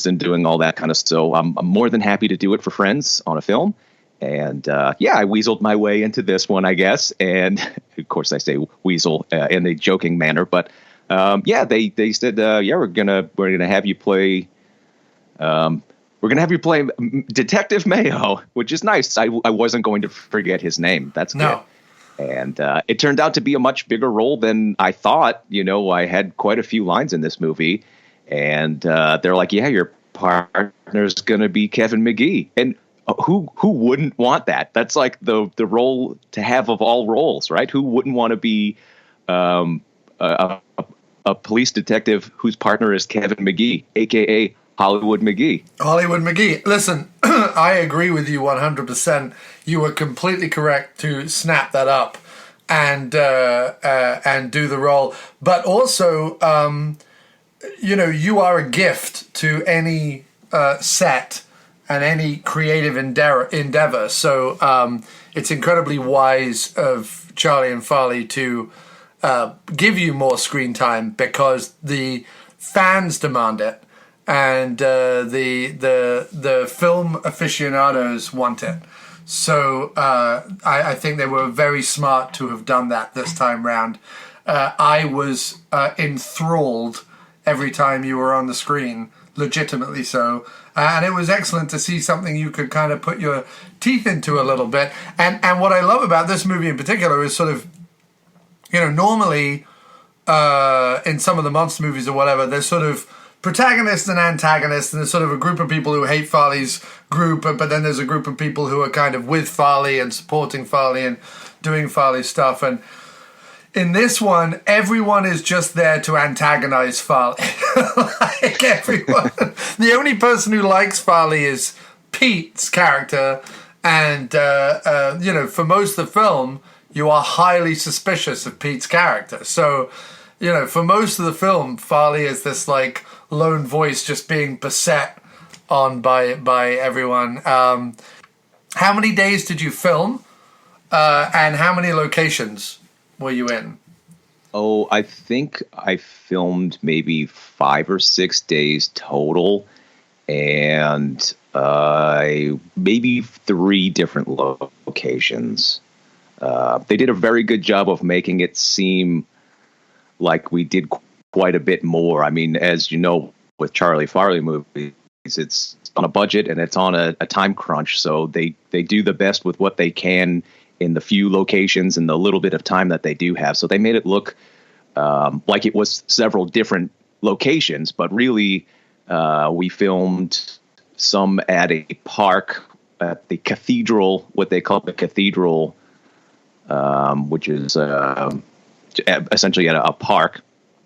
and doing all that kind of stuff. So I'm more than happy to do it for friends on a film. And I weaseled my way into this one, I guess. And of course, I say weasel in a joking manner, but they said, we're gonna have you play we're going to have you play Detective Mayo, which is nice. I wasn't going to forget his name. That's good. And it turned out to be a much bigger role than I thought. I had quite a few lines in this movie. And they're like, yeah, your partner's going to be Kevin McGee. And who wouldn't want that? That's like the role to have of all roles, right? Who wouldn't want to be a police detective whose partner is Kevin McGee, a.k.a. Hollywood McGee. Hollywood McGee. Listen, I agree with you 100%. You were completely correct to snap that up and do the role. But also, you are a gift to any set and any creative endeavor. So it's incredibly wise of Charlie and Farley to give you more screen time because the fans demand it. And the film aficionados want it. So I think they were very smart to have done that this time round. I was enthralled every time you were on the screen, legitimately so. And it was excellent to see something you could kind of put your teeth into a little bit. And what I love about this movie in particular is sort of, normally in some of the monster movies or whatever, there's sort of protagonist and antagonist, and there's sort of a group of people who hate Farley's group, but then there's a group of people who are kind of with Farley and supporting Farley and doing Farley stuff. And in this one, everyone is just there to antagonize Farley. Like everyone. The only person who likes Farley is Pete's character, and for most of the film, you are highly suspicious of Pete's character. So, for most of the film, Farley is this like lone voice just being beset on by everyone. How many days did you film? And how many locations were you in? Oh, I think I filmed maybe 5 or 6 days total, and maybe 3 different locations. They did a very good job of making it seem like we did quite a bit more. I mean, as you know, with Charlie Farley movies, it's on a budget and it's on a time crunch. So they do the best with what they can in the few locations and the little bit of time that they do have. So they made it look like it was several different locations, but really we filmed some at a park at the cathedral, what they call the cathedral, which is essentially at a park.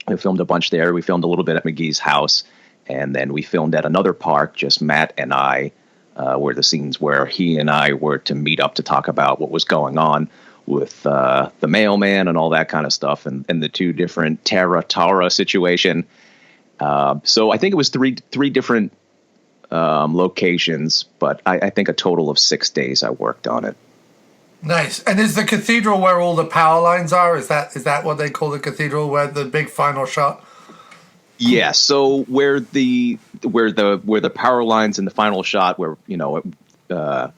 We filmed a bunch there. We filmed a little bit at McGee's house, and then we filmed at another park, just Matt and I, were the scenes where he and I were to meet up to talk about what was going on with the mailman and all that kind of stuff, and the 2 different Tara situation. So I think it was three different locations, but I think a total of 6 days I worked on it. Nice. And is the cathedral where all the power lines are? Is that what they call the cathedral, where the big final shot? Yeah. So where the power lines in the final shot, where we're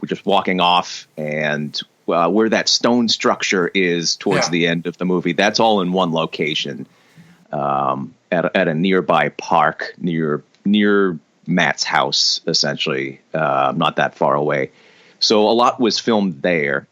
just walking off, and where that stone structure is towards the end of the movie, that's all in one location, at a nearby park near Matt's house, essentially, not that far away. So a lot was filmed there,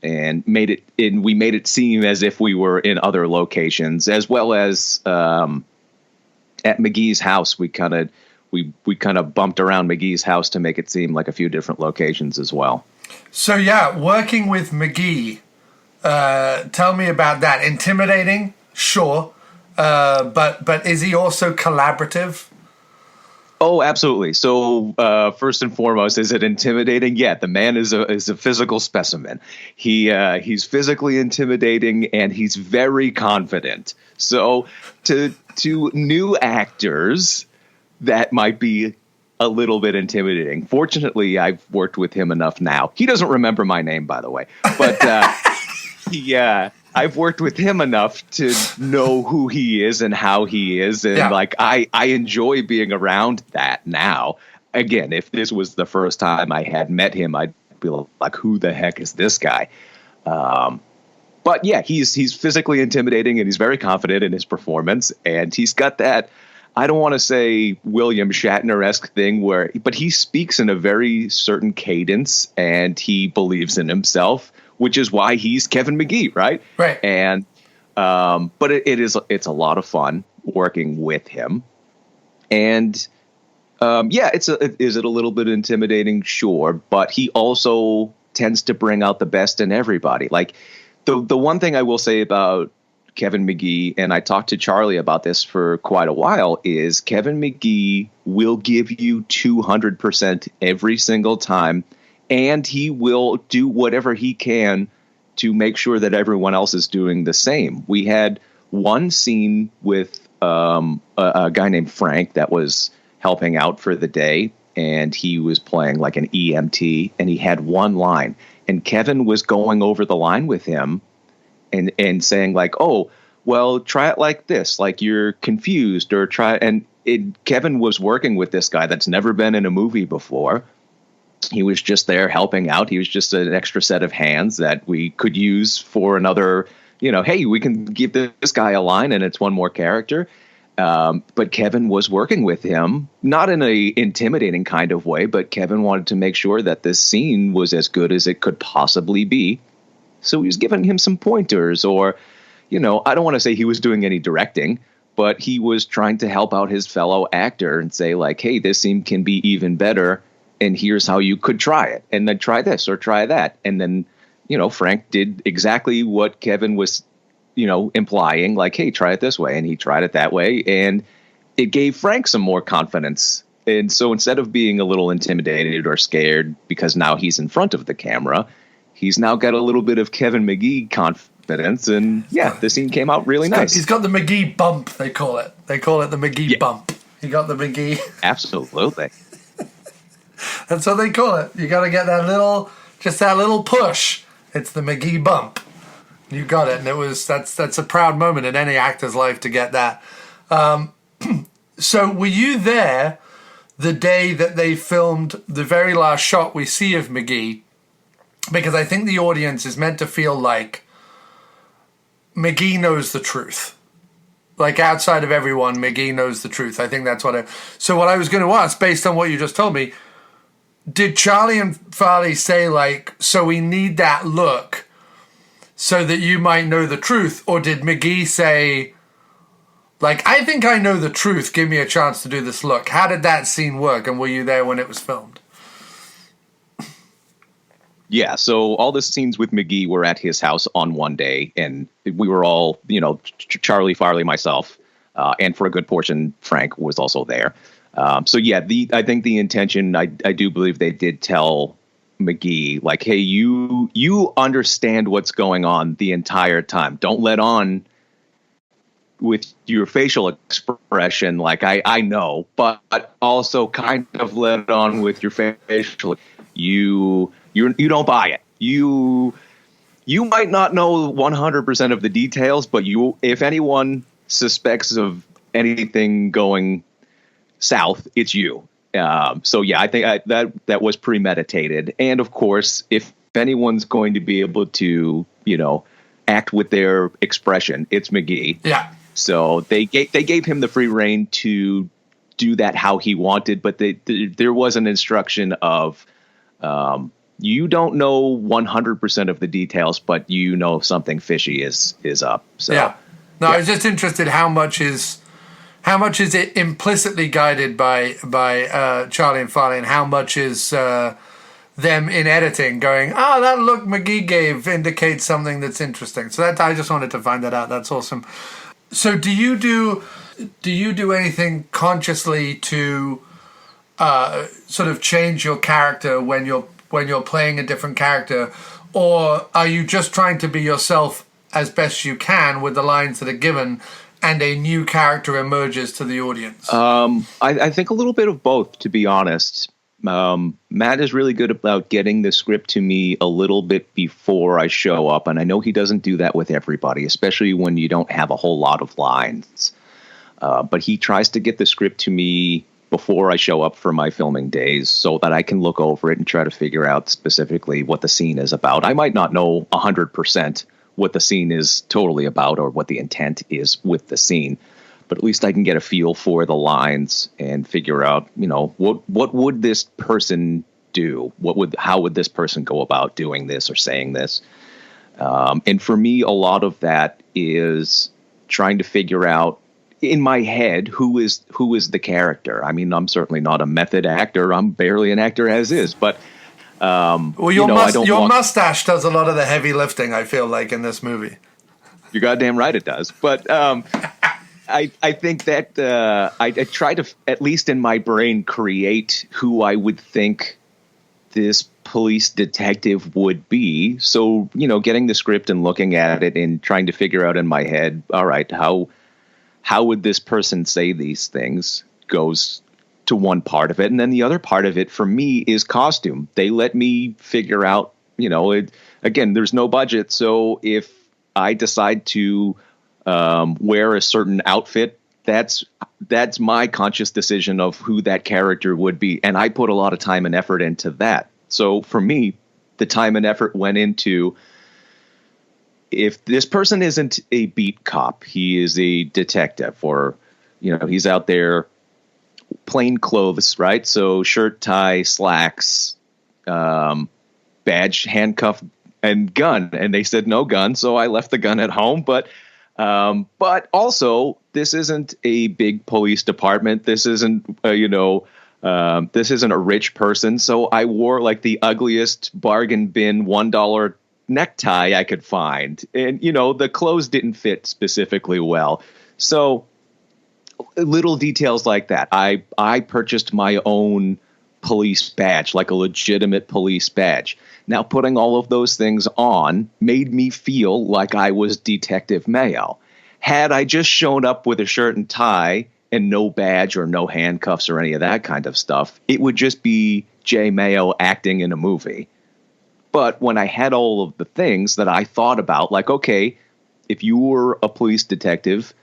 and we made it seem as if we were in other locations, as well as at McGee's house. We kind of bumped around McGee's house to make it seem like a few different locations as well. So working with McGee, tell me about that. Intimidating, sure, but is he also collaborative? Oh, absolutely. So first and foremost, is it intimidating? Yeah, the man is a physical specimen. He's physically intimidating, and he's very confident. So to new actors, that might be a little bit intimidating. Fortunately, I've worked with him enough now. He doesn't remember my name, by the way, but I've worked with him enough to know who he is and how he is. And I enjoy being around that now. Again, if this was the first time I had met him, I'd be like, who the heck is this guy? But yeah, he's physically intimidating, and he's very confident in his performance. And he's got that, I don't want to say William Shatner-esque thing but he speaks in a very certain cadence and he believes in himself, which is why he's Kevin McGee, right? Right. And but it's a lot of fun working with him. And is it a little bit intimidating? Sure, but he also tends to bring out the best in everybody. Like the one thing I will say about Kevin McGee, and I talked to Charlie about this for quite a while, is Kevin McGee will give you 200% every single time, and he will do whatever he can to make sure that everyone else is doing the same. We had one scene with a guy named Frank that was helping out for the day, and he was playing like an EMT, and he had one line, and Kevin was going over the line with him and saying like, oh, well, try it like this, like you're confused, or try. And Kevin was working with this guy that's never been in a movie before. He was just there helping out. He was just an extra set of hands that we could use for another, hey, we can give this guy a line and it's one more character. But Kevin was working with him, not in a intimidating kind of way, but Kevin wanted to make sure that this scene was as good as it could possibly be. So he was giving him some pointers, or, I don't want to say he was doing any directing, but he was trying to help out his fellow actor and say like, hey, this scene can be even better, and here's how you could try it, and then try this or try that. And then, Frank did exactly what Kevin was, implying, like, hey, try it this way. And he tried it that way, and it gave Frank some more confidence. And so instead of being a little intimidated or scared because now he's in front of the camera, he's now got a little bit of Kevin McGee confidence, and the scene came out really nice. He's got the McGee bump, they call it. They call it the McGee bump. He got the McGee. Absolutely. That's what they call it. You got to get that little push. It's the McGee bump. You got it, and that's a proud moment in any actor's life to get that. So were you there the day that they filmed the very last shot we see of McGee? Because I think the audience is meant to feel like McGee knows the truth. Like outside of everyone, McGee knows the truth. I think that's so what I was going to ask, based on what you just told me, did Charlie and Farley say like, so we need that look so that you might know the truth? Or did McGee say, like, I think I know the truth, give me a chance to do this look? How did that scene work, and were you there when it was filmed? Yeah, so all the scenes with McGee were at his house on one day, and we were all, Charlie, Farley, myself, and for a good portion, Frank was also there. I think the intention, I do believe they did tell McGee, like, hey, you understand what's going on the entire time. Don't let on with your facial expression, like, I know, but also kind of let on with your facial. You don't buy it. You might not know 100% of the details, but if anyone suspects of anything going south, it's you. I think that was premeditated. And of course, if anyone's going to be able to, act with their expression, it's McGee. Yeah. So they gave him the free rein to do that how he wanted, but there was an instruction of, you don't know 100% of the details, but something fishy is up. So yeah. No, yeah. I was just interested how much is it implicitly guided by Charlie and Farley, and how much is them in editing going, that look McGee gave indicates something that's interesting. So I just wanted to find that out. That's awesome. So do you do anything consciously to sort of change your character when you're playing a different character, or are you just trying to be yourself as best you can with the lines that are given, and a new character emerges to the audience? I think a little bit of both, to be honest. Matt is really good about getting the script to me a little bit before I show up, and I know he doesn't do that with everybody, especially when you don't have a whole lot of lines. But he tries to get the script to me before I show up for my filming days so that I can look over it and try to figure out specifically what the scene is about. I might not know 100% what the scene is totally about or what the intent is with the scene, but at least I can get a feel for the lines and figure out, what would this person do? How would this person go about doing this or saying this? And for me, a lot of that is trying to figure out in my head who is the character. I mean, I'm certainly not a method actor. I'm barely an actor as is, but your mustache does a lot of the heavy lifting, I feel like, in this movie. You're goddamn right it does. But I think that I try to, at least in my brain, create who I would think this police detective would be. So, getting the script and looking at it and trying to figure out in my head, all right, how would this person say these things goes to one part of it. And then the other part of it for me is costume. They let me figure out, again, there's no budget. So if I decide to wear a certain outfit, that's my conscious decision of who that character would be. And I put a lot of time and effort into that. So for me, the time and effort went into, if this person isn't a beat cop, he is a detective, or, he's out there plain clothes, right? So shirt, tie, slacks, badge, handcuff, and gun. And they said no gun. So I left the gun at home. But also, this isn't a big police department. This isn't, this isn't a rich person. So I wore like the ugliest bargain bin $1 necktie I could find. And, the clothes didn't fit specifically well. So little details like that. I purchased my own police badge, like a legitimate police badge. Now, putting all of those things on made me feel like I was Detective Mayo. Had I just shown up with a shirt and tie and no badge or no handcuffs or any of that kind of stuff, it would just be Jay Mayo acting in a movie. But when I had all of the things that I thought about, like, okay, if you were a police detective,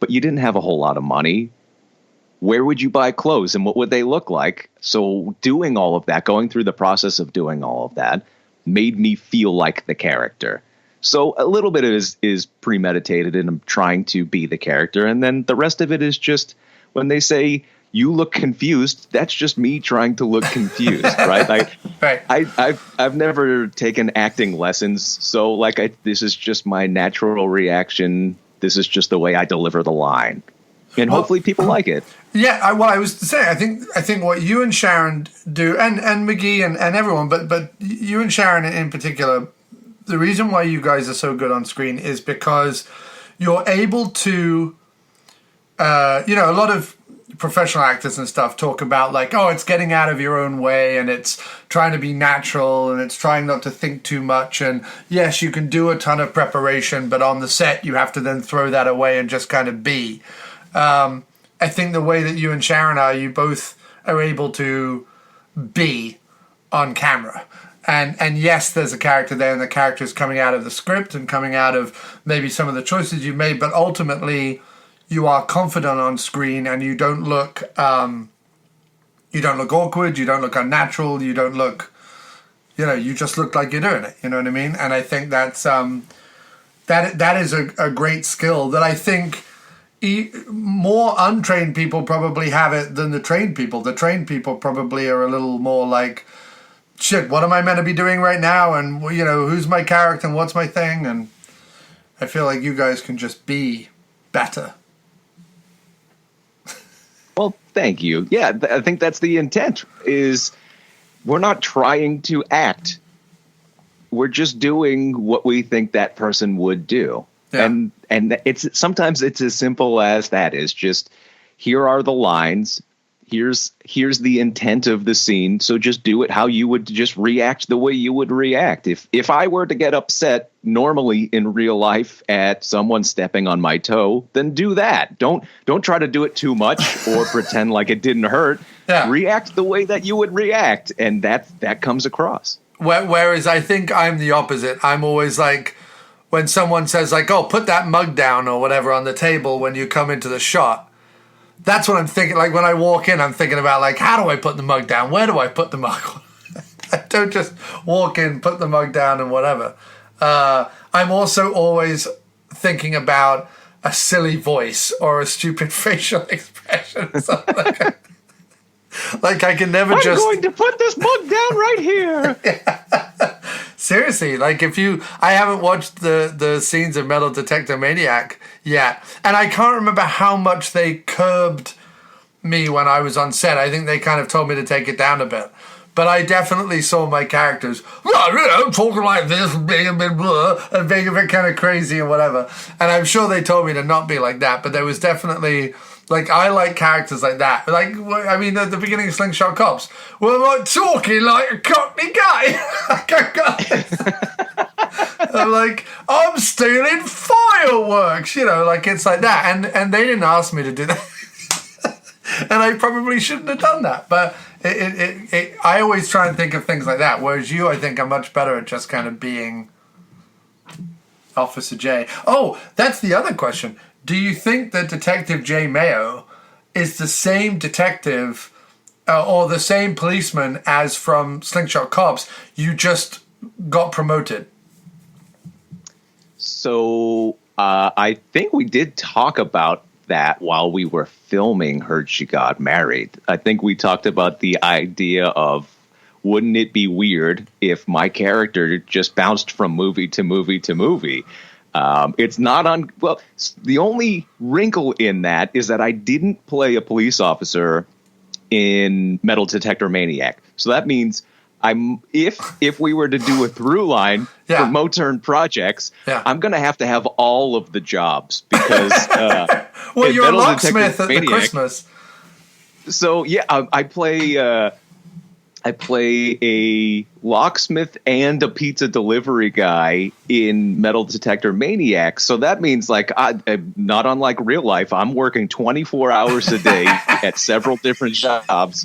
but you didn't have a whole lot of money, where would you buy clothes and what would they look like? So doing all of that, going through the process of doing all of that, made me feel like the character. So a little bit is premeditated, and I'm trying to be the character. And then the rest of it is just when they say, you look confused, that's just me trying to look confused, right? I've never taken acting lessons. So this is just my natural reaction. This is just the way I deliver the line. And hopefully people like it. Yeah, I was saying, I think what you and Sharon do, and McGee and everyone, but you and Sharon in particular, the reason why you guys are so good on screen is because you're able to, a lot of professional actors and stuff talk about like, oh, it's getting out of your own way and it's trying to be natural and it's trying not to think too much. And yes, you can do a ton of preparation, but on the set, you have to then throw that away and just kind of be. I think the way that you and Sharon are, you both are able to be on camera. And yes, there's a character there, and the character is coming out of the script and coming out of maybe some of the choices you've made, but ultimately you are confident on screen, and you don't look awkward, you don't look unnatural, you don't look, you just look like you're doing it. You know what I mean? And I think that's that is a great skill that I think more untrained people probably have it than the trained people. The trained people probably are a little more like, shit, what am I meant to be doing right now? And, who's my character and what's my thing? And I feel like you guys can just be better. Well, thank you. Yeah, I think that's the intent, is we're not trying to act. We're just doing what we think that person would do. Yeah. And sometimes it's as simple as that, is just, here are the lines. Here's the intent of the scene. So just do it how you would just react the way you would react. If I were to get upset normally in real life at someone stepping on my toe, then do that. Don't try to do it too much or pretend like it didn't hurt. Yeah. React the way that you would react, and that comes across. Whereas I think I'm the opposite. I'm always like, when someone says like, oh, put that mug down or whatever on the table when you come into the shot, that's what I'm thinking. Like when I walk in, I'm thinking about like, how do I put the mug down? Where do I put the mug? I don't just walk in, put the mug down and whatever. I'm also always thinking about a silly voice or a stupid facial expression or something. Like I can never I'm going to put this book down right here. Seriously, like I haven't watched the scenes of Metal Detector Maniac yet, and I can't remember how much they curbed me when I was on set. I think they kind of told me to take it down a bit. But I definitely saw my characters, talking like this and being a bit blah, and being a bit kind of crazy or whatever. And I'm sure they told me to not be like that, but there was definitely, like, I like characters like that. Like, I mean, at the beginning of Slingshot Cops, well, I'm like talking like a Cockney guy. I'm like, I'm stealing fireworks, like it's like that. And they didn't ask me to do that. And I probably shouldn't have done that. But I always try and think of things like that. Whereas you, I think, are much better at just kind of being Officer J. Oh, that's the other question. Do you think that Detective J. Mayo is the same detective or the same policeman as from Slingshot Cops? You just got promoted. So I think we did talk about that while we were filming Heard She Got Married. I think we talked about the idea of, wouldn't it be weird if my character just bounced from movie to movie to movie? It's not on. Well, the only wrinkle in that is that I didn't play a police officer in Metal Detector Maniac. So that means if we were to do a through line for Motern projects, I'm going to have all of the jobs because well, you're Metal a locksmith at Maniac, the Christmas. So I play a locksmith and a pizza delivery guy in Metal Detector Maniac. So that means, like, not unlike real life, I'm working 24 hours a day at several different jobs.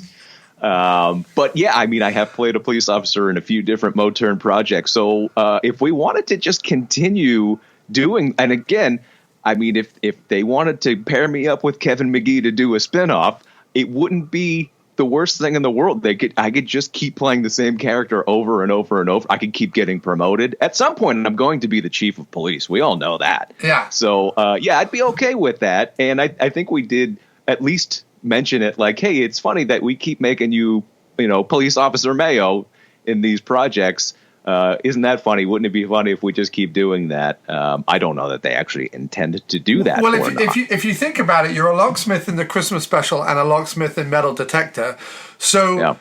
But yeah, I mean, I have played a police officer in a few different Motern projects. So if we wanted to just continue doing, and again, I mean, if they wanted to pair me up with Kevin McGee to do a spinoff, it wouldn't be the worst thing in the world. I could just keep playing the same character over and over and over. I could keep getting promoted. At some point, I'm going to be the chief of police. We all know that. Yeah. So I'd be okay with that. And I think we did at least mention it, like, hey, it's funny that we keep making you police officer Mayo in these projects. Isn't that funny? Wouldn't it be funny if we just keep doing that? I don't know that they actually intended to do that. Well, if you think about it, you're a locksmith in the Christmas special and a locksmith in Metal Detector. So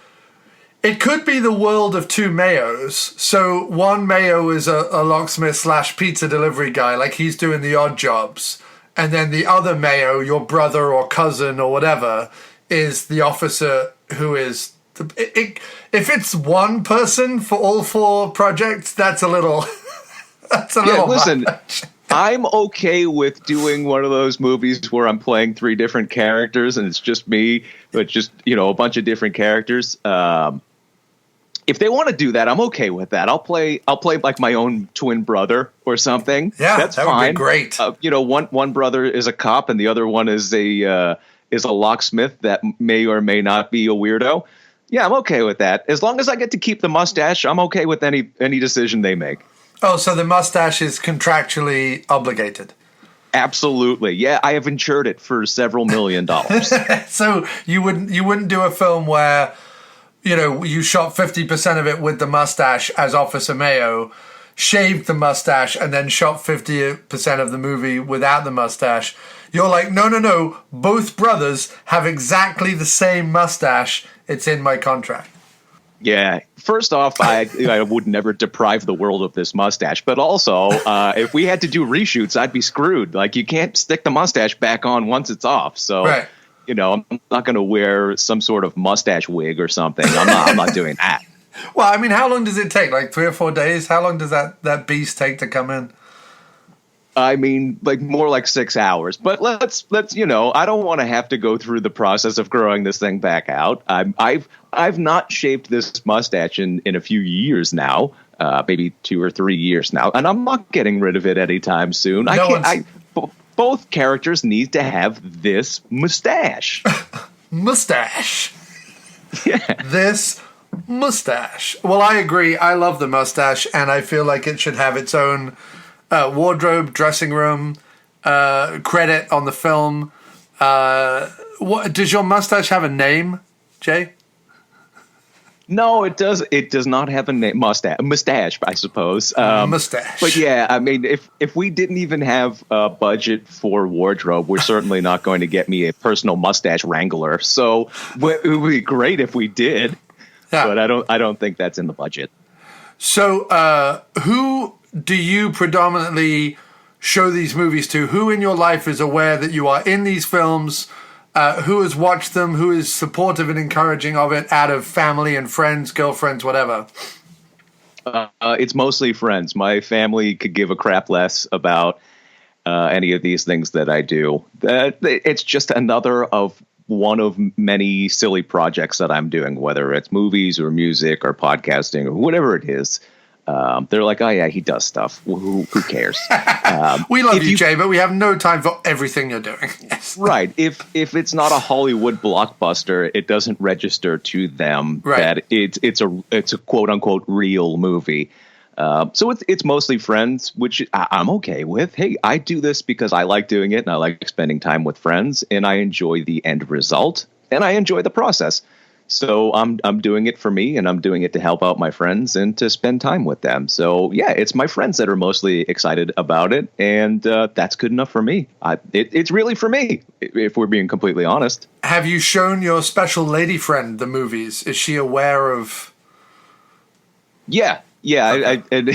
it could be the world of two Mayos. So one Mayo is a locksmith / pizza delivery guy, like he's doing the odd jobs. And then the other Mayo, your brother or cousin or whatever, is the officer who is... if it's one person for all 4 projects, that's a little... Listen, I'm okay with doing one of those movies where I'm playing 3 different characters and it's just me, but just, a bunch of different characters. If they want to do that, I'm okay with that. I'll play like my own twin brother or something. Yeah, that's that fine. Would be great. One brother is a cop and the other one is a locksmith that may or may not be a weirdo. Yeah, I'm okay with that. As long as I get to keep the mustache, I'm okay with any decision they make. Oh, so the mustache is contractually obligated. Absolutely. Yeah, I have insured it for several $1 million. So you wouldn't do a film where you shot 50% of it with the mustache as Officer Mayo, shaved the mustache, and then shot 50% of the movie without the mustache. You're like, no, both brothers have exactly the same mustache. It's in my contract. Yeah. First off, I would never deprive the world of this mustache. But also, if we had to do reshoots, I'd be screwed. Like, you can't stick the mustache back on once it's off. So, right. I'm not going to wear some sort of mustache wig or something. I'm not doing that. Well, I mean, how long does it take? Like 3 or 4 days? How long does that beast take to come in? I mean, like more like 6 hours. But let's I don't want to have to go through the process of growing this thing back out. I've not shaved this mustache in a few years now, maybe 2 or 3 years now, and I'm not getting rid of it anytime soon. Both characters need to have this mustache. Mustache. Yeah. This mustache. Well, I agree. I love the mustache, and I feel like it should have its own wardrobe, dressing room, credit on the film. What does your mustache have a name, Jay? No, it does. It does not have a name. Mustache, I suppose. Mustache. But yeah, I mean, if we didn't even have a budget for wardrobe, we're certainly not going to get me a personal mustache wrangler. So it would be great if we did. Yeah. But I don't think that's in the budget. So who do you predominantly show these movies to? Who in your life is aware that you are in these films? Who has watched them? Who is supportive and encouraging of it out of family and friends, girlfriends, whatever? It's mostly friends. My family could give a crap less about any of these things that I do. It's just another of one of many silly projects that I'm doing, whether it's movies or music or podcasting or whatever it is. They're like, oh, yeah, he does stuff. Who cares? We love you, Jay, but we have no time for everything you're doing. Yes. Right. If it's not a Hollywood blockbuster, it doesn't register to them that it's a quote unquote real movie. So it's mostly friends, which I'm okay with. Hey, I do this because I like doing it and I like spending time with friends and I enjoy the end result and I enjoy the process. So I'm doing it for me and I'm doing it to help out my friends and to spend time with them. So, yeah, it's my friends that are mostly excited about it. And that's good enough for me. It's really for me, if we're being completely honest. Have you shown your special lady friend the movies? Is she aware of? Yeah. Okay. And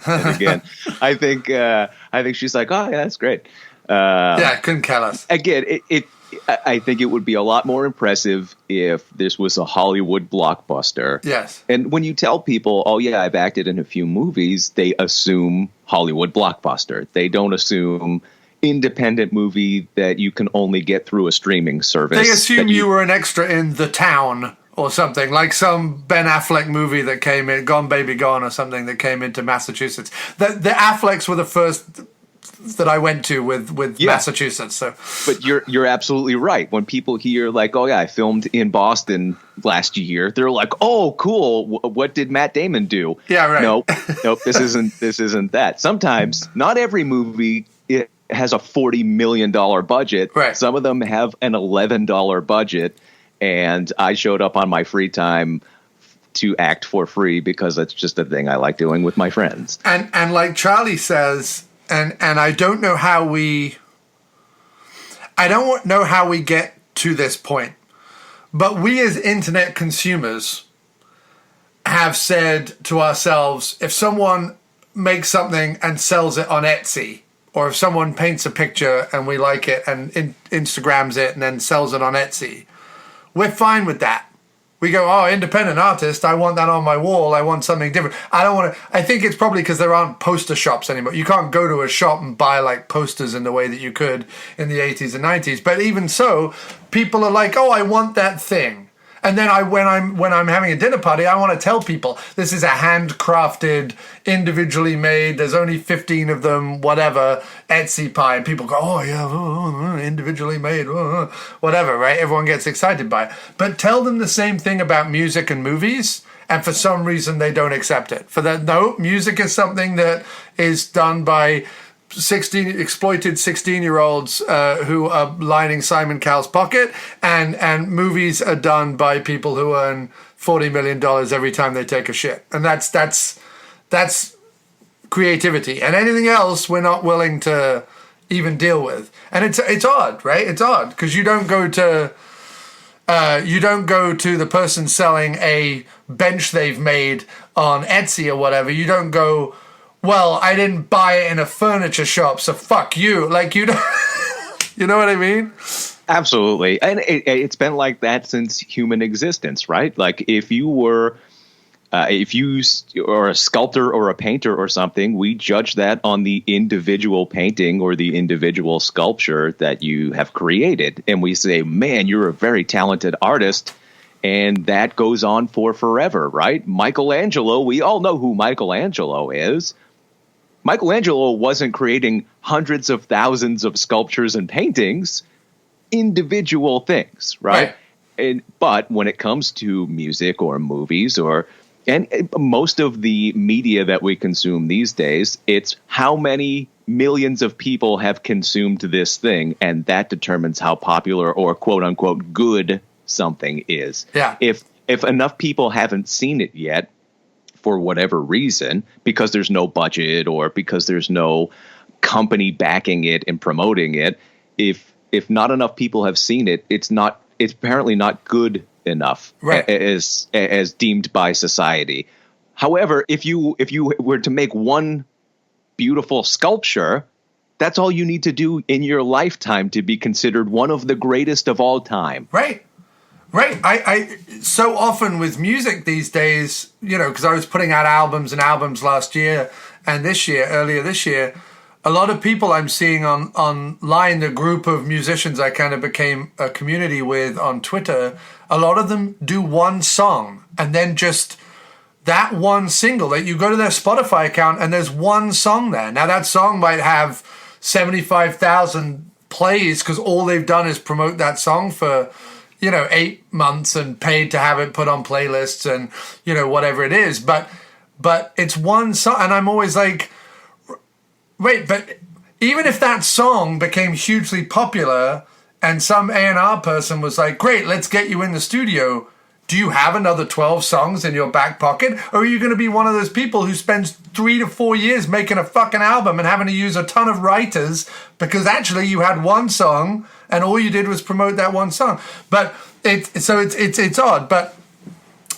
again, I think she's like, oh, yeah, that's great. Couldn't care less. Again, I think it would be a lot more impressive if this was a Hollywood blockbuster. Yes. And when you tell people, oh, yeah, I've acted in a few movies, they assume Hollywood blockbuster. They don't assume independent movie that you can only get through a streaming service. They assume you were an extra in The Town or something, like some Ben Affleck movie that came in, Gone Baby Gone or something that came into Massachusetts. The Afflecks were the first that I went to with Massachusetts. So, but you're absolutely right. When people hear like, oh yeah, I filmed in Boston last year, they're like, oh cool. What did Matt Damon do? Yeah, right. Nope. This isn't that. Sometimes not every movie it has a $40 million budget. Right. Some of them have an $11 budget, and I showed up on my free time to act for free because that's just a thing I like doing with my friends. And like Charlie says. And I don't know how we get to this point, but we as internet consumers have said to ourselves, if someone makes something and sells it on Etsy, or if someone paints a picture and we like it and Instagrams it and then sells it on Etsy, we're fine with that. We go, oh, independent artist, I want that on my wall. I want something different. I think it's probably because there aren't poster shops anymore. You can't go to a shop and buy like posters in the way that you could in the 80s and 90s. But even so, people are like, oh, I want that thing. And then when I'm having a dinner party, I want to tell people this is a handcrafted, individually made. There's only 15 of them, whatever, Etsy pie. And people go, oh yeah, individually made, whatever, right? Everyone gets excited by it. But tell them the same thing about music and movies, and for some reason they don't accept it. No, music is something that is done by exploited 16-year-olds who are lining Simon Cowell's pocket, and movies are done by people who earn $40 million every time they take a shit, and that's creativity. And anything else we're not willing to even deal with. And it's odd, right? It's odd because you don't go to the person selling a bench they've made on Etsy or whatever. You don't go, well, I didn't buy it in a furniture shop, so fuck you. Like, you know, you know what I mean? Absolutely. And it's been like that since human existence, right? Like if you were a sculptor or a painter or something, we judge that on the individual painting or the individual sculpture that you have created. And we say, man, you're a very talented artist. And that goes on for forever, right? Michelangelo, we all know who Michelangelo is. Michelangelo wasn't creating hundreds of thousands of sculptures and paintings, individual things, right? But when it comes to music or movies and most of the media that we consume these days, it's how many millions of people have consumed this thing, and that determines how popular or quote unquote good something is. Yeah. If enough people haven't seen it yet, for whatever reason, because there's no budget or because there's no company backing it and promoting it, if not enough people have seen it, it's apparently not good enough, right, as deemed by society. However, if you were to make one beautiful sculpture, that's all you need to do in your lifetime to be considered one of the greatest of all time. Right. Right. I so often with music these days, because I was putting out albums last year and earlier this year, a lot of people I'm seeing online, the group of musicians I kind of became a community with on Twitter, a lot of them do one song and then just that one single. That you go to their Spotify account and there's one song there. Now that song might have 75,000 plays because all they've done is promote that song for 8 months and paid to have it put on playlists and, whatever it is. But it's one song. And I'm always like, wait, but even if that song became hugely popular and some A&R person was like, great, let's get you in the studio, do you have another 12 songs in your back pocket? Or are you going to be one of those people who spends 3 to 4 years making a fucking album and having to use a ton of writers because actually you had one song and all you did was promote that one song? But it's odd. But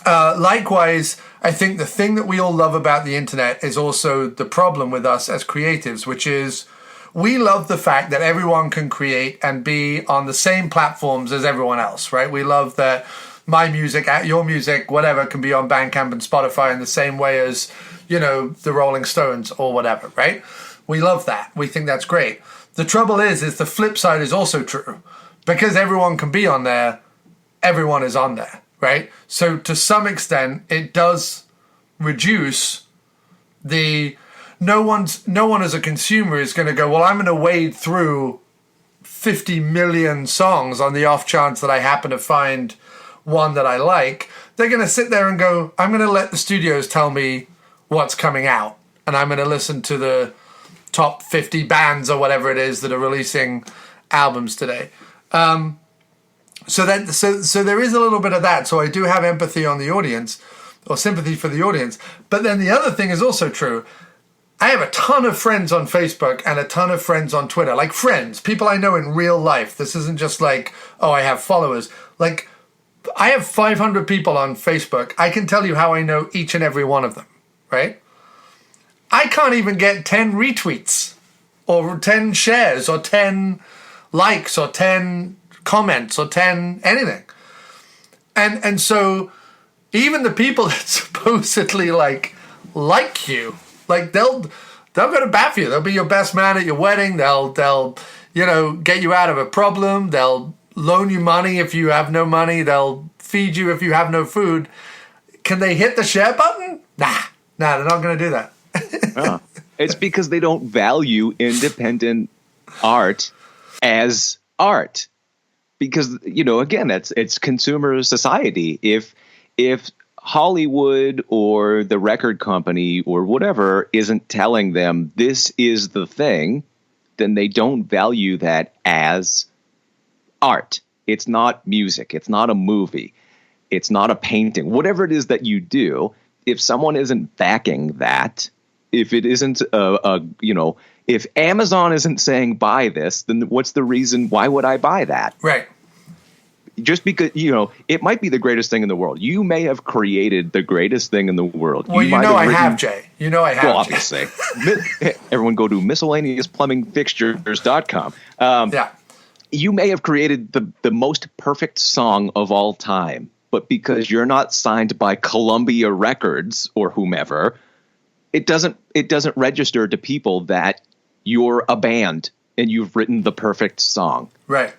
likewise, I think the thing that we all love about the internet is also the problem with us as creatives, which is we love the fact that everyone can create and be on the same platforms as everyone else, right? We love that my music, your music, whatever, can be on Bandcamp and Spotify in the same way as, the Rolling Stones or whatever, right? We love that. We think that's great. The trouble is the flip side is also true. Because everyone can be on there, everyone is on there, right? So to some extent, it does reduce no one as a consumer is going to go, well, I'm going to wade through 50 million songs on the off chance that I happen to find one that I like. They're going to sit there and go, I'm going to let the studios tell me what's coming out. And I'm going to listen to the top 50 bands or whatever it is that are releasing albums today. So there is a little bit of that. So I do have empathy on the audience, or sympathy for the audience. But then the other thing is also true. I have a ton of friends on Facebook and a ton of friends on Twitter. Like friends, people I know in real life. This isn't just like, oh, I have followers. Like, I have 500 people on Facebook. I can tell you how I know each and every one of them, right? I can't even get 10 retweets or 10 shares or 10 likes or 10 comments or 10 anything. And so even the people that supposedly like you, like they'll go to bat for you. They'll be your best man at your wedding. They'll get you out of a problem. They'll loan you money if you have no money. They'll feed you if you have no food. Can they hit the share button? Nah, they're not going to do that. It's because they don't value independent art as art. Because, again, it's consumer society. If Hollywood or the record company or whatever isn't telling them this is the thing, then they don't value that as art. It's not music. It's not a movie. It's not a painting. Whatever it is that you do, if someone isn't backing that, if it isn't if Amazon isn't saying buy this, then what's the reason? Why would I buy that? Right. Just because, it might be the greatest thing in the world. You may have created the greatest thing in the world. Well, I have, Jay. I have, well, obviously. Everyone go to miscellaneousplumbingfixtures.com. Yeah. You may have created the most perfect song of all time, but because you're not signed by Columbia Records or whomever, it doesn't register to people that you're a band and you've written the perfect song. Right.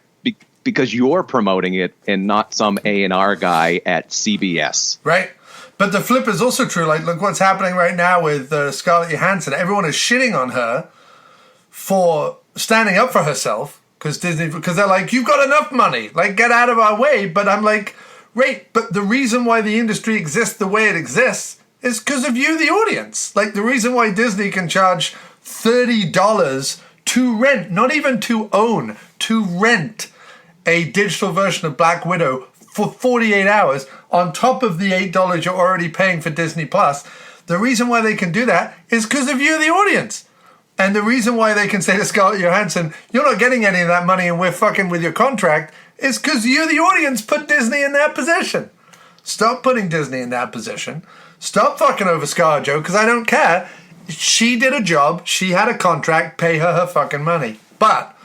Because you're promoting it and not some A&R guy at CBS. Right. But the flip is also true. Like, look what's happening right now with Scarlett Johansson. Everyone is shitting on her for standing up for herself because they're like, you've got enough money. Like, get out of our way. But I'm like, right, but the reason why the industry exists the way it exists is because of you, the audience. Like, the reason why Disney can charge $30 to rent, not even to own, to rent a digital version of Black Widow for 48 hours on top of the $8 you're already paying for Disney Plus. The reason why they can do that is because of you, the audience. And the reason why they can say to Scarlett Johansson, you're not getting any of that money and we're fucking with your contract, is because you, the audience, put Disney in that position. Stop putting Disney in that position. Stop fucking over Scarlett Jo, because I don't care. She did a job. She had a contract. Pay her fucking money. But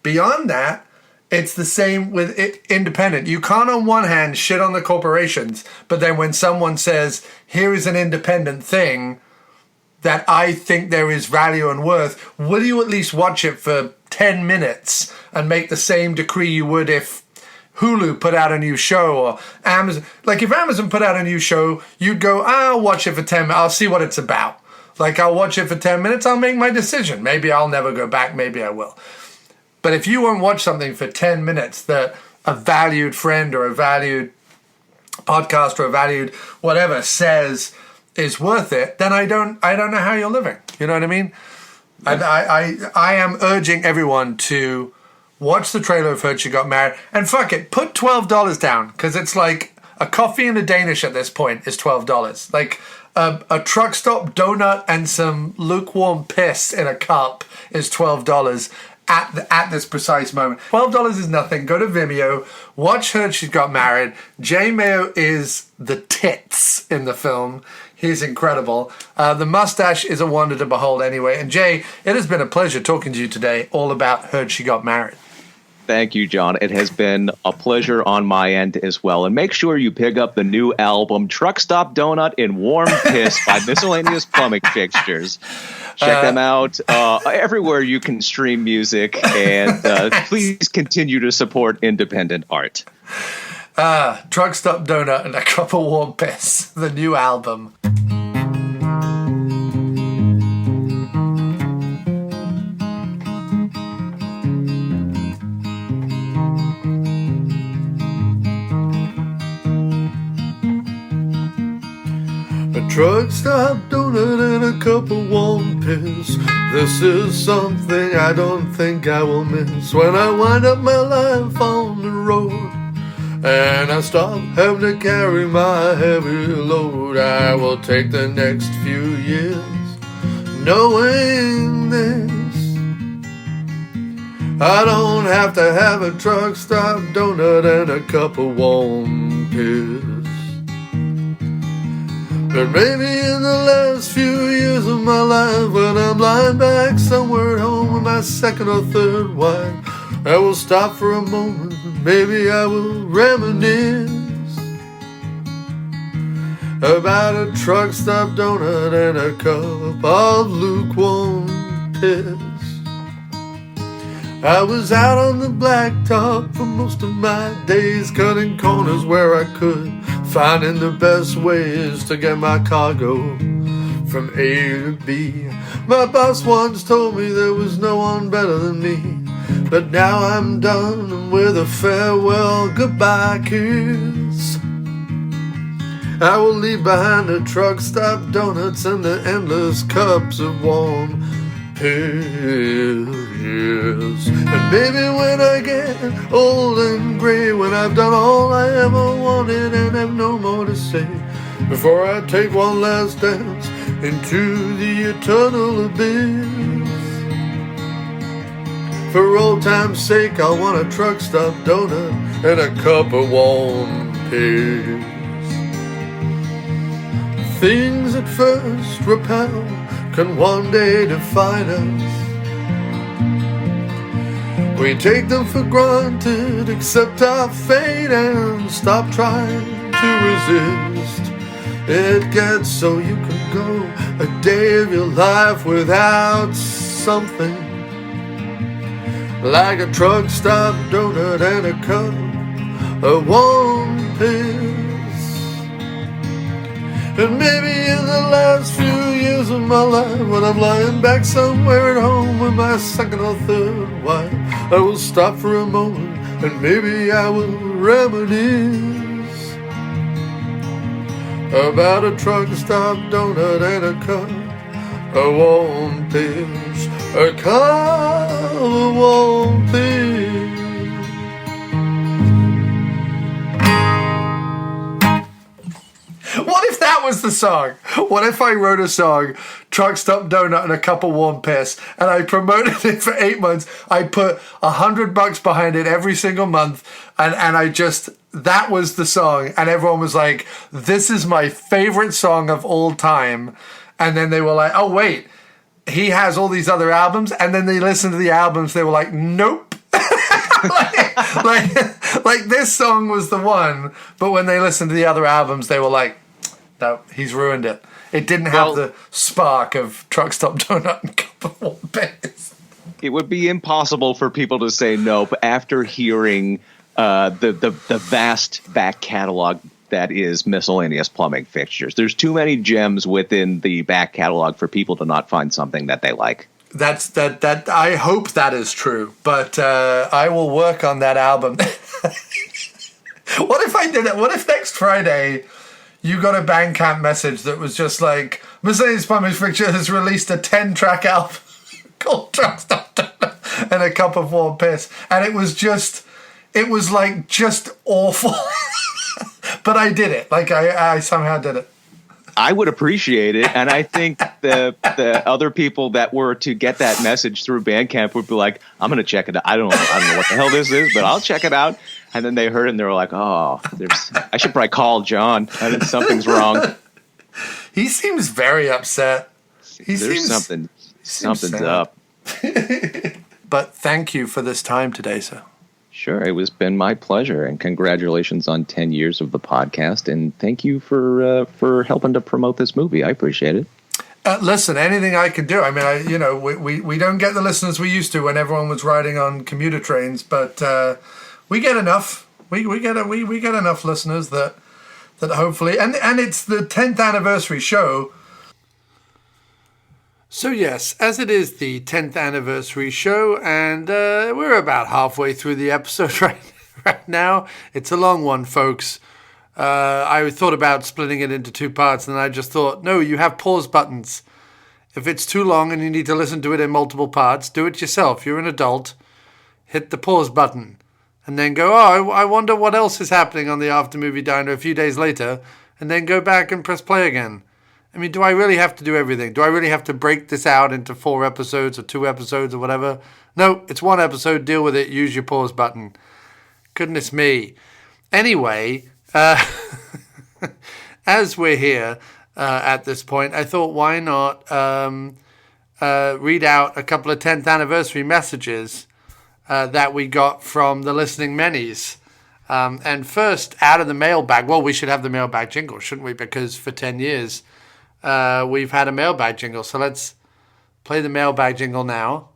beyond that, it's the same with independent. You can't on one hand shit on the corporations, but then when someone says, here is an independent thing that I think there is value and worth, will you at least watch it for 10 minutes and make the same decree you would if Hulu put out a new show or Amazon? Like if Amazon put out a new show, you'd go, I'll watch it for 10 minutes. I'll see what it's about. Like I'll watch it for 10 minutes. I'll make my decision. Maybe I'll never go back. Maybe I will. But if you won't watch something for 10 minutes that a valued friend or a valued podcast or a valued whatever says is worth it, then I don't know how you're living. You know what I mean? Yeah. I am urging everyone to watch the trailer of Heard She Got Married and fuck it, put $12 down, because it's like a coffee and a Danish at this point is $12. Like a truck stop donut and some lukewarm piss in a cup is $12. At this precise moment. $12 is nothing. Go to Vimeo. Watch Heard She Got Married. Jay Mayo is the tits in the film. He's incredible. The mustache is a wonder to behold anyway. And Jay, it has been a pleasure talking to you today all about Heard She Got Married. Thank you, John. It has been a pleasure on my end as well. And make sure you pick up the new album, Truck Stop Donut in Warm Piss by Miscellaneous Plumbing Fixtures. Check them out everywhere you can stream music. And please continue to support independent art. Truck Stop Donut and a Cup of Warm Piss, the new album. Truck stop donut and a cup of warm piss. This is something I don't think I will miss when I wind up my life on the road and I stop having to carry my heavy load. I will take the next few years knowing this: I don't have to have a truck stop donut and a cup of warm piss. But maybe in the last few years of my life, when I'm lying back somewhere at home with my second or third wife, I will stop for a moment and maybe I will reminisce about a truck stop donut and a cup of lukewarm piss. I was out on the blacktop for most of my days, cutting corners where I could, finding the best ways to get my cargo from A to B. My boss once told me there was no one better than me, but now I'm done with a farewell goodbye kiss. I will leave behind the truck stop donuts and the endless cups of warm piss. And maybe when I get old and gray, when I've done all I ever wanted and have no more to say, before I take one last dance into the eternal abyss, for old time's sake I'll want a truck stop donut and a cup of warm piss. Things at first repel can one day define us. We take them for granted, accept our fate and stop trying to resist. It gets so you can go a day of your life without something like a truck stop donut and a cup of warm piss. And maybe in the last few years of my life, when I'm lying back somewhere at home with my second or third wife, I will stop for a moment and maybe I will reminisce about a truck stop donut and a cup warm pills, a cup of warm pills. What if that was the song? What if I wrote a song, Truck Stop Donut and a Cup of Warm Piss, and I promoted it for 8 months? I put $100 behind it every single month, and I just, that was the song, and everyone was like, this is my favorite song of all time. And then they were like, oh wait, he has all these other albums, and then they listened to the albums, they were like, nope. like this song was the one, but when they listened to the other albums, they were like, no, he's ruined it. It didn't have the spark of Truck Stop Donut and Cup of Warm Piss. It would be impossible for people to say nope after hearing the vast back catalog that is Miscellaneous Plumbing Fixtures. There's too many gems within the back catalog for people to not find something that they like. That I hope that is true, but I will work on that album. What if I did it? What if next Friday you got a Bandcamp message that was just like, Miscellaneous Plumbing Fixture has released a 10-track album called Truck Stop Donut and a Cup of Warm Piss, and it was just awful. But I did it. Like I somehow did it. I would appreciate it, and I think the other people that were to get that message through Bandcamp would be like, I'm going to check it out. I don't know what the hell this is, but I'll check it out. And then they heard it, and they were like, oh, I should probably call John. I think something's wrong. He seems very upset. Something's sad. up. But thank you for this time today, sir. Sure, it has been my pleasure, and congratulations on 10 years of the podcast, and thank you for helping to promote this movie. I appreciate it. Listen, anything I can do. I mean, we don't get the listeners we used to when everyone was riding on commuter trains, but we get enough. We get enough listeners that hopefully, and it's the 10th anniversary show. So yes, as it is the 10th anniversary show, and we're about halfway through the episode right now. It's a long one, folks. I thought about splitting it into 2 parts, and I just thought, no, you have pause buttons. If it's too long and you need to listen to it in multiple parts, do it yourself. You're an adult. Hit the pause button, and then go, oh, I wonder what else is happening on the After Movie Diner a few days later, and then go back and press play again. I mean, do I really have to do everything? Do I really have to break this out into 4 episodes or 2 episodes or whatever? No, it's 1 episode. Deal with it. Use your pause button. Goodness me. Anyway, as we're here at this point, I thought, why not read out a couple of 10th anniversary messages that we got from the listening mennies. And first, out of the mailbag. Well, we should have the mailbag jingle, shouldn't we? Because for 10 years... we've had a mailbag jingle, so let's play the mailbag jingle now.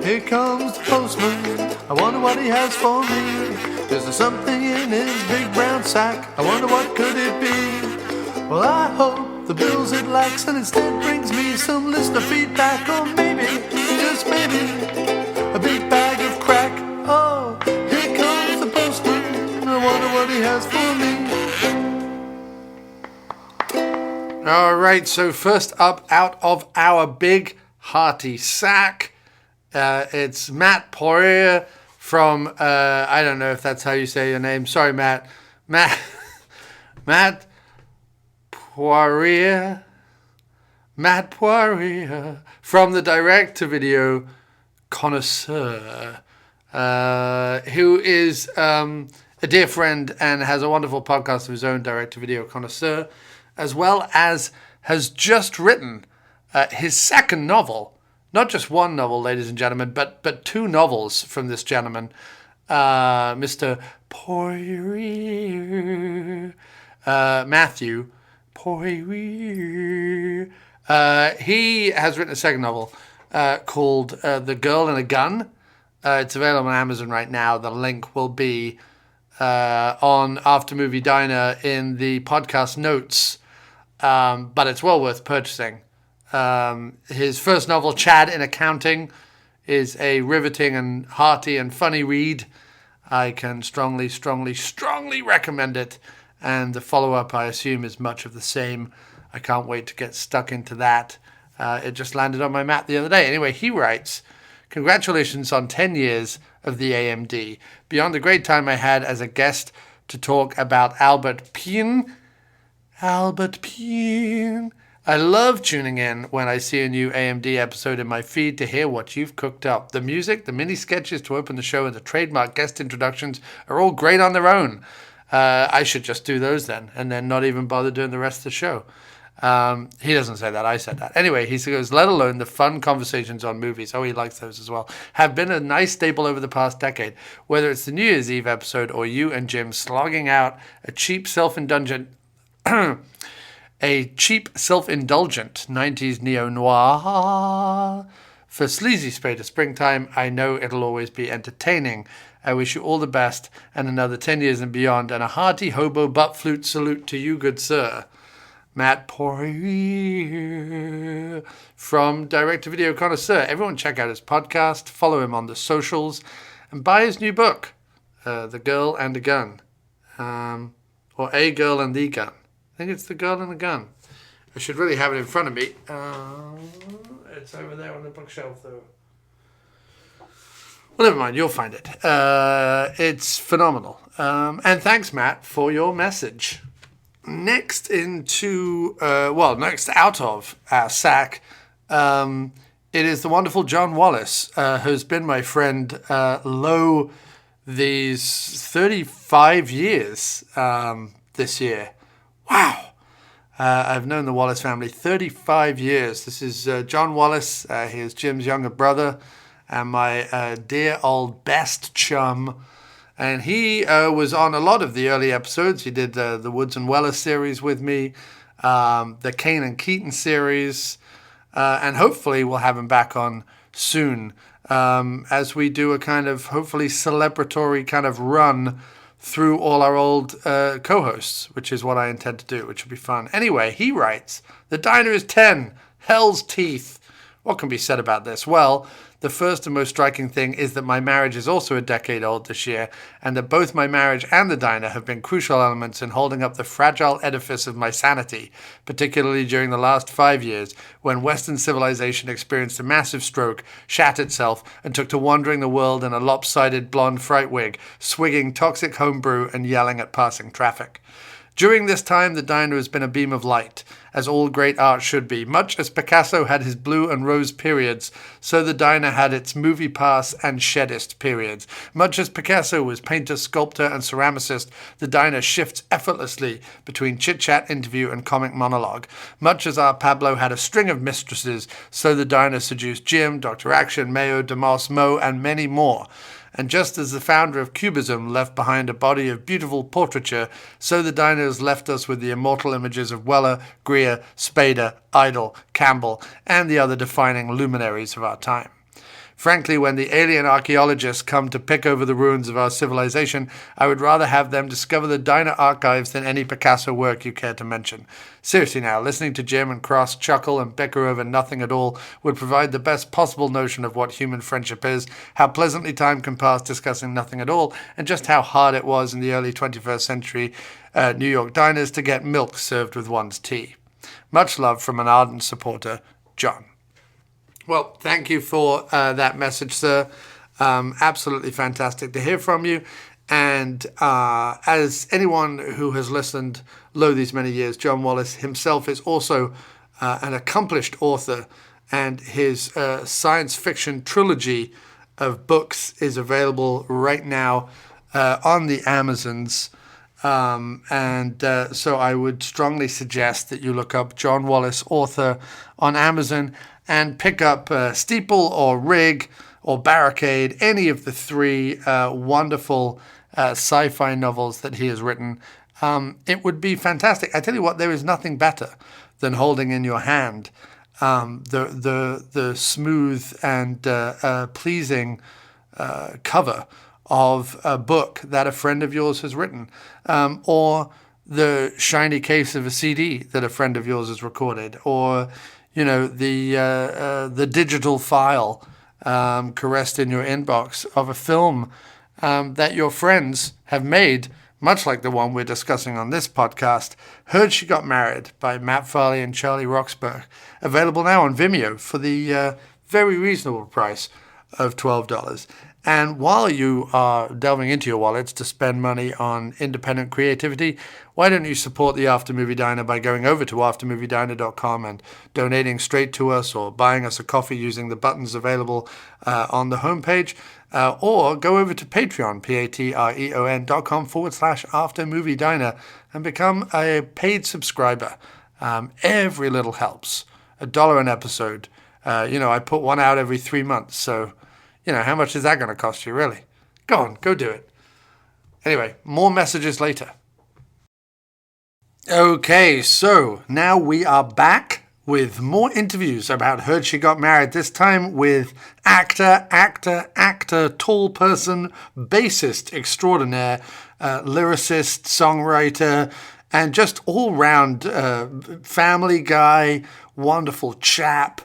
Here comes the postman, I wonder what he has for me. Is there something in his big brown sack? I wonder what could it be? Well, I hope the bills it lacks and instead brings me some listener feedback, or maybe, just maybe, a big bag of crack. Oh, here comes the postman, I wonder what he has for me. All right, so first up out of our big hearty sack, it's Matt Poirier from, I don't know if that's how you say your name. Sorry, Matt. Matt Poirier. Matt Poirier from the direct-to-video connoisseur, who is a dear friend and has a wonderful podcast of his own, direct-to-video connoisseur, as well as has just written his second novel. Not just one novel, ladies and gentlemen, but 2 novels from this gentleman, Mr. Poirier, Matthew Poirier. He has written a second novel called The Girl in a Gun. It's available on Amazon right now. The link will be on After Movie Diner in the podcast notes. But it's well worth purchasing. His first novel, Chad in Accounting, is a riveting and hearty and funny read. I can strongly recommend it. And the follow-up, I assume, is much of the same. I can't wait to get stuck into that. It just landed on my map the other day. Anyway, he writes, congratulations on 10 years of the AMD. Beyond the great time I had as a guest to talk about Albert Pien. I love tuning in when I see a new AMD episode in my feed to hear what you've cooked up. The music, the mini sketches to open the show, and the trademark guest introductions are all great on their own. I should just do those then, and then not even bother doing the rest of the show. He doesn't say that, I said that. Anyway, he goes, let alone the fun conversations on movies. Oh, he likes those as well. Have been a nice staple over the past decade. Whether it's the New Year's Eve episode or you and Jim slogging out a cheap self-indulgent 90s neo-noir for Sleazy Spade of Springtime, I know it'll always be entertaining. I wish you all the best and another 10 years and beyond, and a hearty hobo butt flute salute to you, good sir. Matt Farley from Direct-to-Video Connoisseur. Everyone check out his podcast, follow him on the socials, and buy his new book, The Girl and the Gun, or A Girl and the Gun. I think it's The Girl and the Gun. I should really have it in front of me. It's over there on the bookshelf, though. Well, never mind. You'll find it. It's phenomenal. And thanks, Matt, for your message. Next out of our sack, it is the wonderful John Wallace, who's been my friend these 35 years this year. Wow. I've known the Wallace family 35 years. This is John Wallace. He is Jim's younger brother and my dear old best chum. And he was on a lot of the early episodes. He did the Woods and Weller series with me, the Kane and Keaton series, and hopefully we'll have him back on soon as we do a kind of hopefully celebratory kind of run through all our old co-hosts, which is what I intend to do, which will be fun. Anyway, he writes, the diner is 10, hell's teeth. What can be said about this? Well, the first and most striking thing is that my marriage is also a decade old this year, and that both my marriage and the diner have been crucial elements in holding up the fragile edifice of my sanity, particularly during the last 5 years, when Western civilization experienced a massive stroke, shat itself, and took to wandering the world in a lopsided blonde fright wig, swigging toxic homebrew and yelling at passing traffic. During this time, the diner has been a beam of light, as all great art should be. Much as Picasso had his blue and rose periods, so the diner had its movie pass and sheddist periods. Much as Picasso was painter, sculptor, and ceramicist, the diner shifts effortlessly between chit-chat, interview, and comic monologue. Much as our Pablo had a string of mistresses, so the diner seduced Jim, Dr. Action, Mayo, DeMoss, Mo, and many more. And just as the founder of Cubism left behind a body of beautiful portraiture, so the diner has left us with the immortal images of Weller, Greer, Spader, Idle, Campbell, and the other defining luminaries of our time. Frankly, when the alien archaeologists come to pick over the ruins of our civilization, I would rather have them discover the diner archives than any Picasso work you care to mention. Seriously now, listening to Jim and Cross chuckle and bicker over nothing at all would provide the best possible notion of what human friendship is, how pleasantly time can pass discussing nothing at all, and just how hard it was in the early 21st century New York diners to get milk served with one's tea. Much love from an ardent supporter, John. Well, thank you for that message, sir. Absolutely fantastic to hear from you. And as anyone who has listened these many years, John Wallace himself is also an accomplished author, and his science fiction trilogy of books is available right now on the Amazons. So I would strongly suggest that you look up John Wallace, author, on Amazon, and pick up Steeple or Rig or Barricade, any of the three wonderful sci-fi novels that he has written. It would be fantastic. I tell you what, there is nothing better than holding in your hand the smooth and pleasing cover of a book that a friend of yours has written, or the shiny case of a CD that a friend of yours has recorded, or the digital file caressed in your inbox of a film that your friends have made, much like the one we're discussing on this podcast, Heard She Got Married by Matt Farley and Charlie Roxburgh, available now on Vimeo for the very reasonable price of $12. And while you are delving into your wallets to spend money on independent creativity, why don't you support the After Movie Diner by going over to aftermoviediner.com and donating straight to us, or buying us a coffee using the buttons available on the homepage, or go over to Patreon, patreon.com/After Movie Diner, and become a paid subscriber. Every little helps. $1 an episode. I put one out every 3 months, so how much is that going to cost you, really? Go on, go do it. Anyway, more messages later. Okay, so now we are back with more interviews about Heard She Got Married, this time with actor, tall person, bassist extraordinaire, lyricist, songwriter, and just all-round family guy, wonderful chap,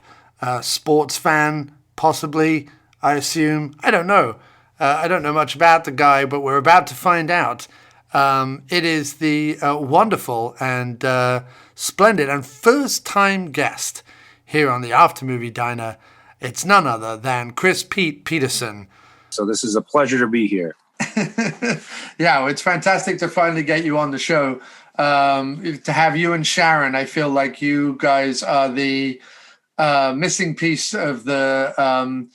sports fan, possibly, I assume. I don't know. I don't know much about the guy, but we're about to find out. It is the wonderful and splendid and first-time guest here on the After Movie Diner. It's none other than Chris Peterson. So this is a pleasure to be here. Yeah, it's fantastic to finally get you on the show. To have you and Sharon, I feel like you guys are the missing piece of the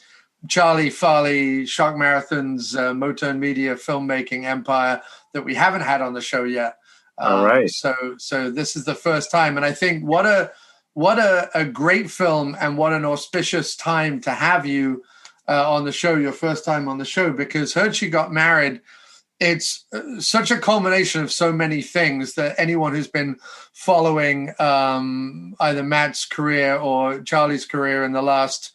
Charlie Farley, Shark Marathon's Motern Media filmmaking empire that we haven't had on the show yet. All right. So this is the first time, and I think what a great film, and what an auspicious time to have you on the show, your first time on the show, because Heard She Got Married, it's such a culmination of so many things that anyone who's been following either Matt's career or Charlie's career in the last,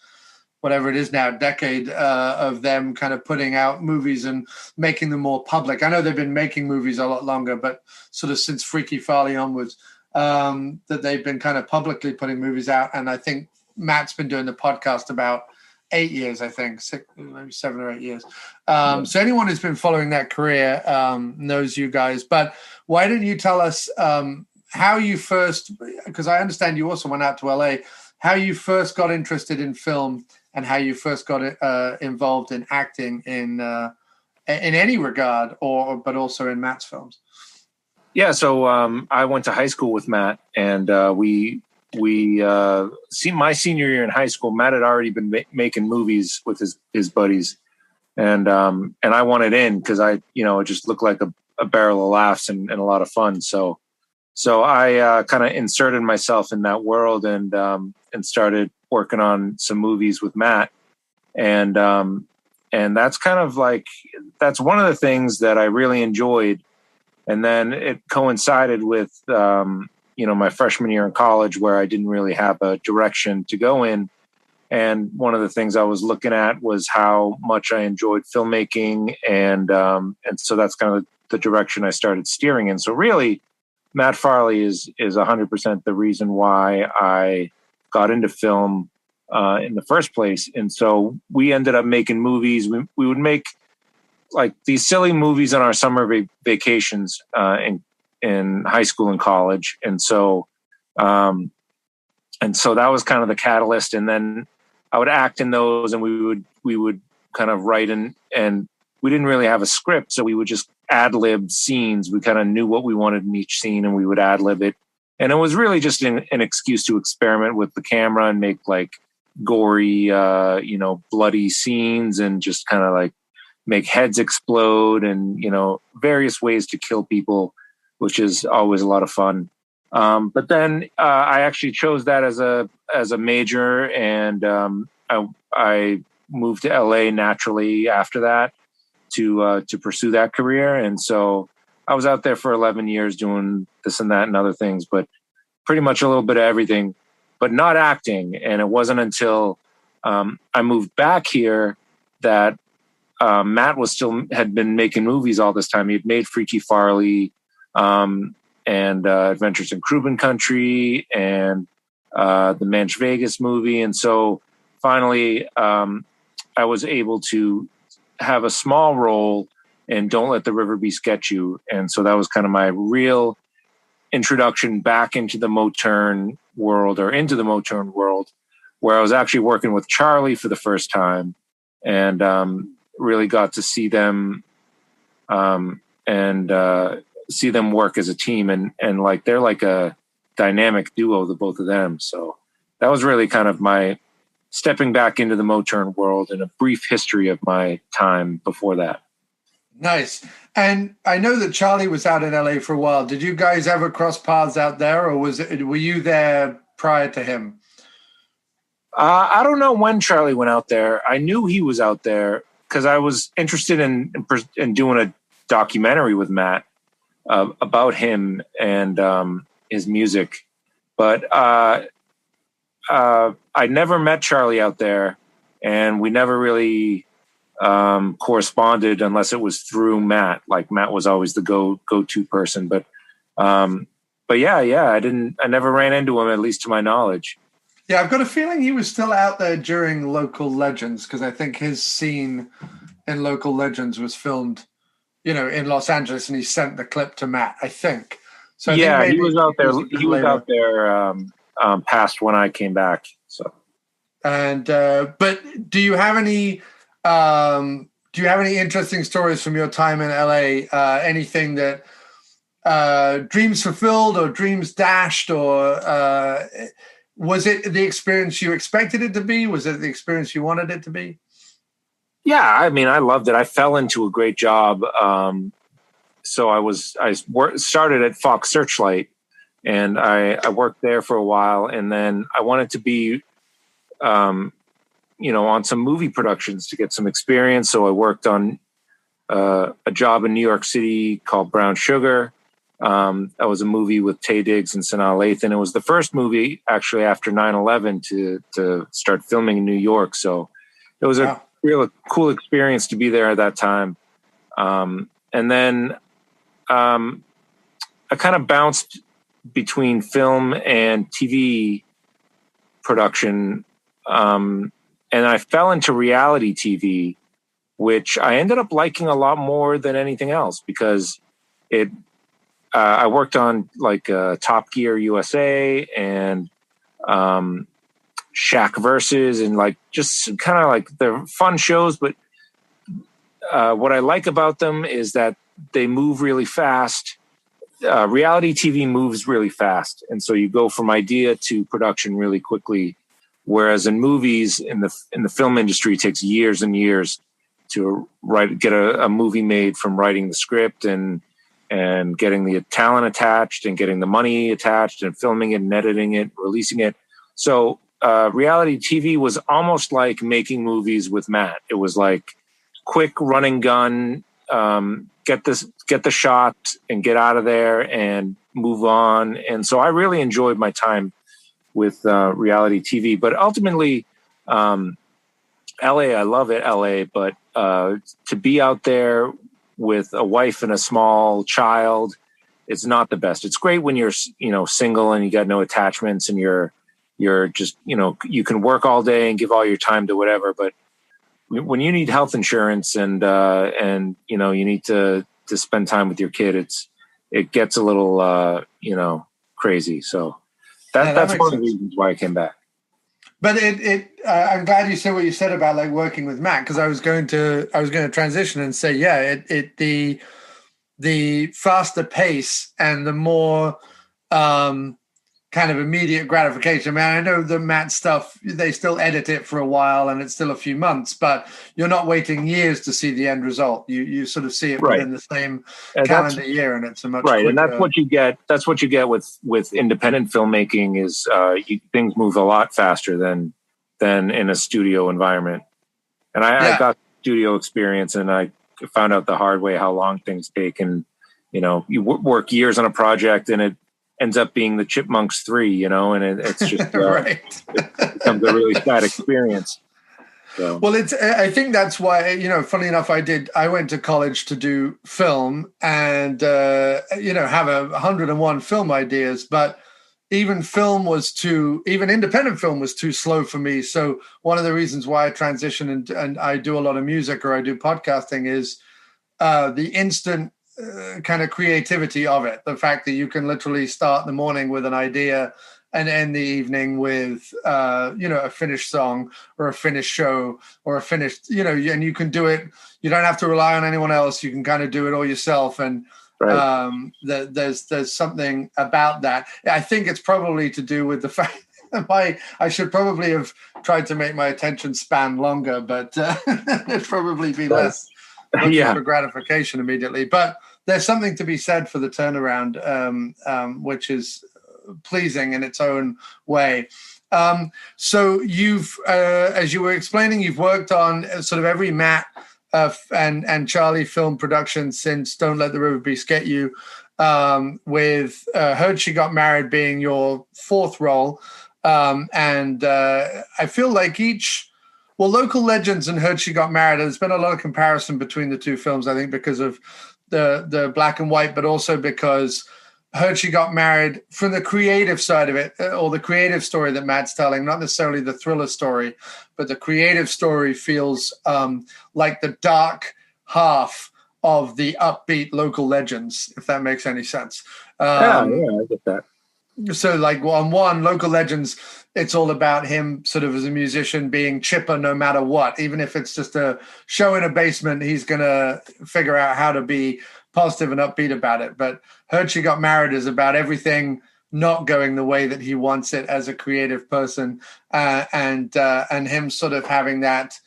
whatever it is now, decade of them kind of putting out movies and making them more public. I know they've been making movies a lot longer, but sort of since Freaky Farley onwards, that they've been kind of publicly putting movies out. And I think Matt's been doing the podcast about 8 years, I think, maybe 7 or 8 years. So anyone who's been following that career knows you guys. But why don't you tell us how you first, because I understand you also went out to LA, how you first got interested in film and how you first got involved in acting in any regard, but also in Matt's films. Yeah, so I went to high school with Matt, and we see my senior year in high school, Matt had already been making movies with his buddies, and I wanted in because it just looked like a barrel of laughs and a lot of fun. So I kind of inserted myself in that world and started working on some movies with Matt, and that's kind of that's one of the things that I really enjoyed. And then it coincided with my freshman year in college, where I didn't really have a direction to go in. And one of the things I was looking at was how much I enjoyed filmmaking. And so that's kind of the direction I started steering in. So really, Matt Farley is 100% the reason why I got into film in the first place. And so we ended up making movies. We would make these silly movies on our summer vacations in high school and college. And so that was kind of the catalyst. And then I would act in those, and we would kind of write and we didn't really have a script. So we would just ad lib scenes. We kind of knew what we wanted in each scene, and we would ad lib it. And it was really just an excuse to experiment with the camera and make gory, bloody scenes, and just kind of make heads explode and, various ways to kill people, which is always a lot of fun. But then I actually chose that as a major, and I moved to LA naturally after that to pursue that career. And so I was out there for 11 years doing this and that and other things, but pretty much a little bit of everything, but not acting. And it wasn't until I moved back here that Matt had been making movies all this time. He had made Freaky Farley and Adventures in Cuban Country and the Manch Vegas movie. And so finally I was able to have a small role and Don't Let the River Be Sketchy. And so that was kind of my real introduction back into the Motern world, where I was actually working with Charlie for the first time, and really got to see them see them work as a team, and like they're like a dynamic duo, the both of them. So that was really kind of my stepping back into the Motern world and a brief history of my time before that. Nice. And I know that Charlie was out in LA for a while. Did you guys ever cross paths out there, or were you there prior to him? I don't know when Charlie went out there. I knew he was out there because I was interested in doing a documentary with Matt about him and his music. But I never met Charlie out there, and we never really corresponded unless it was through Matt. Like Matt was always the go-to person. But yeah, I never ran into him, at least to my knowledge. Yeah, I've got a feeling he was still out there during Local Legends, because I think his scene in Local Legends was filmed, in Los Angeles, and he sent the clip to Matt, I think. So yeah, he was out there. He was out there past when I came back. So, and but do you have any interesting stories from your time in LA? Anything that dreams fulfilled or dreams dashed, or was it the experience you expected it to be? Was it the experience you wanted it to be? Yeah, I mean, I loved it. I fell into a great job. So I started at Fox Searchlight, and I worked there for a while, and then I wanted to be, on some movie productions to get some experience. So I worked on a job in New York City called Brown Sugar. That was a movie with Taye Diggs and Sanaa Lathan. It was the first movie actually after 9/11 to start filming in New York. So it was a real cool experience to be there at that time. And then I kind of bounced between film and TV production. And I fell into reality TV, which I ended up liking a lot more than anything else, because I worked on like Top Gear USA and Shaq Versus, and like just kind of like they're fun shows. But what I like about them is that they move really fast. Reality TV moves really fast, and so you go from idea to production really quickly. Whereas in movies, in the film industry, it takes years and years to get a movie made, from writing the script and getting the talent attached and getting the money attached and filming it and editing it, releasing it. So reality TV was almost like making movies with Matt. It was like quick run and gun, get the shot and get out of there and move on. And so I really enjoyed my time with reality TV. But ultimately, LA, I love it, LA, but to be out there with a wife and a small child, it's not the best. It's great when you're, single and you got no attachments and you're just, you can work all day and give all your time to whatever. But when you need health insurance and you need to spend time with your kid, it gets a little, crazy. So that's one of the reasons why I came back. But I'm glad you said what you said about like working with Matt, because I was going to transition and say, the faster pace and the more kind of immediate gratification. I mean, I know the Matt stuff, they still edit it for a while and it's still a few months, but you're not waiting years to see the end result. You sort of see it within the same calendar year, and it's a much quicker. And that's what you get. That's what you get with independent filmmaking is things move a lot faster than in a studio environment. And I got studio experience, and I found out the hard way how long things take. And you work years on a project, and it ends up being the Chipmunks 3, and it's just right. It becomes a really sad experience. So. Well, I think that's why, funny enough, I went to college to do film and, have 101 film ideas, but even independent film was too slow for me. So one of the reasons why I transitioned and I do a lot of music or I do podcasting is the instant kind of creativity of it. The fact that you can literally start the morning with an idea and end the evening with, a finished song or a finished show or a finished, and you can do it. You don't have to rely on anyone else. You can kind of do it all yourself. And right. There's something about that. I think it's probably to do with the fact I should probably have tried to make my attention span longer, but it'd probably be less looking for gratification immediately. But there's something to be said for the turnaround, which is pleasing in its own way. So you've, as you were explaining, you've worked on sort of every Matt and Charlie film production since Don't Let the River Beast Get You, with Heard She Got Married being your fourth role. And I feel like Local Legends and Heard She Got Married, there's been a lot of comparison between the two films, I think, because of the black and white, but also because Heard She Got Married, from the creative side of it, or the creative story that Matt's telling, not necessarily the thriller story, but the creative story feels like the dark half of the upbeat Local Legends, if that makes any sense. I get that. So like on one, Local Legends, it's all about him sort of as a musician being chipper no matter what. Even if it's just a show in a basement, he's going to figure out how to be positive and upbeat about it. But Heard She Got Married is about everything not going the way that he wants it as a creative person, and him sort of having that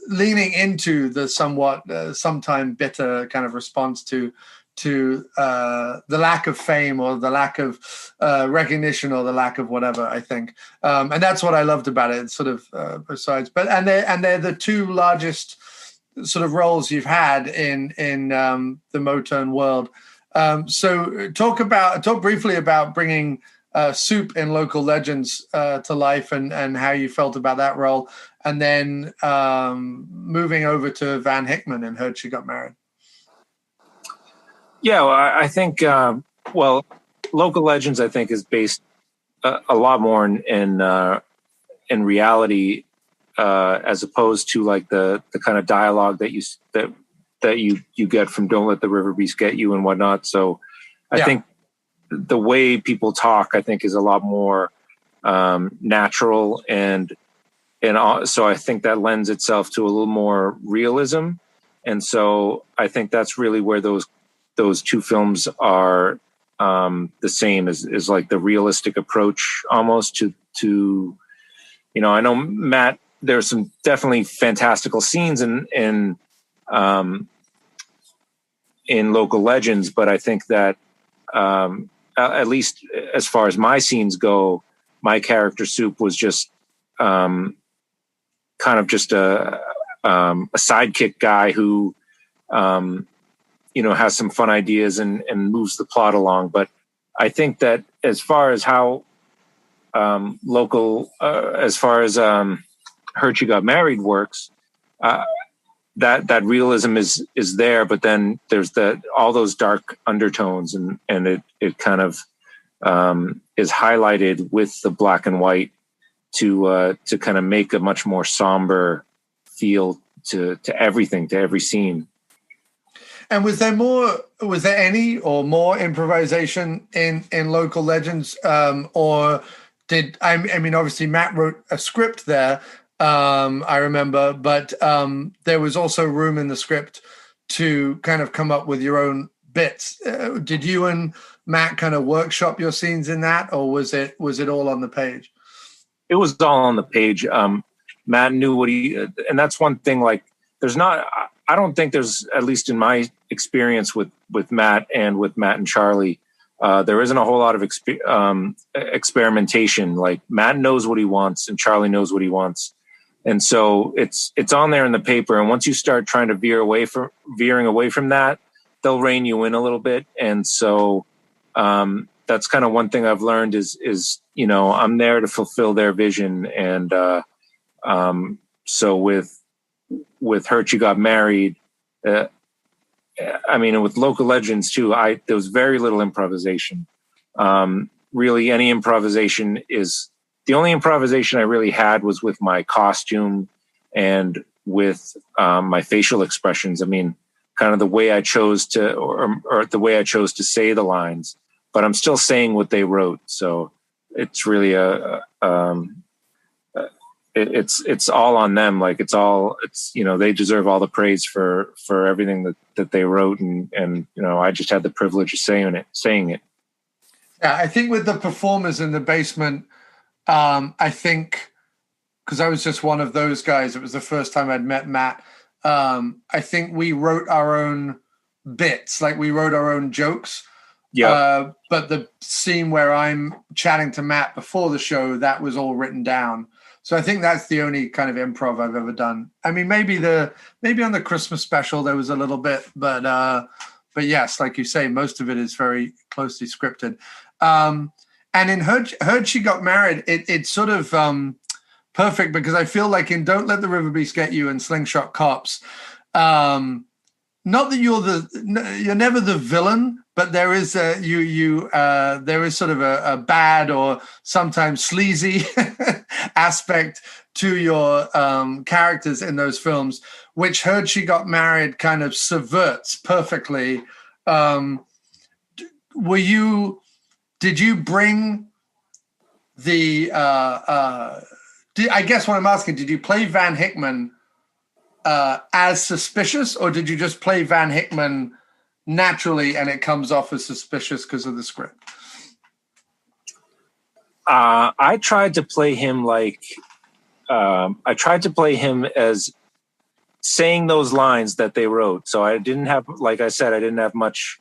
leaning into the somewhat sometime bitter kind of response to the lack of fame or the lack of recognition or the lack of whatever, I think. And that's what I loved about it. It's sort of besides, but they're the two largest sort of roles you've had in the Motern world. So talk briefly about bringing Soup in Local Legends to life and how you felt about that role. And then moving over to Van Hickman and Heard She Got Married. Yeah, well, I think, Local Legends, I think, is based a lot more in reality, as opposed to like the kind of dialogue that you get from Don't Let the River Beast Get You and whatnot. So I think the way people talk, I think, is a lot more natural, and so I think that lends itself to a little more realism. And so I think that's really where those two films are the same, is like the realistic approach almost to I know, Matt, there's some definitely fantastical scenes in Local Legends, but I think that at least as far as my scenes go, my character Soup was just kind of just a sidekick guy who has some fun ideas and moves the plot along. But I think that as far as how Heard She Got Married works, that realism is there, but then there's all those dark undertones, and it kind of is highlighted with the black and white to kind of make a much more somber feel to everything, to every scene. And was there any or more improvisation in Local Legends, or obviously Matt wrote a script there, I remember, but there was also room in the script to kind of come up with your own bits. Did you and Matt kind of workshop your scenes in that, or was it all on the page? It was all on the page. Matt knew and that's one thing, like I don't think there's, at least in my experience with Matt and with Matt and Charlie, there isn't a whole lot of experimentation. Like, Matt knows what he wants and Charlie knows what he wants. And so it's on there in the paper. And once you start trying to veering away from that, they'll rein you in a little bit. And so that's kind of one thing I've learned is I'm there to fulfill their vision. And so with Heard She Got Married, and with Local Legends too, there was very little improvisation. Really, any improvisation the only improvisation I really had was with my costume and with my facial expressions. kind of the way I chose to, or the way I chose to say the lines, but I'm still saying what they wrote. So it's really it's all on them. Like it's, you know, they deserve all the praise for everything that they wrote. And, you know, I just had the privilege of saying it. Yeah. I think with the performers in the basement, I think, because I was just one of those guys, it was the first time I'd met Matt. I think we wrote our own bits, like we wrote our own jokes. Yeah. But the scene where I'm chatting to Matt before the show, that was all written down. So I think that's the only kind of improv I've ever done. I mean, maybe on the Christmas special there was a little bit, but yes, like you say, most of it is very closely scripted. And in Heard She Got Married, it's sort of perfect, because I feel like in Don't Let the River Beast Get You and Slingshot Cops, not that you're never the villain, but there is there is sort of a bad or sometimes sleazy aspect to your characters in those films, which Heard She Got Married kind of subverts perfectly. Did you bring the? I guess what I'm asking, did you play Van Hickman as suspicious, or did you just play Van Hickman naturally and it comes off as suspicious because of the script? I tried to play him as saying those lines that they wrote. So I didn't have, like I said, I didn't have much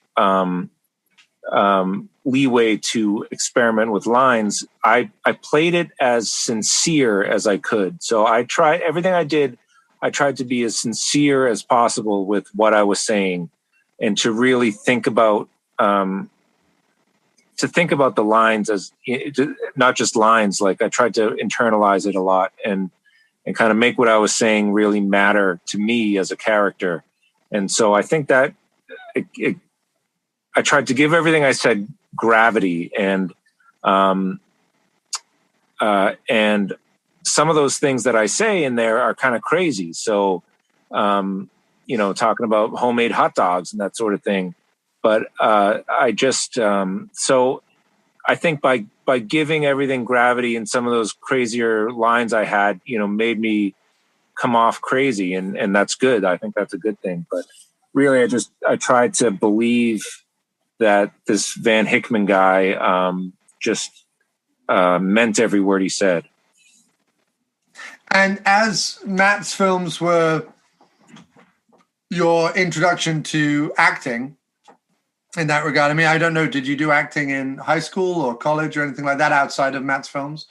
leeway to experiment with lines. I played it as sincere as I could. So I tried everything I did. I tried to be as sincere as possible with what I was saying, and to really think about the lines as not just lines. Like I tried to internalize it a lot and kind of make what I was saying really matter to me as a character. And so I think that I tried to give everything I said gravity, and some of those things that I say in there are kind of crazy. So, you know, talking about homemade hot dogs and that sort of thing. But I just, so I think by giving everything gravity and some of those crazier lines I had, you know, made me come off crazy, and that's good. I think that's a good thing. But really, I tried to believe that this Van Hickman guy just meant every word he said. And as Matt's films were your introduction to acting in that regard, I mean, I don't know, did you do acting in high school or college or anything like that outside of Matt's films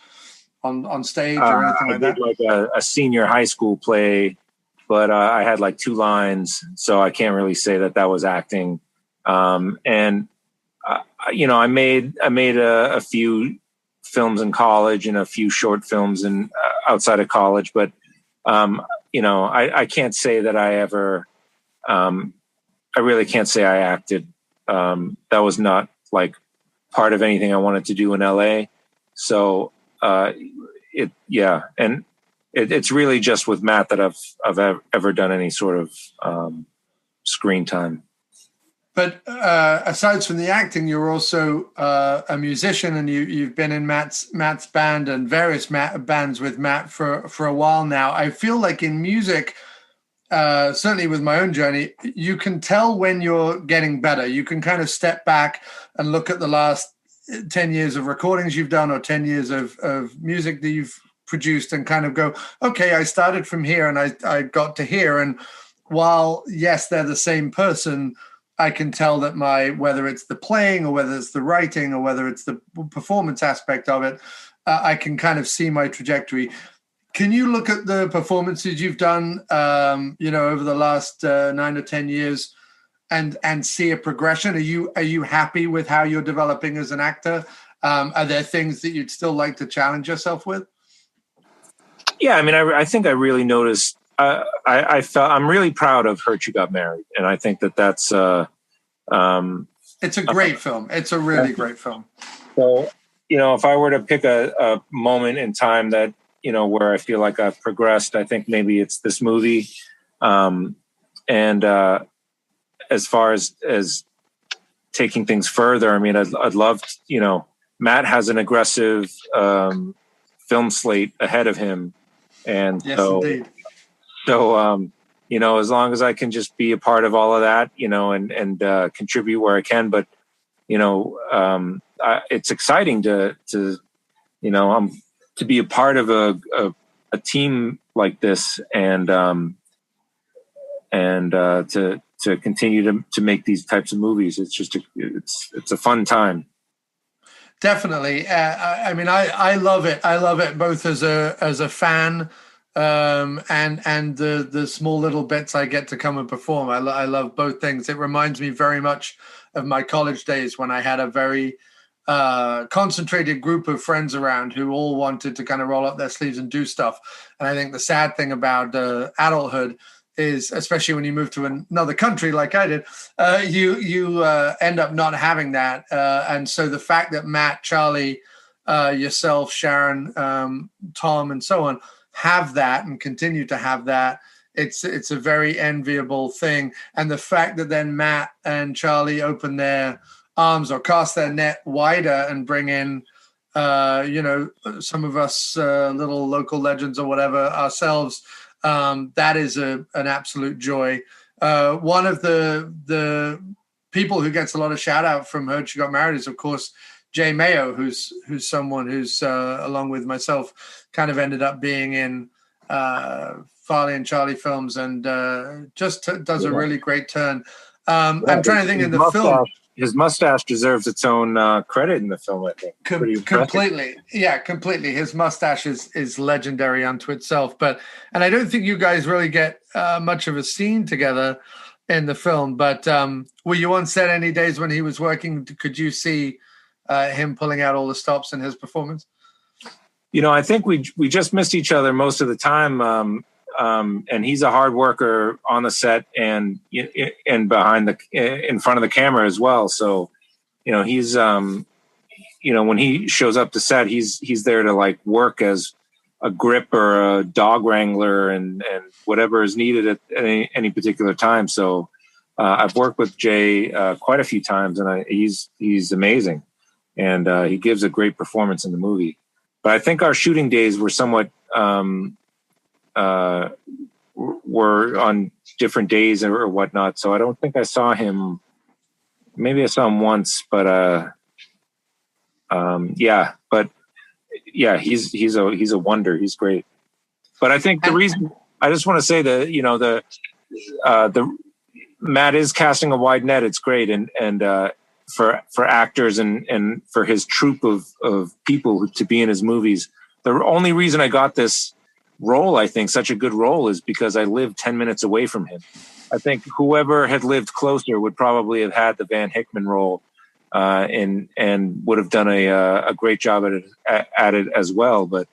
on stage or anything like that? I did like a senior high school play, but I had like 2 lines, so I can't really say that was acting. And you know, I made a few films in college and a few short films in outside of college, but you know, I can't say that I ever. I really can't say I acted. That was not like part of anything I wanted to do in LA. So it's really just with Matt that I've ever done any sort of screen time. But aside from the acting, you're also a musician, and you've been in Matt's band and various bands with Matt for a while now. I feel like in music, certainly with my own journey, you can tell when you're getting better. You can kind of step back and look at the last 10 years of recordings you've done, or 10 years of music that you've produced, and kind of go, okay, I started from here and I got to here. And while, yes, they're the same person, I can tell that whether it's the playing or whether it's the writing or whether it's the performance aspect of it, I can kind of see my trajectory. Can you look at the performances you've done, you know, over the last 9 or 10 years and see a progression? Are you happy with how you're developing as an actor? Are there things that you'd still like to challenge yourself with? Yeah, I mean, I think I really noticed. I felt I'm really proud of Heard She Got Married, and I think that's it's a great film. It's a really great film. So, you know, if I were to pick a moment in time that, you know, where I feel like I've progressed, I think maybe it's this movie. And as far as taking things further, I mean, I'd love to, you know, Matt has an aggressive film slate ahead of him, and yes, indeed. So you know, as long as I can just be a part of all of that, you know, and contribute where I can, but you know, it's exciting to you know, to be a part of a team like this, and to continue to make these types of movies. It's just it's a fun time. Definitely. I mean, I love it. I love it both as a fan, and the small little bits I get to come and perform. I love both things. It reminds me very much of my college days when I had a very concentrated group of friends around who all wanted to kind of roll up their sleeves and do stuff. And I think the sad thing about adulthood is, especially when you move to another country like I did, you end up not having that. And so the fact that Matt, Charlie, yourself, Sharon, Tom, and so on have that and continue to have that, it's a very enviable thing. And the fact that then Matt and Charlie open their arms or cast their net wider and bring in, you know, some of us little local legends or whatever ourselves, that is an absolute joy. One of the people who gets a lot of shout out from Heard She Got Married is, of course, Jay Mayo, who's someone who's along with myself kind of ended up being in Farley and Charlie films, and just does a really great turn. I'm trying to think in the film. His mustache deserves its own credit in the film, I think. Completely. Yeah, completely. His mustache is legendary unto itself. And I don't think you guys really get much of a scene together in the film. But were you on set any days when he was working? Could you see him pulling out all the stops in his performance? You know, I think we just missed each other most of the time. And he's a hard worker on the set and behind in front of the camera as well. So, you know, he's, you know, when he shows up to set, he's there to like work as a grip or a dog wrangler and whatever is needed at any particular time. So, I've worked with Jay quite a few times, and he's amazing, and he gives a great performance in the movie. But I think our shooting days were somewhat were on different days or whatnot. So I don't think I saw him. Maybe I saw him once, but he's a wonder. He's great. But I think the reason I just want to say that, you know, the Matt is casting a wide net. It's great. And for actors and for his troupe of people to be in his movies. The only reason I got this role, I think, such a good role, is because I lived 10 minutes away from him. I think whoever had lived closer would probably have had the Van Hickman role, and would have done a great job at it as well. But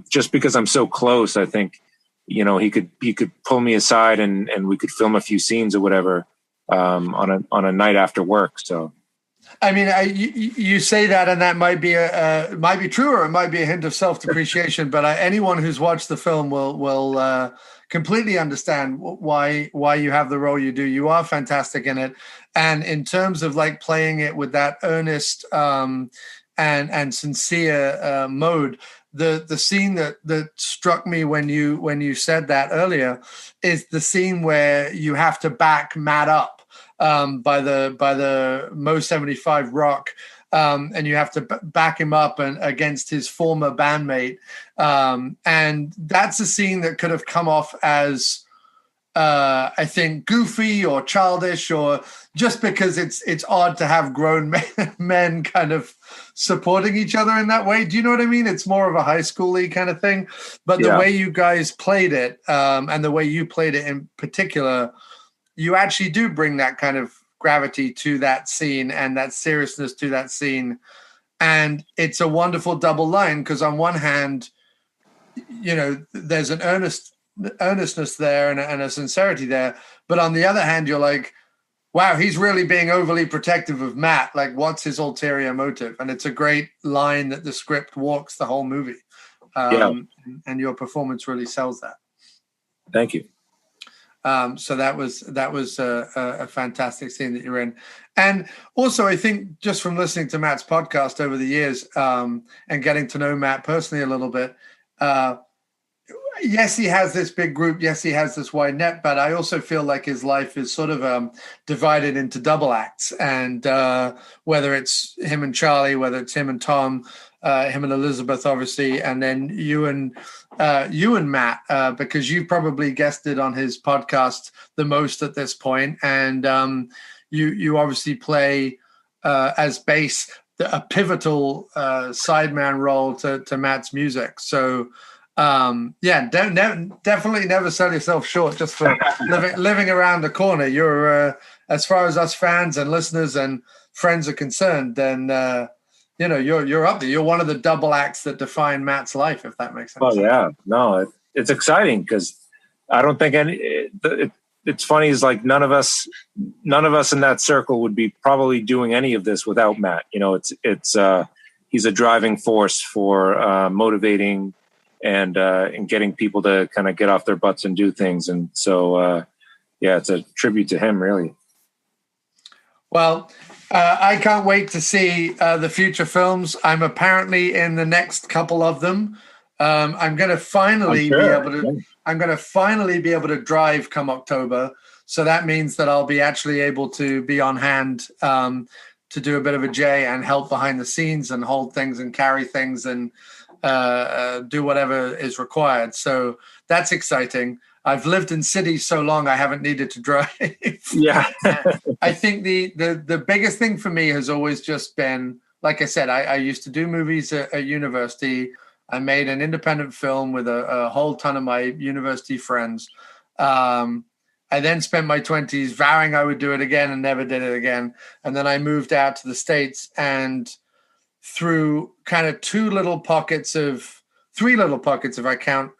just because I'm so close, I think, you know, he could pull me aside and we could film a few scenes or whatever on a night after work. So. I mean, you say that, and that might be true, or it might be a hint of self-depreciation. But anyone who's watched the film will completely understand why you have the role you do. You are fantastic in it, and in terms of like playing it with that earnest and sincere mode, the scene that struck me when you said that earlier is the scene where you have to back Matt up. By the Mo 75 Rock, and you have to back him up against his former bandmate, and that's a scene that could have come off as I think goofy or childish, or just because it's odd to have grown men kind of supporting each other in that way. Do you know what I mean? It's more of a high school-y kind of thing, but the way you guys played it, and the way you played it in particular, you actually do bring that kind of gravity to that scene and that seriousness to that scene. And it's a wonderful double line, because on one hand, you know, there's an earnestness there and a sincerity there. But on the other hand, you're like, wow, he's really being overly protective of Matt. Like, what's his ulterior motive? And it's a great line that the script walks the whole movie. And your performance really sells that. Thank you. So that was a fantastic scene that you're in. And also, I think just from listening to Matt's podcast over the years and getting to know Matt personally a little bit, yes, he has this big group. Yes, he has this wide net. But I also feel like his life is sort of divided into double acts. And whether it's him and Charlie, whether it's him and Tom, him and Elizabeth, obviously, and then you and Matt, because you probably guested on his podcast the most at this point, and you obviously play as bass a pivotal sideman role to Matt's music. So definitely never sell yourself short just for living around the corner. You're as far as us fans and listeners and friends are concerned, then you're up there. You're one of the double acts that define Matt's life, if that makes sense. Oh yeah, no, it's exciting because I don't think it's funny is like none of us in that circle would be probably doing any of this without Matt. It's he's a driving force for motivating and getting people to kind of get off their butts and do things. And so it's a tribute to him, really. Well, I can't wait to see the future films. I'm apparently in the next couple of them. I'm going to finally be able to drive come October. So that means that I'll be actually able to be on hand to do a bit of a J and help behind the scenes and hold things and carry things and do whatever is required. So that's exciting. I've lived in cities so long I haven't needed to drive. Yeah. I think the biggest thing for me has always just been, like I said, I used to do movies at university. I made an independent film with a whole ton of my university friends. I then spent my 20s vowing I would do it again and never did it again. And then I moved out to the States, and through kind of three little pockets if I count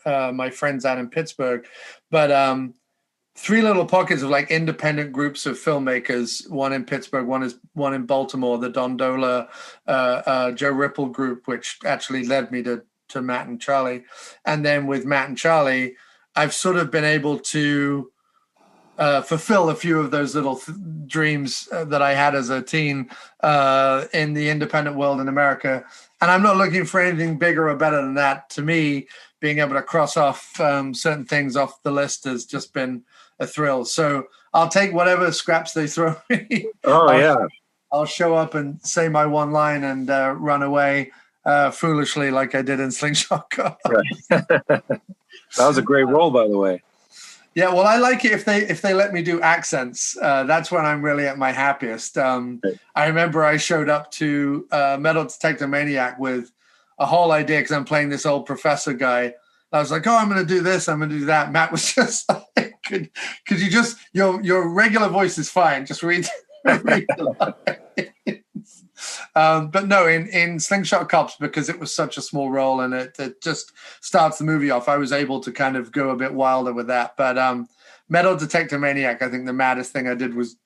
my friends out in Pittsburgh, but three little pockets of like independent groups of filmmakers, one in Pittsburgh, one in Baltimore, the Don Dola, Joe Ripple group, which actually led me to Matt and Charlie. And then with Matt and Charlie, I've sort of been able to fulfill a few of those little dreams that I had as a teen in the independent world in America. And I'm not looking for anything bigger or better than that. To me, being able to cross off certain things off the list has just been a thrill. So I'll take whatever scraps they throw me. I'll show up and say my one line and run away foolishly like I did in Slingshot Cops. Right. That was a great role, by the way. Yeah, well, I like it if they let me do accents. That's when I'm really at my happiest. I remember I showed up to Metal Detector Maniac with a whole idea because I'm playing this old professor guy. I was like, I'm going to do this, I'm going to do that. Matt was just like, could you just, your regular voice is fine, just read the lines. But no, in Slingshot Cops, because it was such a small role and it just starts the movie off, I was able to kind of go a bit wilder with that. But Metal Detector Maniac, I think the maddest thing I did was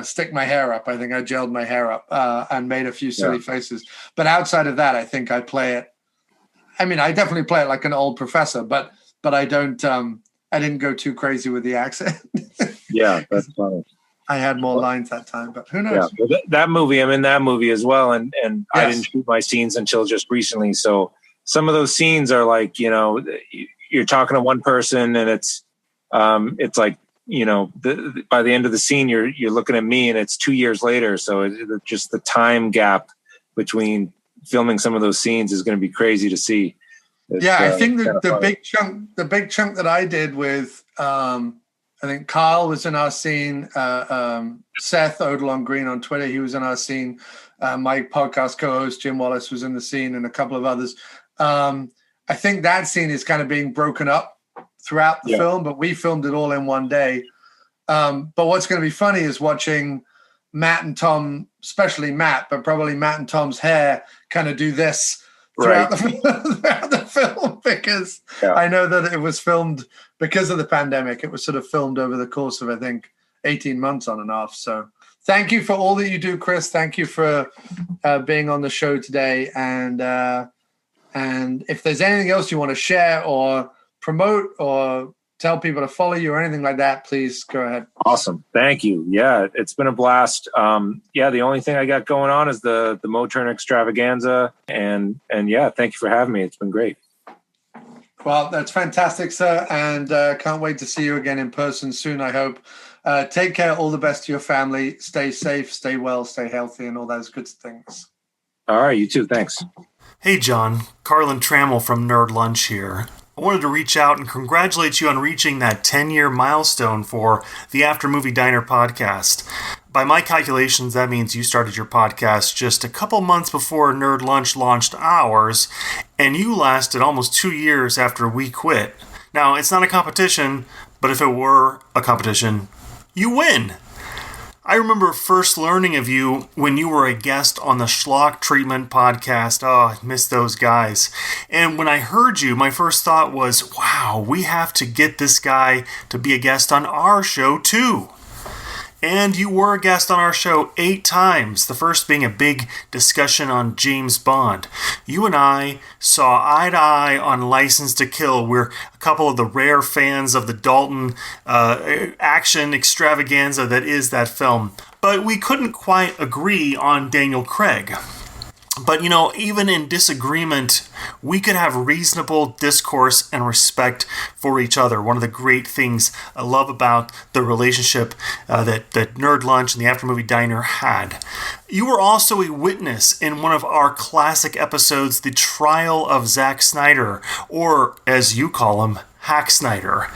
stick my hair up. I think I gelled my hair up and made a few silly faces. But outside of that, I think I play it. I mean, I definitely play it like an old professor, but I don't. I didn't go too crazy with the accent. Yeah, that's funny. I had more lines that time, but who knows? Yeah, that movie, I'm in that movie as well, and yes. I didn't shoot my scenes until just recently. So some of those scenes are like, you're talking to one person, and it's like, by the end of the scene, you're looking at me, and it's 2 years later. So just the time gap between filming some of those scenes is going to be crazy to see. I think the big chunk that I did with. I think Kyle was in our scene. Seth Odalon Green on Twitter, he was in our scene. My podcast co-host Jim Wallace was in the scene, and a couple of others. I think that scene is kind of being broken up throughout the film, but we filmed it all in one day. But what's going to be funny is watching Matt and Tom, especially Matt, but probably Matt and Tom's hair kind of do this throughout the film, because I know that it was filmed because of the pandemic. It was sort of filmed over the course of, I think, 18 months on and off. So thank you for all that you do, Chris. Thank you for being on the show today. And if there's anything else you want to share or promote or tell people to follow you or anything like that, please go ahead. Awesome. Thank you. Yeah, it's been a blast. The only thing I got going on is the Motern extravaganza. And yeah, thank you for having me. It's been great. Well, that's fantastic, sir. And can't wait to see you again in person soon, I hope. Take care. All the best to your family. Stay safe, stay well, stay healthy, and all those good things. All right. You too. Thanks. Hey, John. Carlin Trammell from Nerd Lunch here. I wanted to reach out and congratulate you on reaching that 10-year milestone for the After Movie Diner podcast. By my calculations, that means you started your podcast just a couple months before Nerd Lunch launched ours, and you lasted almost 2 years after we quit. Now, it's not a competition, but if it were a competition, you win! I remember first learning of you when you were a guest on the Schlock Treatment podcast. Oh, I miss those guys. And when I heard you, my first thought was, wow, we have to get this guy to be a guest on our show too. And you were a guest on our show 8 times, the first being a big discussion on James Bond. You and I saw eye to eye on License to Kill. We're a couple of the rare fans of the Dalton action extravaganza that is that film. But we couldn't quite agree on Daniel Craig. But, even in disagreement, we could have reasonable discourse and respect for each other. One of the great things I love about the relationship that Nerd Lunch and the After Movie Diner had. You were also a witness in one of our classic episodes, The Trial of Zack Snyder, or as you call him, Hack Snyder.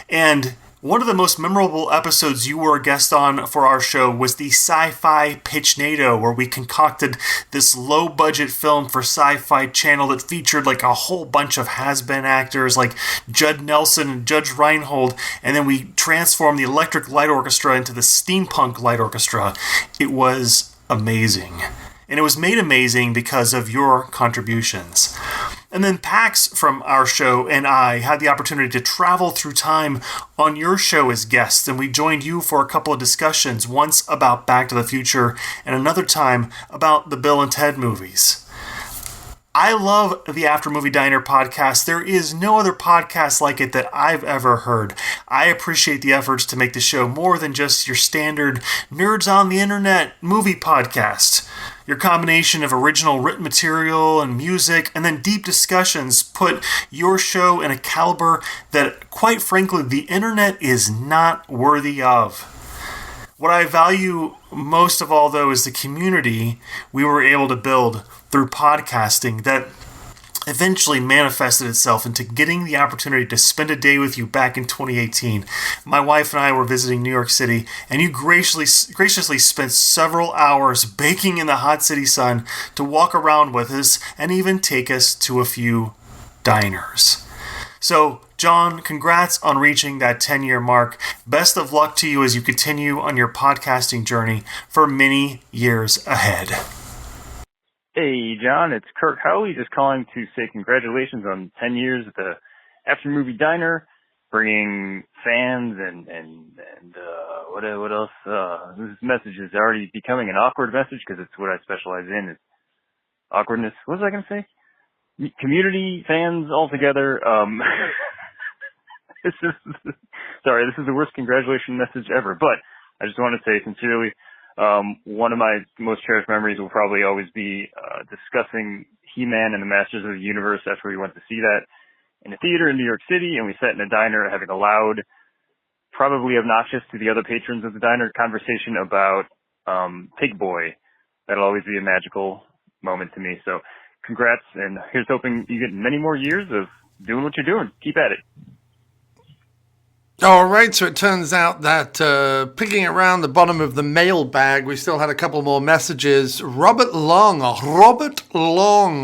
And one of the most memorable episodes you were a guest on for our show was the Sci-Fi Pitchnado, where we concocted this low-budget film for Sci-Fi Channel that featured like a whole bunch of has-been actors like Judd Nelson and Judge Reinhold, and then we transformed the Electric Light Orchestra into the Steampunk Light Orchestra. It was amazing. And it was made amazing because of your contributions. And then Pax from our show and I had the opportunity to travel through time on your show as guests, and we joined you for a couple of discussions, once about Back to the Future and another time about the Bill and Ted movies. I love the After Movie Diner podcast. There is no other podcast like it that I've ever heard. I appreciate the efforts to make the show more than just your standard Nerds on the Internet movie podcast. Your combination of original written material and music and then deep discussions put your show in a caliber that, quite frankly, the internet is not worthy of. What I value most of all, though, is the community we were able to build through podcasting that eventually manifested itself into getting the opportunity to spend a day with you back in 2018. My wife and I were visiting New York City, and you graciously spent several hours baking in the hot city sun to walk around with us and even take us to a few diners. So, John, congrats on reaching that 10-year mark. Best of luck to you as you continue on your podcasting journey for many years ahead. Hey, John, it's Kurt Howley, just calling to say congratulations on 10 years at the After Movie Diner, bringing fans and what else? This message is already becoming an awkward message because it's what I specialize in, is awkwardness. What was I going to say? Community, fans, all together. This is the worst congratulations message ever, but I just want to say sincerely, one of my most cherished memories will probably always be discussing He-Man and the Masters of the Universe after we went to see that in a theater in New York City, and we sat in a diner having a loud, probably obnoxious to the other patrons of the diner, conversation about Pig Boy. That'll always be a magical moment to me. So congrats, and here's hoping you get many more years of doing what you're doing. Keep at it. All right, so it turns out that picking around the bottom of the mailbag, we still had a couple more messages. Robert Long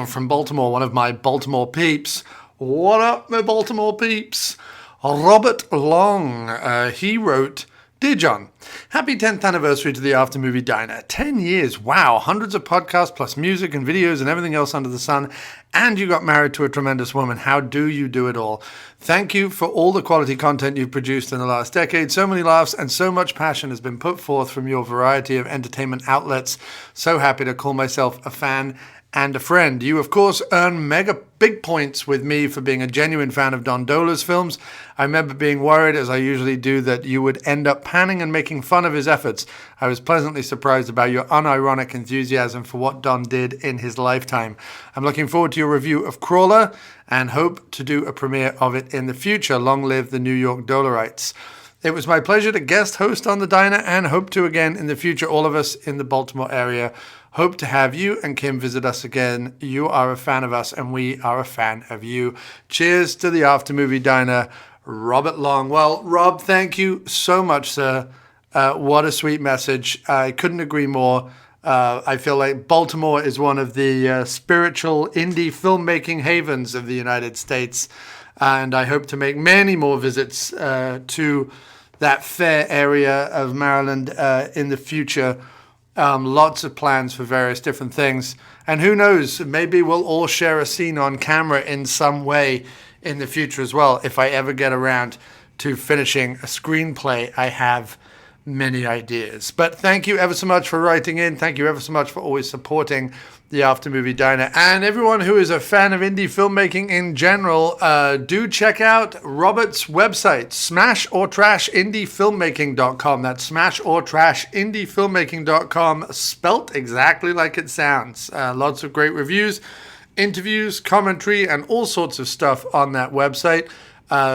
from Baltimore, one of my Baltimore peeps. What up, my Baltimore peeps? Robert Long, he wrote, Dear John, happy 10th anniversary to the After Movie Diner. 10 years, wow, hundreds of podcasts plus music and videos and everything else under the sun. And you got married to a tremendous woman. How do you do it all? Thank you for all the quality content you've produced in the last decade. So many laughs and so much passion has been put forth from your variety of entertainment outlets. So happy to call myself a fan and a friend. You, of course, earn mega big points with me for being a genuine fan of Don Dola's films. I remember being worried, as I usually do, that you would end up panning and making fun of his efforts. I was pleasantly surprised about your unironic enthusiasm for what Don did in his lifetime. I'm looking forward to your review of Crawler and hope to do a premiere of it in the future. Long live the New York Dolarites. It was my pleasure to guest host on The Diner and hope to again in the future. All of us in the Baltimore area hope to have you and Kim visit us again. You are a fan of us and we are a fan of you. Cheers to the After Movie Diner, Robert Long. Well, Rob, thank you so much, sir. What a sweet message. I couldn't agree more. I feel like Baltimore is one of the spiritual indie filmmaking havens of the United States. And I hope to make many more visits to that fair area of Maryland in the future. Lots of plans for various different things. And who knows, maybe we'll all share a scene on camera in some way in the future as well. If I ever get around to finishing a screenplay, I have many ideas. But thank you ever so much for writing in. Thank you ever so much for always supporting the After Movie Diner. And everyone who is a fan of indie filmmaking in general, do check out Robert's website, smashotrashindiefilmmaking.com. That's smashotrashindiefilmmaking.com, spelt exactly like it sounds. Lots of great reviews, interviews, commentary, and all sorts of stuff on that website.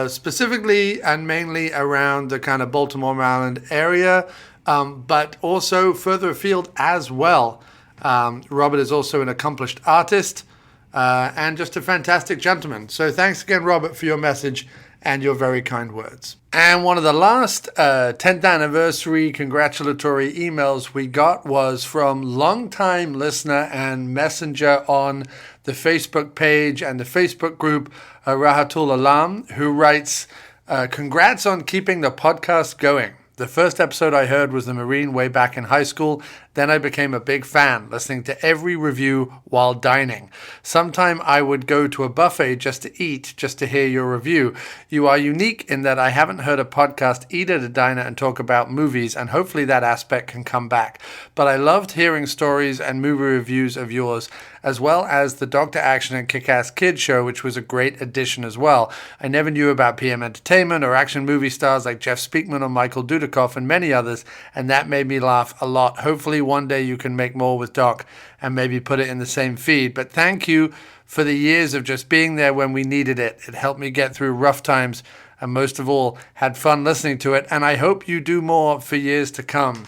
Specifically and mainly around the kind of Baltimore, Maryland area, but also further afield as well. Robert is also an accomplished artist and just a fantastic gentleman. So thanks again, Robert, for your message and your very kind words. And one of the last 10th anniversary congratulatory emails we got was from longtime listener and messenger on the Facebook page and the Facebook group, Rahatul Alam, who writes, congrats on keeping the podcast going. The first episode I heard was The Marine way back in high school. Then I became a big fan, listening to every review while dining. Sometime I would go to a buffet just to eat, just to hear your review. You are unique in that I haven't heard a podcast eat at a diner and talk about movies, and hopefully that aspect can come back. But I loved hearing stories and movie reviews of yours, as well as the Dr. Action and Kick-Ass Kid show, which was a great addition as well. I never knew about PM Entertainment or action movie stars like Jeff Speakman or Michael Dudikoff and many others, and that made me laugh a lot. Hopefully one day you can make more with Doc and maybe put it in the same feed. But thank you for the years of just being there when we needed it. It helped me get through rough times and most of all had fun listening to it. And I hope you do more for years to come.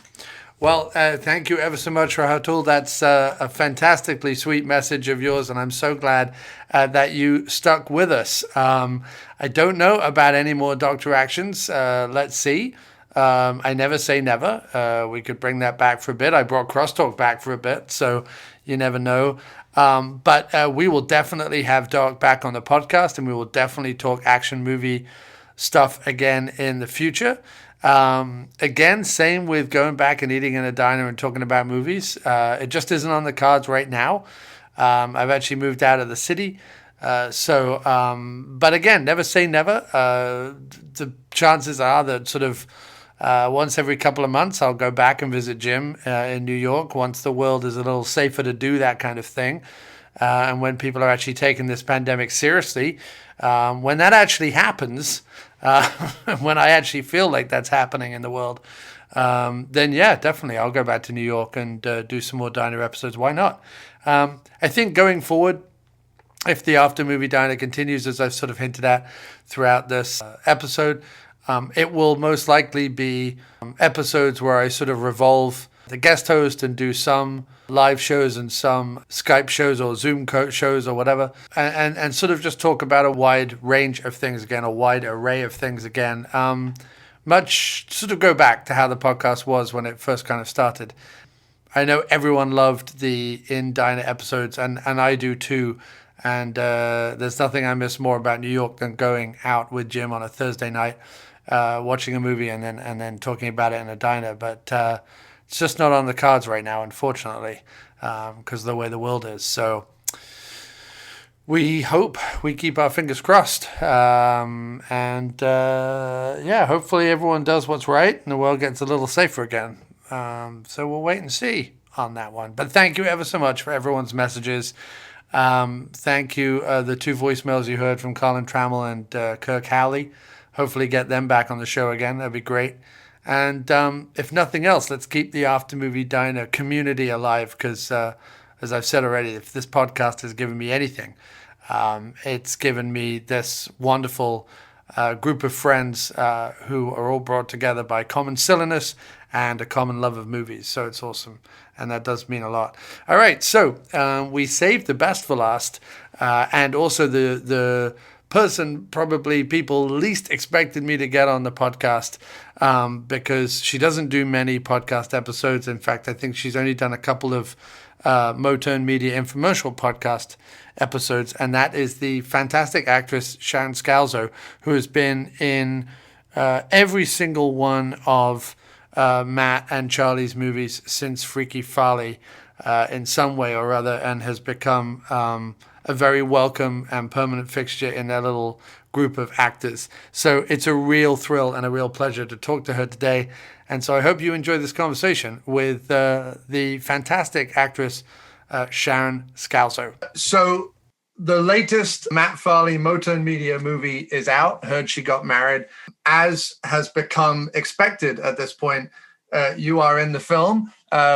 Well, thank you ever so much, Rahatul. That's a fantastically sweet message of yours, and I'm so glad that you stuck with us. I don't know about any more Dr. Actions. Let's see. I never say never. We could bring that back for a bit. I brought Crosstalk back for a bit, so you never know. But we will definitely have Doc back on the podcast, and we will definitely talk action movie stuff again in the future. Again, same with going back and eating in a diner and talking about movies. It just isn't on the cards right now. I've actually moved out of the city. But again, never say never. The chances are that sort of once every couple of months, I'll go back and visit Jim in New York once the world is a little safer to do that kind of thing. And when people are actually taking this pandemic seriously, when that actually happens, when I actually feel like that's happening in the world, then yeah, definitely I'll go back to New York and do some more Diner episodes. Why not? I think going forward, if the After Movie Diner continues, as I've sort of hinted at throughout this episode, it will most likely be episodes where I sort of revolve the guest host and do some live shows and some Skype shows or Zoom shows or whatever, and sort of just talk about a wide range of things again, a wide array of things again. Much sort of go back to how the podcast was when it first kind of started. I know everyone loved the In Diner episodes, and I do too. And there's nothing I miss more about New York than going out with Jim on a Thursday night, watching a movie and then talking about it in a diner. But it's just not on the cards right now, unfortunately, because of the way the world is. So we hope, we keep our fingers crossed. Hopefully everyone does what's right and the world gets a little safer again. So we'll wait and see. on that one. But thank you ever so much for everyone's messages. Thank you, the 2 voicemails you heard from Colin Trammell and Kirk Howley. Hopefully get them back on the show again. That'd be great. And if nothing else, let's keep the After Movie Diner community alive, because as I've said already, if this podcast has given me anything, it's given me this wonderful group of friends who are all brought together by common silliness and a common love of movies. So it's awesome. And that does mean a lot. All right. So we saved the best for last. And also the person probably people least expected me to get on the podcast, because she doesn't do many podcast episodes. In fact, I think she's only done a couple of Motern Media infomercial podcast episodes, and that is the fantastic actress Sharon Scalzo, who has been in every single one of Matt and Charlie's movies since Freaky Foley in some way or other, and has become a very welcome and permanent fixture in their little group of actors. So it's a real thrill and a real pleasure to talk to her today. And so I hope you enjoy this conversation with the fantastic actress Sharon Scalzo. So the latest Matt Farley Motern Media movie is out. Heard she got married. As has become expected at this point, you are in the film.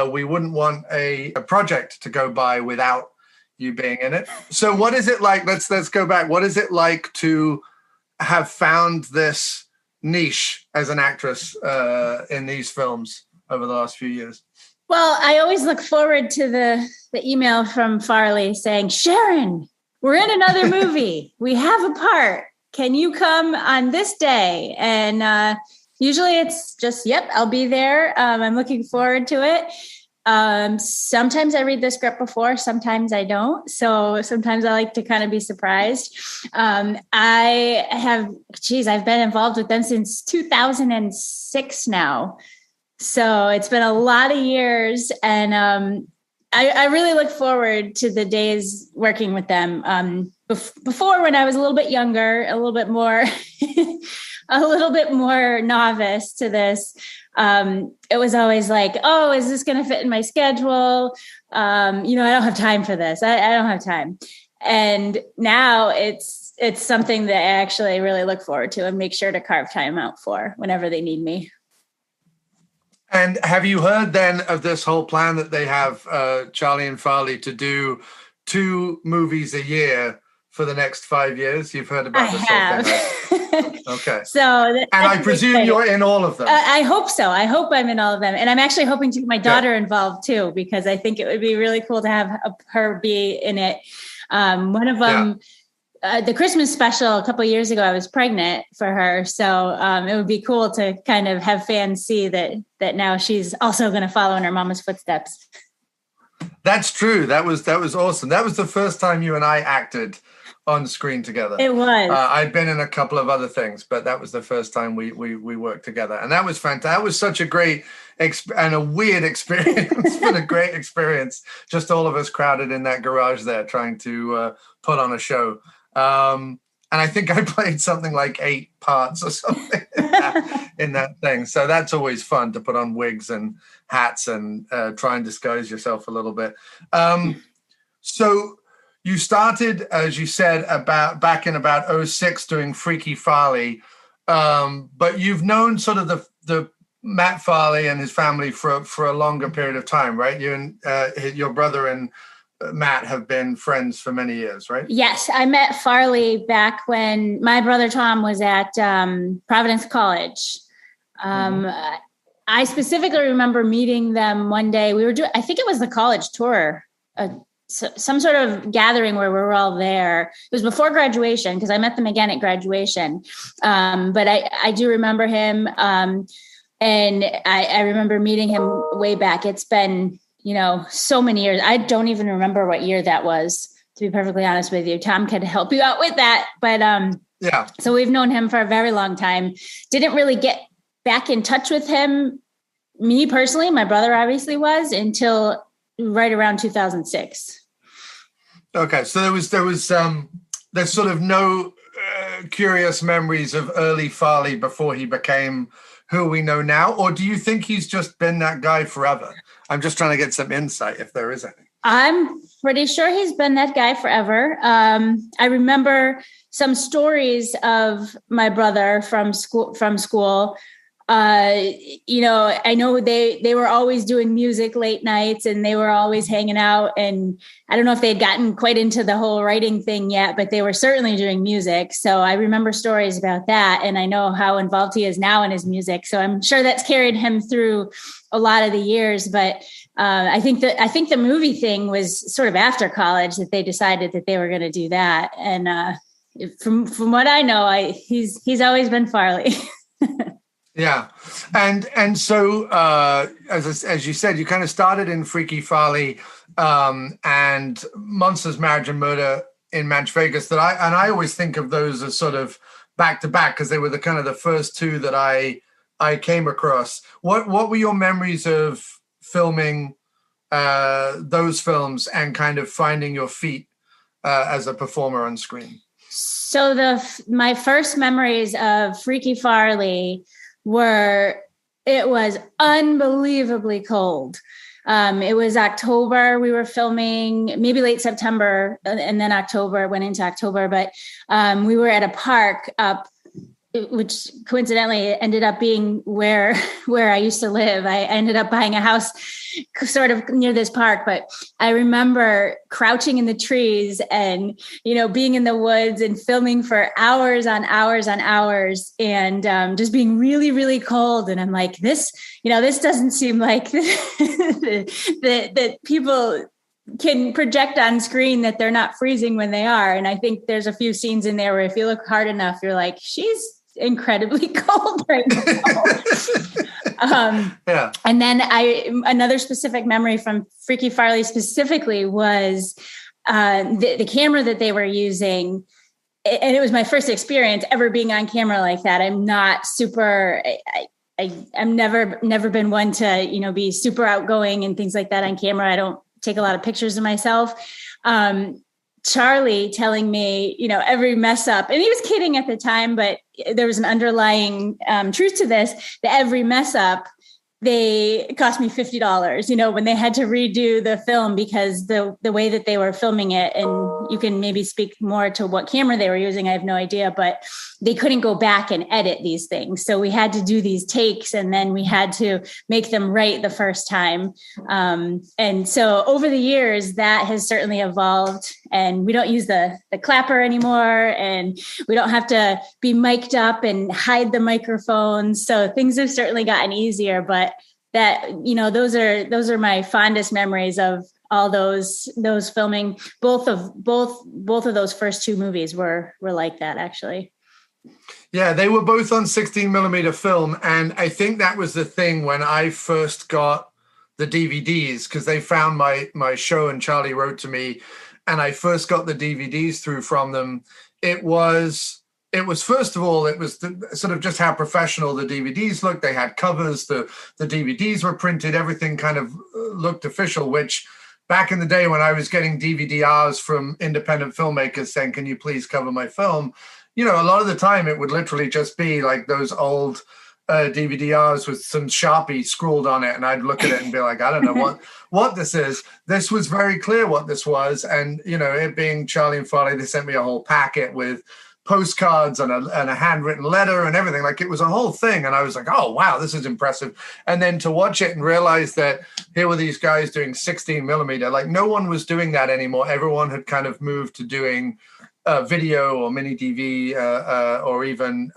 We wouldn't want a project to go by without you being in it. So what is it like? Let's go back. What is it like to have found this niche as an actress in these films over the last few years? Well, I always look forward to the email from Farley saying, Sharon, we're in another movie. We have a part. Can you come on this day? And usually it's just, yep, I'll be there. I'm looking forward to it. Sometimes I read the script before, sometimes I don't. So sometimes I like to kind of be surprised. I've been involved with them since 2006 now. So it's been a lot of years, and I really look forward to the days working with them. Before, when I was a little bit younger, a little bit more novice to this, it was always like, oh, is this going to fit in my schedule? I don't have time for this. I don't have time. And now it's something that I actually really look forward to and make sure to carve time out for whenever they need me. And have you heard then of this whole plan that they have, Charlie and Farley, to do 2 movies a year for the next 5 years? You've heard about this whole thing, right? Okay. And I presume you're in all of them. I hope so. I hope I'm in all of them. And I'm actually hoping to get my daughter involved too, because I think it would be really cool to have her be in it. One of them, the Christmas special a couple of years ago, I was pregnant for her. So it would be cool to kind of have fans see that now she's also going to follow in her mama's footsteps. That's true. That was awesome. That was the first time you and I acted on screen together. It was. I'd been in a couple of other things, but that was the first time we worked together, and that was fantastic. That was such a great and a weird experience, but a great experience. Just all of us crowded in that garage there, trying to put on a show. And I think I played something like 8 parts or something in that thing. So that's always fun to put on wigs and hats and try and disguise yourself a little bit. So you started, as you said, back in about 2006 doing Freaky Farley, but you've known sort of the Matt Farley and his family for a longer period of time, right? You and your brother and Matt have been friends for many years, right? Yes, I met Farley back when my brother Tom was at Providence College. I specifically remember meeting them one day. We were doing, I think it was the college tour, some sort of gathering where we were all there. It was before graduation, because I met them again at graduation. But I do remember him, and I remember meeting him way back. It's been so many years. I don't even remember what year that was, to be perfectly honest with you. Tom could help you out with that. But so we've known him for a very long time. Didn't really get back in touch with him, me personally. My brother obviously was, until right around 2006. Okay, so there's sort of no curious memories of early Farley before he became who we know now, or do you think he's just been that guy forever? I'm just trying to get some insight if there is any. I'm pretty sure he's been that guy forever. I remember some stories of my brother from school. I know they were always doing music late nights, and they were always hanging out. And I don't know if they'd gotten quite into the whole writing thing yet, but they were certainly doing music. So I remember stories about that. And I know how involved he is now in his music. So I'm sure that's carried him through a lot of the years. But I think the movie thing was sort of after college that they decided that they were going to do that. And from what I know, he's always been Farley. Yeah. And so, as you said, you kind of started in Freaky Farley and Monsters, Marriage and Murder in Manch Vegas. I always think of those as sort of back to back because they were the first two that I came across. What were your memories of filming those films and kind of finding your feet as a performer on screen? So my first memories of Freaky Farley it was unbelievably cold. It was October. We were filming maybe late September and then October, went into October, but we were at a park up, which coincidentally ended up being where I used to live. I ended up buying a house sort of near this park, but I remember crouching in the trees and, being in the woods and filming for hours on hours on hours and just being really, really cold. And I'm like, this doesn't seem like that people can project on screen that they're not freezing when they are. And I think there's a few scenes in there where if you look hard enough, you're like, she's incredibly cold right now. Yeah. And then another specific memory from Freaky Farley specifically was the camera that they were using. And it was my first experience ever being on camera like that. I'm not super, I'm never been one to, be super outgoing and things like that on camera. I don't take a lot of pictures of myself. Charlie telling me, every mess up, and he was kidding at the time, but there was an underlying truth to this, that every mess up, they cost me $50, when they had to redo the film because the way that they were filming it, and you can maybe speak more to what camera they were using. I have no idea, but they couldn't go back and edit these things. So we had to do these takes and then we had to make them right the first time. And so over the years that has certainly evolved, and we don't use the clapper anymore, and we don't have to be mic'd up and hide the microphones. So things have certainly gotten easier, but that, those are my fondest memories of all those filming. Both of those first two movies were like that, actually. Yeah, they were both on 16 millimeter film. And I think that was the thing when I first got the DVDs, because they found my show and Charlie wrote to me, and I first got the DVDs through from them. It was first of all, it was sort of just how professional the DVDs looked. They had covers, the DVDs were printed, everything kind of looked official, which back in the day when I was getting DVDRs from independent filmmakers saying, can you please cover my film? A lot of the time it would literally just be like those old DVDRs with some Sharpie scrawled on it. And I'd look at it and be like, I don't know what this is. This was very clear what this was. And, it being Charlie and Farley, they sent me a whole packet with postcards and a handwritten letter and everything. Like, it was a whole thing. And I was like, oh, wow, this is impressive. And then to watch it and realize that here were these guys doing 16 millimeter, like no one was doing that anymore. Everyone had kind of moved to doing video or mini DV or even,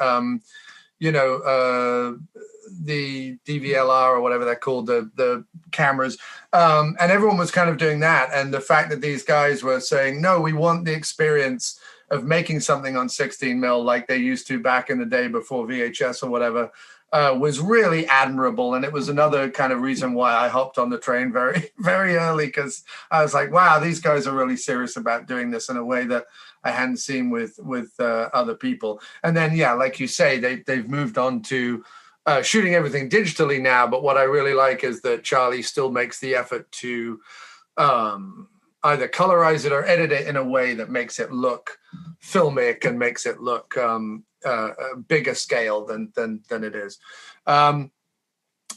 the DVLR or whatever they're called, the cameras. And everyone was kind of doing that. And the fact that these guys were saying, no, we want the experience of making something on 16 mil like they used to back in the day before VHS or whatever, was really admirable. And it was another kind of reason why I hopped on the train very, very early, because I was like, wow, these guys are really serious about doing this in a way that I hadn't seen with other people. And then, yeah, like you say, they've moved on to shooting everything digitally now. But what I really like is that Charlie still makes the effort to either colorize it or edit it in a way that makes it look filmic and makes it look a bigger scale than it is.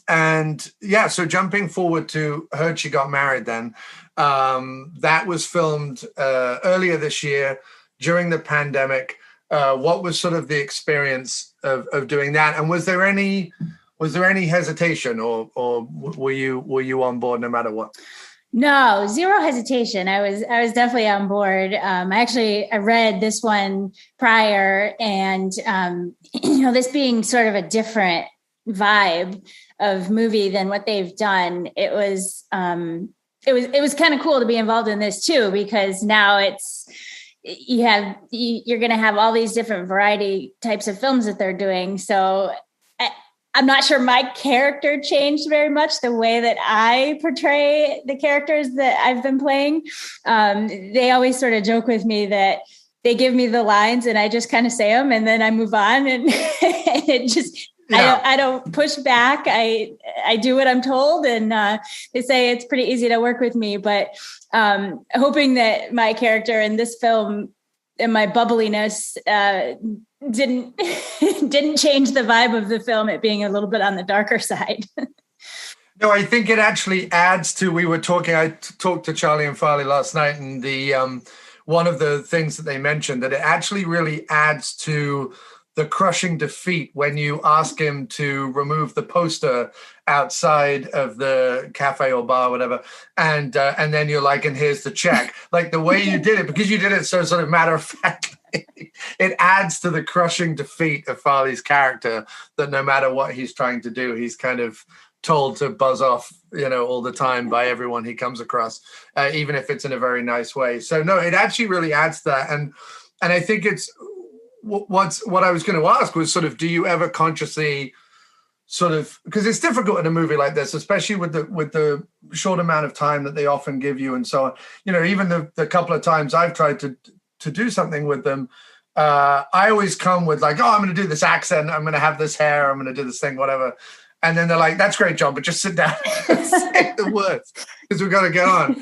And yeah, so jumping forward to Heard She Got Married then, that was filmed earlier this year during the pandemic. What was sort of the experience of doing that? And was there any hesitation, or were you on board no matter what? No, zero hesitation. I was definitely on board. I read this one prior, and this being sort of a different vibe of movie than what they've done, it was kind of cool to be involved in this too, because now you're going to have all these different variety types of films that they're doing. So I'm not sure my character changed very much, the way that I portray the characters that I've been playing. They always sort of joke with me that they give me the lines and I just kind of say them and then I move on, and it just, yeah. I don't push back. I do what I'm told, and they say it's pretty easy to work with me, but hoping that my character in this film and my bubbliness didn't change the vibe of the film, it being a little bit on the darker side. No, I think it actually adds to, I talked to Charlie and Farley last night, and one of the things that they mentioned, that it actually really adds to the crushing defeat when you ask him to remove the poster outside of the cafe or bar, whatever, and then you're like, and here's the check. Like the way you did it, because you did it so sort of matter of fact, it adds to the crushing defeat of Farley's character, that no matter what he's trying to do, he's kind of told to buzz off, all the time by everyone he comes across, even if it's in a very nice way. So no, it actually really adds to that. And I think it's what I was going to ask was sort of, do you ever consciously sort of, because it's difficult in a movie like this, especially with the short amount of time that they often give you and so on. Even the couple of times I've tried to do something with them, I always come with like, oh, I'm going to do this accent, I'm going to have this hair, I'm going to do this thing, whatever. And then they're like, that's great, John, but just sit down and say the words, because we've got to get on.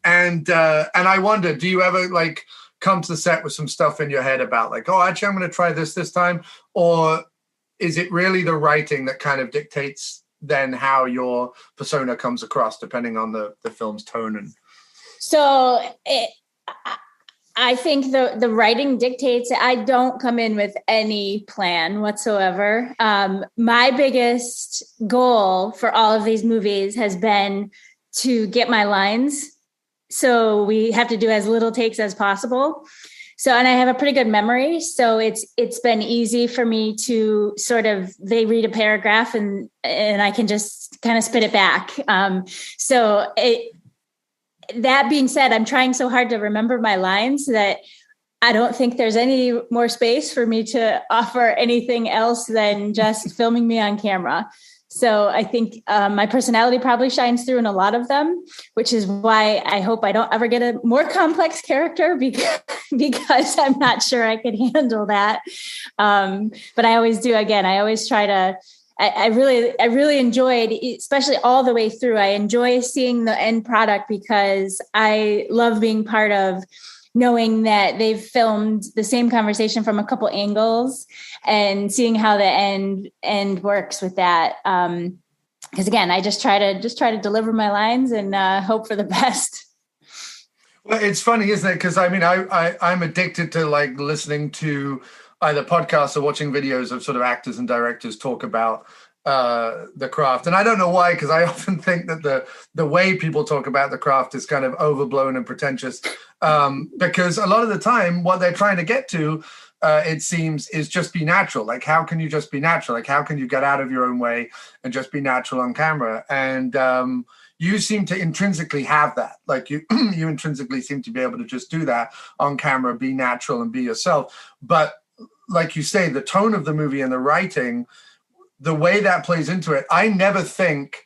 And I wonder, do you ever like come to the set with some stuff in your head about like, oh, actually, I'm going to try this time? Or is it really the writing that kind of dictates then how your persona comes across, depending on the film's tone? And so I think the writing dictates. I don't come in with any plan whatsoever. My biggest goal for all of these movies has been to get my lines. So we have to do as little takes as possible. So, and I have a pretty good memory. So it's been easy for me to sort of, they read a paragraph and I can just kind of spit it back. That being said, I'm trying so hard to remember my lines that I don't think there's any more space for me to offer anything else than just filming me on camera. So I think my personality probably shines through in a lot of them, which is why I hope I don't ever get a more complex character because I'm not sure I could handle that. But I always do. Again, I always try to, I really enjoyed, especially all the way through. I enjoy seeing the end product because I love being part of knowing that they've filmed the same conversation from a couple angles and seeing how the end works with that. Because again, I just try to deliver my lines and hope for the best. Well, it's funny, isn't it? Because I mean, I'm addicted to like listening to either podcasts or watching videos of sort of actors and directors talk about the craft. And I don't know why, because I often think that the way people talk about the craft is kind of overblown and pretentious. Because a lot of the time, what they're trying to get to, it seems, is just be natural. Like, how can you just be natural? Like, how can you get out of your own way and just be natural on camera? And you seem to intrinsically have that. Like, you intrinsically seem to be able to just do that on camera, be natural and be yourself. But like you say, the tone of the movie and the writing, the way that plays into it, I never think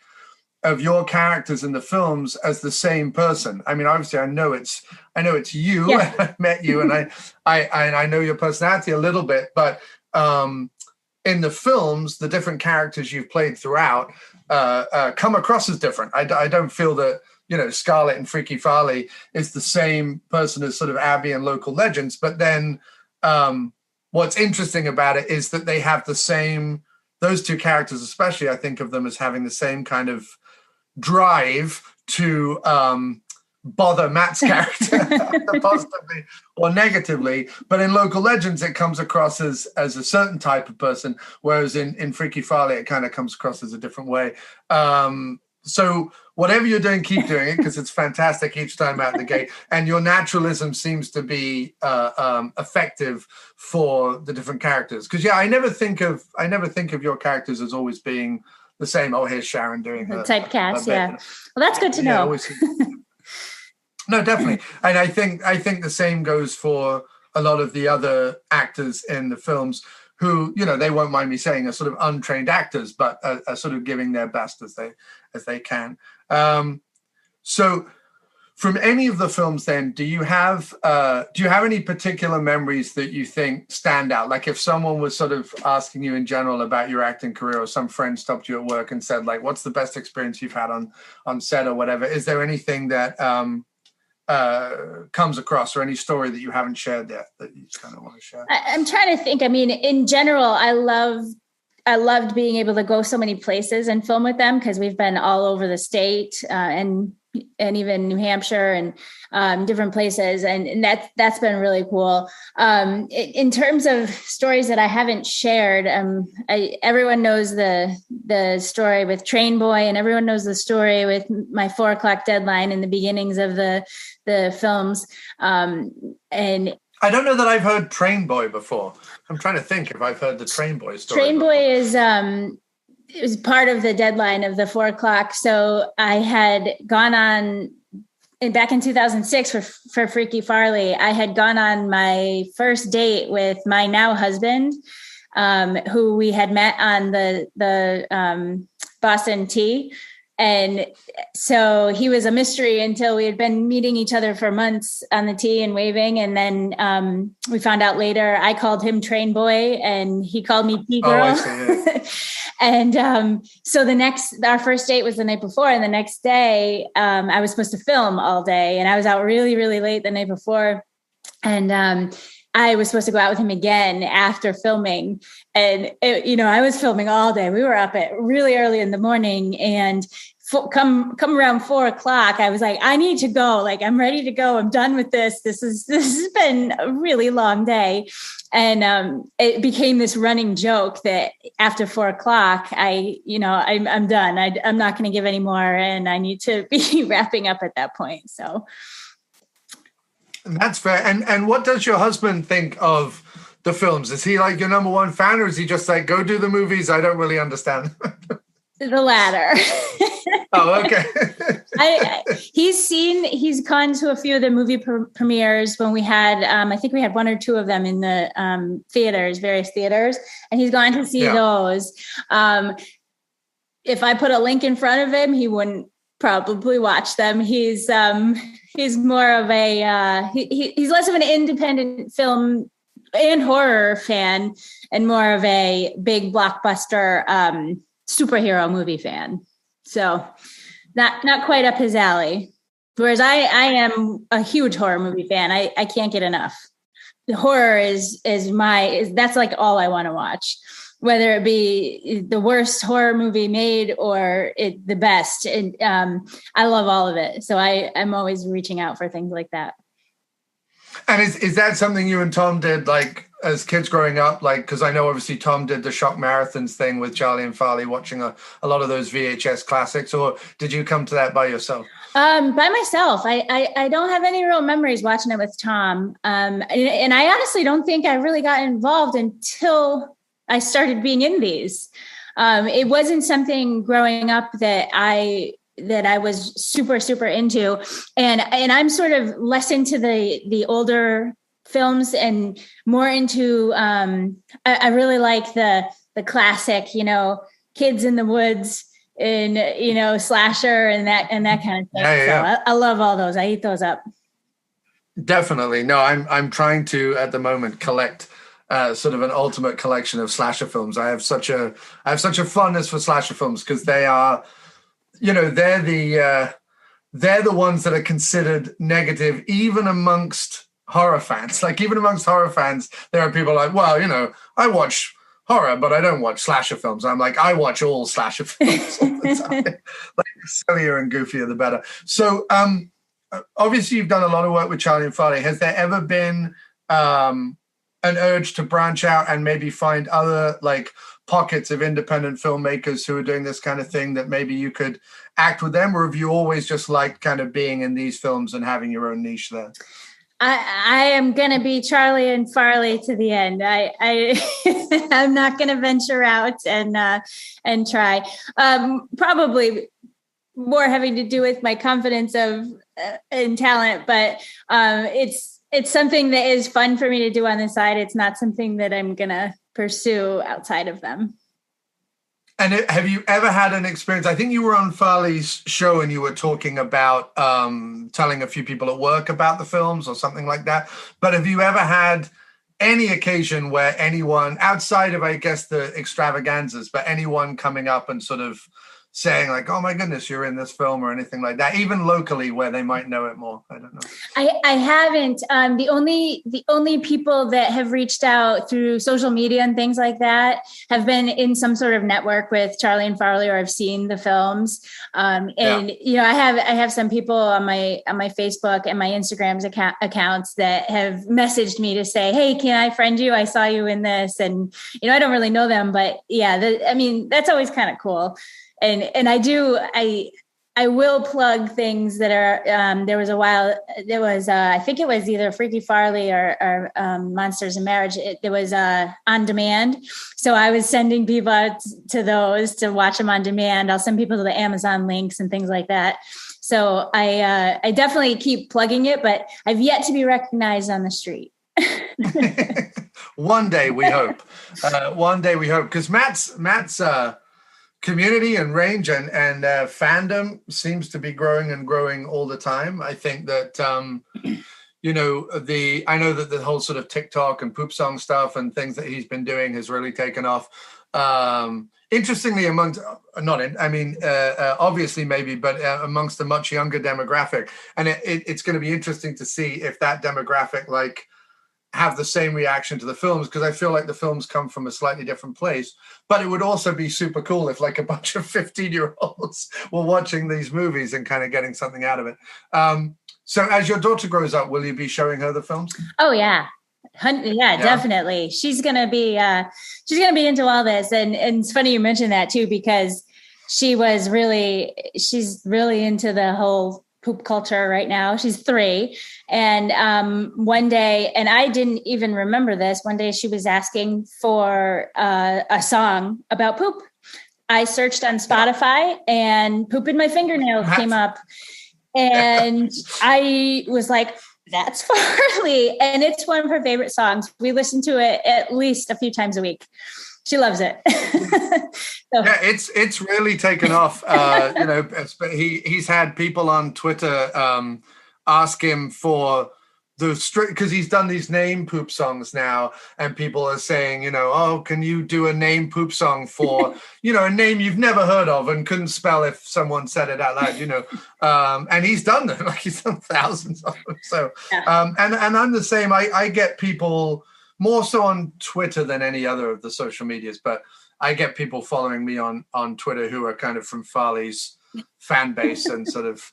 of your characters in the films as the same person. I mean, obviously, I know it's you. Yeah. I met you, and I know your personality a little bit. But in the films, the different characters you've played throughout come across as different. I don't feel that Scarlett and Freaky Farley is the same person as sort of Abby and Local Legends. But then what's interesting about it is that they have the same those two characters especially, I think of them as having the same kind of drive to bother Matt's character, positively or negatively. But in Local Legends, it comes across as a certain type of person, whereas in Freaky Farley, it kind of comes across as a different way. So whatever you're doing, keep doing it, because it's fantastic each time out the gate. And your naturalism seems to be effective for the different characters. Because I never think of your characters as always being the same. Oh, here's Sharon doing her typecast. Yeah. Well, that's good to know. No, definitely. And I think the same goes for a lot of the other actors in the films who, they won't mind me saying, are sort of untrained actors, but are sort of giving their best as they can. So from any of the films then, do you have any particular memories that you think stand out? Like if someone was sort of asking you in general about your acting career, or some friend stopped you at work and said, like, what's the best experience you've had on set or whatever? Is there anything that comes across, or any story that you haven't shared yet that you kind of want to share? I'm trying to think. I mean, in general, I loved being able to go so many places and film with them, because we've been all over the state and even New Hampshire and different places. And that's been really cool. In terms of stories that I haven't shared, everyone knows the story with Train Boy, and everyone knows the story with my 4:00 deadline in the beginnings of the films. And I don't know that I've heard Train Boy before. I'm trying to think if I've heard the Train Boy story. Train Boy is it was part of the deadline of the 4:00. So I had gone on, and back in 2006 for Freaky Farley, I had gone on my first date with my now husband, who we had met on the Boston Tea. And so he was a mystery until we had been meeting each other for months on the tea and waving. And then we found out later, I called him Train Boy and he called me Tea Girl. Oh, I see. And so our first date was the night before. And the next day I was supposed to film all day, and I was out really, really late the night before. And I was supposed to go out with him again after filming. And, I was filming all day. We were up at really early in the morning, and come around 4:00, I was like, I need to go. Like, I'm ready to go. I'm done with this. This has been a really long day. And it became this running joke that after 4:00, I'm done. I'm not going to give any more, and I need to be wrapping up at that point. So. That's fair. And what does your husband think of the films? Is he like your number one fan, or is he just like, go do the movies? I don't really understand. The latter. Oh, okay. He's gone to a few of the movie premieres when we had, I think we had one or two of them in the various theaters, and he's gone to see those. If I put a link in front of him, he wouldn't probably watch them. He's more of he's less of an independent film and horror fan, and more of a big blockbuster superhero movie fan. So not quite up his alley. Whereas I am a huge horror movie fan. I can't get enough. The horror is that's like all I want to watch, whether it be the worst horror movie made or the best. And I love all of it. So I'm always reaching out for things like that. And is that something you and Tom did, like, as kids growing up? Like, because I know obviously Tom did the Shock Marathons thing with Charlie and Farley, watching a lot of those VHS classics, or did you come to that by yourself? By myself. I don't have any real memories watching it with Tom. And I honestly don't think I really got involved until I started being in these. It wasn't something growing up that I was super, super into. And I'm sort of less into the older films and more into, I really like the classic, Kids in the Woods and, slasher and that kind of thing. Yeah. So I love all those. I eat those up. Definitely. No, I'm trying to, at the moment, collect sort of an ultimate collection of slasher films. I have such a fondness for slasher films, because they are, they're the ones that are considered negative, even amongst horror fans. Like, even amongst horror fans, there are people like, well, I watch horror, but I don't watch slasher films. I'm like, I watch all slasher films all the time. Like, the sillier and goofier, the better. So obviously you've done a lot of work with Charlie and Farley. Has there ever been an urge to branch out and maybe find other like pockets of independent filmmakers who are doing this kind of thing that maybe you could act with them? Or have you always just liked kind of being in these films and having your own niche there? I am going to be Charlie and Farley to the end. I'm not going to venture out and try. Probably more having to do with my confidence in talent, but it's something that is fun for me to do on the side. It's not something that I'm going to pursue outside of them. And have you ever had an experience? I think you were on Farley's show and you were talking about telling a few people at work about the films or something like that. But have you ever had any occasion where anyone outside of, I guess, the extravaganzas, but anyone coming up and sort of saying like, oh my goodness, you're in this film or anything like that, even locally where they might know it more? I don't know. I haven't. The only people that have reached out through social media and things like that have been in some sort of network with Charlie and Farley, or I've seen the films. You know, I have some people on my Facebook and my Instagram's accounts that have messaged me to say, hey, can I friend you? I saw you in this. And, you know, I don't really know them, but yeah, I mean, that's always kind of cool. And I will plug things that are, there was I think it was either Freaky Farley or Monsters in Marriage. There was on demand. So I was sending people out to those to watch them on demand. I'll send people to the Amazon links and things like that. So I definitely keep plugging it, but I've yet to be recognized on the street. One day we hope. One day we hope, because Matt's community and range and fandom seems to be growing and growing all the time. I think that you know, I know that the whole sort of TikTok and poop song stuff and things that he's been doing has really taken off. Interestingly, obviously maybe, but amongst a much younger demographic, and it's going to be interesting to see if that demographic like have the same reaction to the films, because I feel like the films come from a slightly different place. But it would also be super cool if like a bunch of 15-year-olds were watching these movies and kind of getting something out of it. So as your daughter grows up, will you be showing her the films? Oh yeah. Yeah, definitely. She's gonna be into all this, and it's funny you mentioned that too, because she's really into the whole poop culture right now. She's 3, and one day, and I didn't even remember this, one day she was asking for a song about poop. I searched on Spotify and Poop in My Fingernails came up, and I was like, that's Farley, and it's one of her favorite songs. We listen to it at least a few times a week. She loves it. So. Yeah, it's really taken off. You know, he's had people on Twitter ask him for because he's done these name poop songs now, and people are saying, you know, oh, can you do a name poop song for, you know, a name you've never heard of and couldn't spell if someone said it out loud, you know, and he's done them, like he's done thousands of them. So, and I'm the same. I get people more so on Twitter than any other of the social medias, but I get people following me on Twitter who are kind of from Farley's fan base and sort of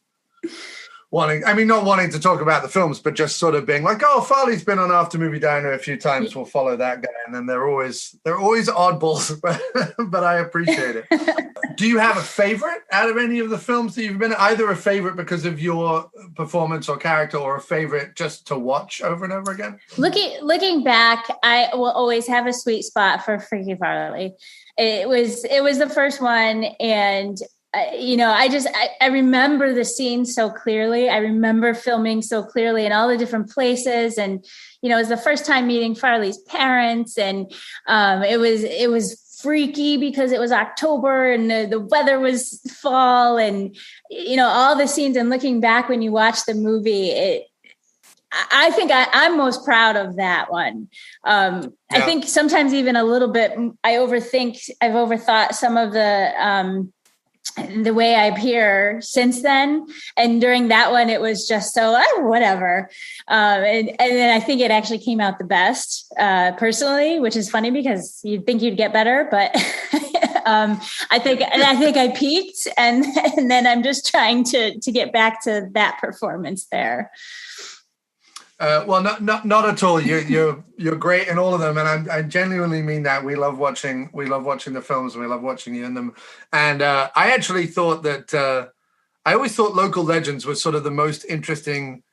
not wanting to talk about the films, but just sort of being like, oh, Farley's been on After Movie Diner a few times, we'll follow that guy. And then they're always oddballs, but I appreciate it. Do you have a favorite out of any of the films that you've been in? Either a favorite because of your performance or character, or a favorite just to watch over and over again? Looking back, I will always have a sweet spot for Freaky Farley. It was the first one, and you know, I remember the scene so clearly. I remember filming so clearly in all the different places. And, you know, it was the first time meeting Farley's parents. And it was freaky because it was October and the weather was fall, and, you know, all the scenes. And looking back when you watch the movie, I think I'm most proud of that one. I think sometimes even a little bit, I've overthought some of the the way I appear since then. And during that one, it was just so whatever. And then I think it actually came out the best personally, which is funny because you'd think you'd get better, but I think I peaked, and then I'm just trying to get back to that performance there. Well, not at all. You're great in all of them, and I genuinely mean that. We love watching the films, and we love watching you in them. And I actually thought that I always thought Local Legends was sort of the most interesting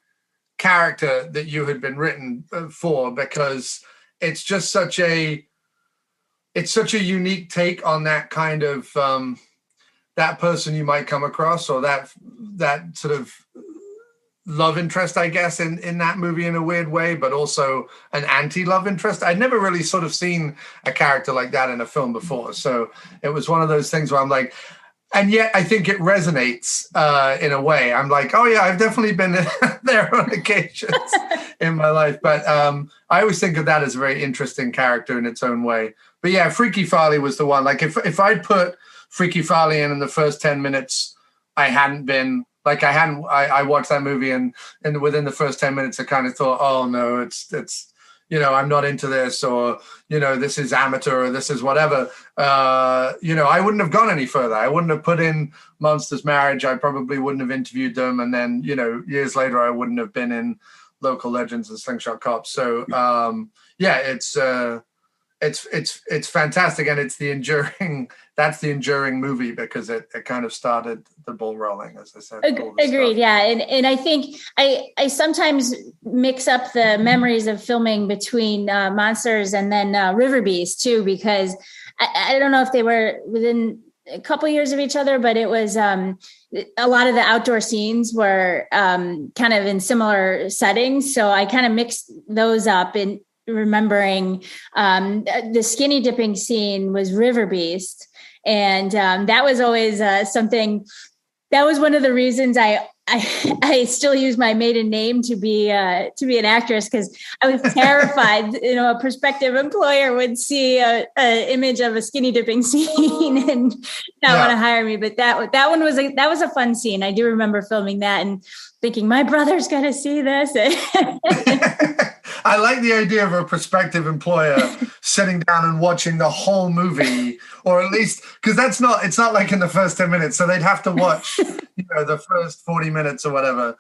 character that you had been written for, because it's just such a unique take on that kind of that person you might come across, or that sort of love interest, I guess, in that movie in a weird way, but also an anti-love interest. I'd never really sort of seen a character like that in a film before. So it was one of those things where I'm like, and yet I think it resonates in a way. I'm like, oh yeah, I've definitely been there on occasions in my life. But I always think of that as a very interesting character in its own way. But yeah, Freaky Farley was the one. Like if I'd put Freaky Farley in the first 10 minutes, I watched that movie and within the first 10 minutes, I kind of thought, oh no, it's, I'm not into this, or, this is amateur, or this is whatever. I wouldn't have gone any further. I wouldn't have put in Monsters Marriage. I probably wouldn't have interviewed them. And then, years later, I wouldn't have been in Local Legends and Slingshot Cops. So it's fantastic. And it's that's the enduring movie, because it kind of started the ball rolling, as I said. Agreed. Yeah. And I think I sometimes mix up the memories of filming between Monsters and then River Beast too, because I don't know if they were within a couple years of each other, but it was a lot of the outdoor scenes were kind of in similar settings. So I kind of mixed those up, and remembering the skinny dipping scene was River Beast. And that was always something. That was one of the reasons I still use my maiden name to be an actress, because I was terrified. A prospective employer would see an image of a skinny dipping scene and not want to hire me. But that one was a fun scene. I do remember filming that and thinking, my brother's going to see this. I like the idea of a prospective employer sitting down and watching the whole movie, or at least, because it's not like in the first 10 minutes. So they'd have to watch, the first 40 minutes or whatever,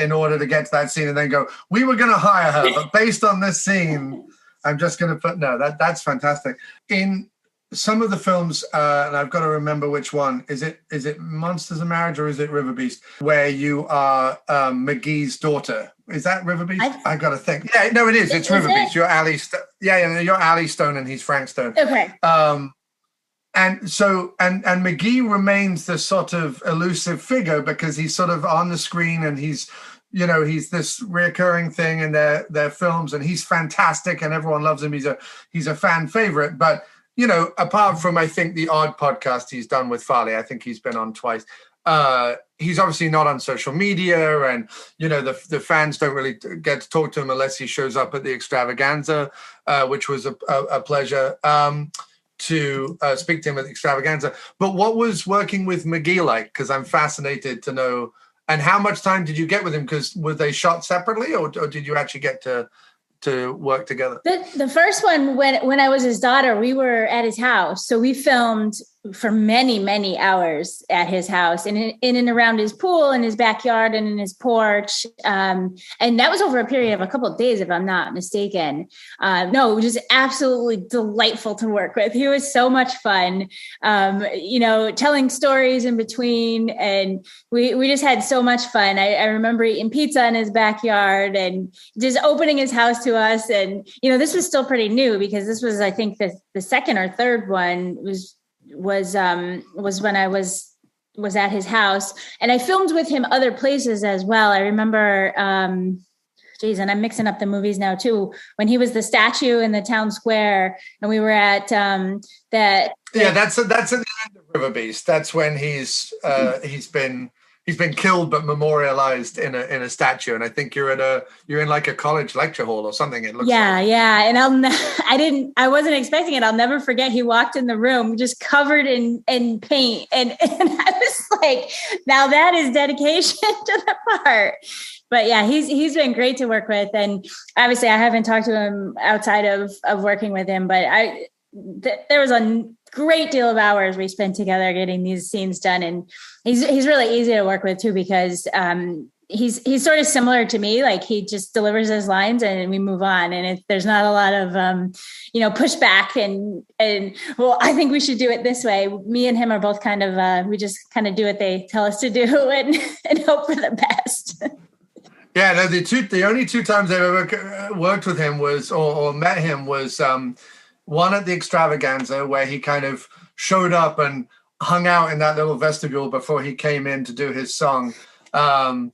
in order to get to that scene, and then go, we were going to hire her, but based on this scene, I'm just going to put, that's fantastic. In some of the films, and I've got to remember which one, is it Monsters of Marriage or is it River Beast, where you are McGee's daughter? Is that River Beast? I've got to think. Yeah, no, it is. It's River Beast. You're Ali. You're Ali Stone and he's Frank Stone. Okay. And McGee remains this sort of elusive figure, because he's sort of on the screen, and he's this reoccurring thing in their films, and he's fantastic and everyone loves him. He's a fan favorite, but apart from, I think, the odd podcast he's done with Farley, I think he's been on twice. He's obviously not on social media, and the fans don't really get to talk to him unless he shows up at the extravaganza, which was a pleasure to speak to him at the extravaganza. But what was working with McGee like? Because I'm fascinated to know. And how much time did you get with him? Because were they shot separately, or did you actually get to work together? The first one, when I was his daughter, we were at his house. So we filmed for many, many hours at his house, and in and around his pool, in his backyard, and in his porch. And that was over a period of a couple of days, if I'm not mistaken. It was just absolutely delightful to work with. He was so much fun, telling stories in between. And we just had so much fun. I remember eating pizza in his backyard and just opening his house to us. And, this was still pretty new, because this was, I think, the second or third one was when I was at his house, and I filmed with him other places as well. I remember, and I'm mixing up the movies now too, when he was the statue in the town square, and we were at that. Yeah, that's at the end of River Beast. That's when he's been he's been killed but memorialized in a statue. And I think you're in like a college lecture hall or something. It looks like. And I wasn't expecting it. I'll never forget. He walked in the room just covered in paint, and I was like, now that is dedication to the part. But yeah, he's been great to work with, and obviously I haven't talked to him outside of working with him, but there was a great deal of hours we spent together getting these scenes done, and he's really easy to work with too, because he's sort of similar to me. Like, he just delivers his lines and we move on, and there's not a lot of pushback and well, I think we should do it this way. Me and him are both kind of we just kind of do what they tell us to do and hope for the best. Yeah, no, the only two times I've ever worked with him was or met him was one at the Extravaganza, where he kind of showed up and hung out in that little vestibule before he came in to do his song. And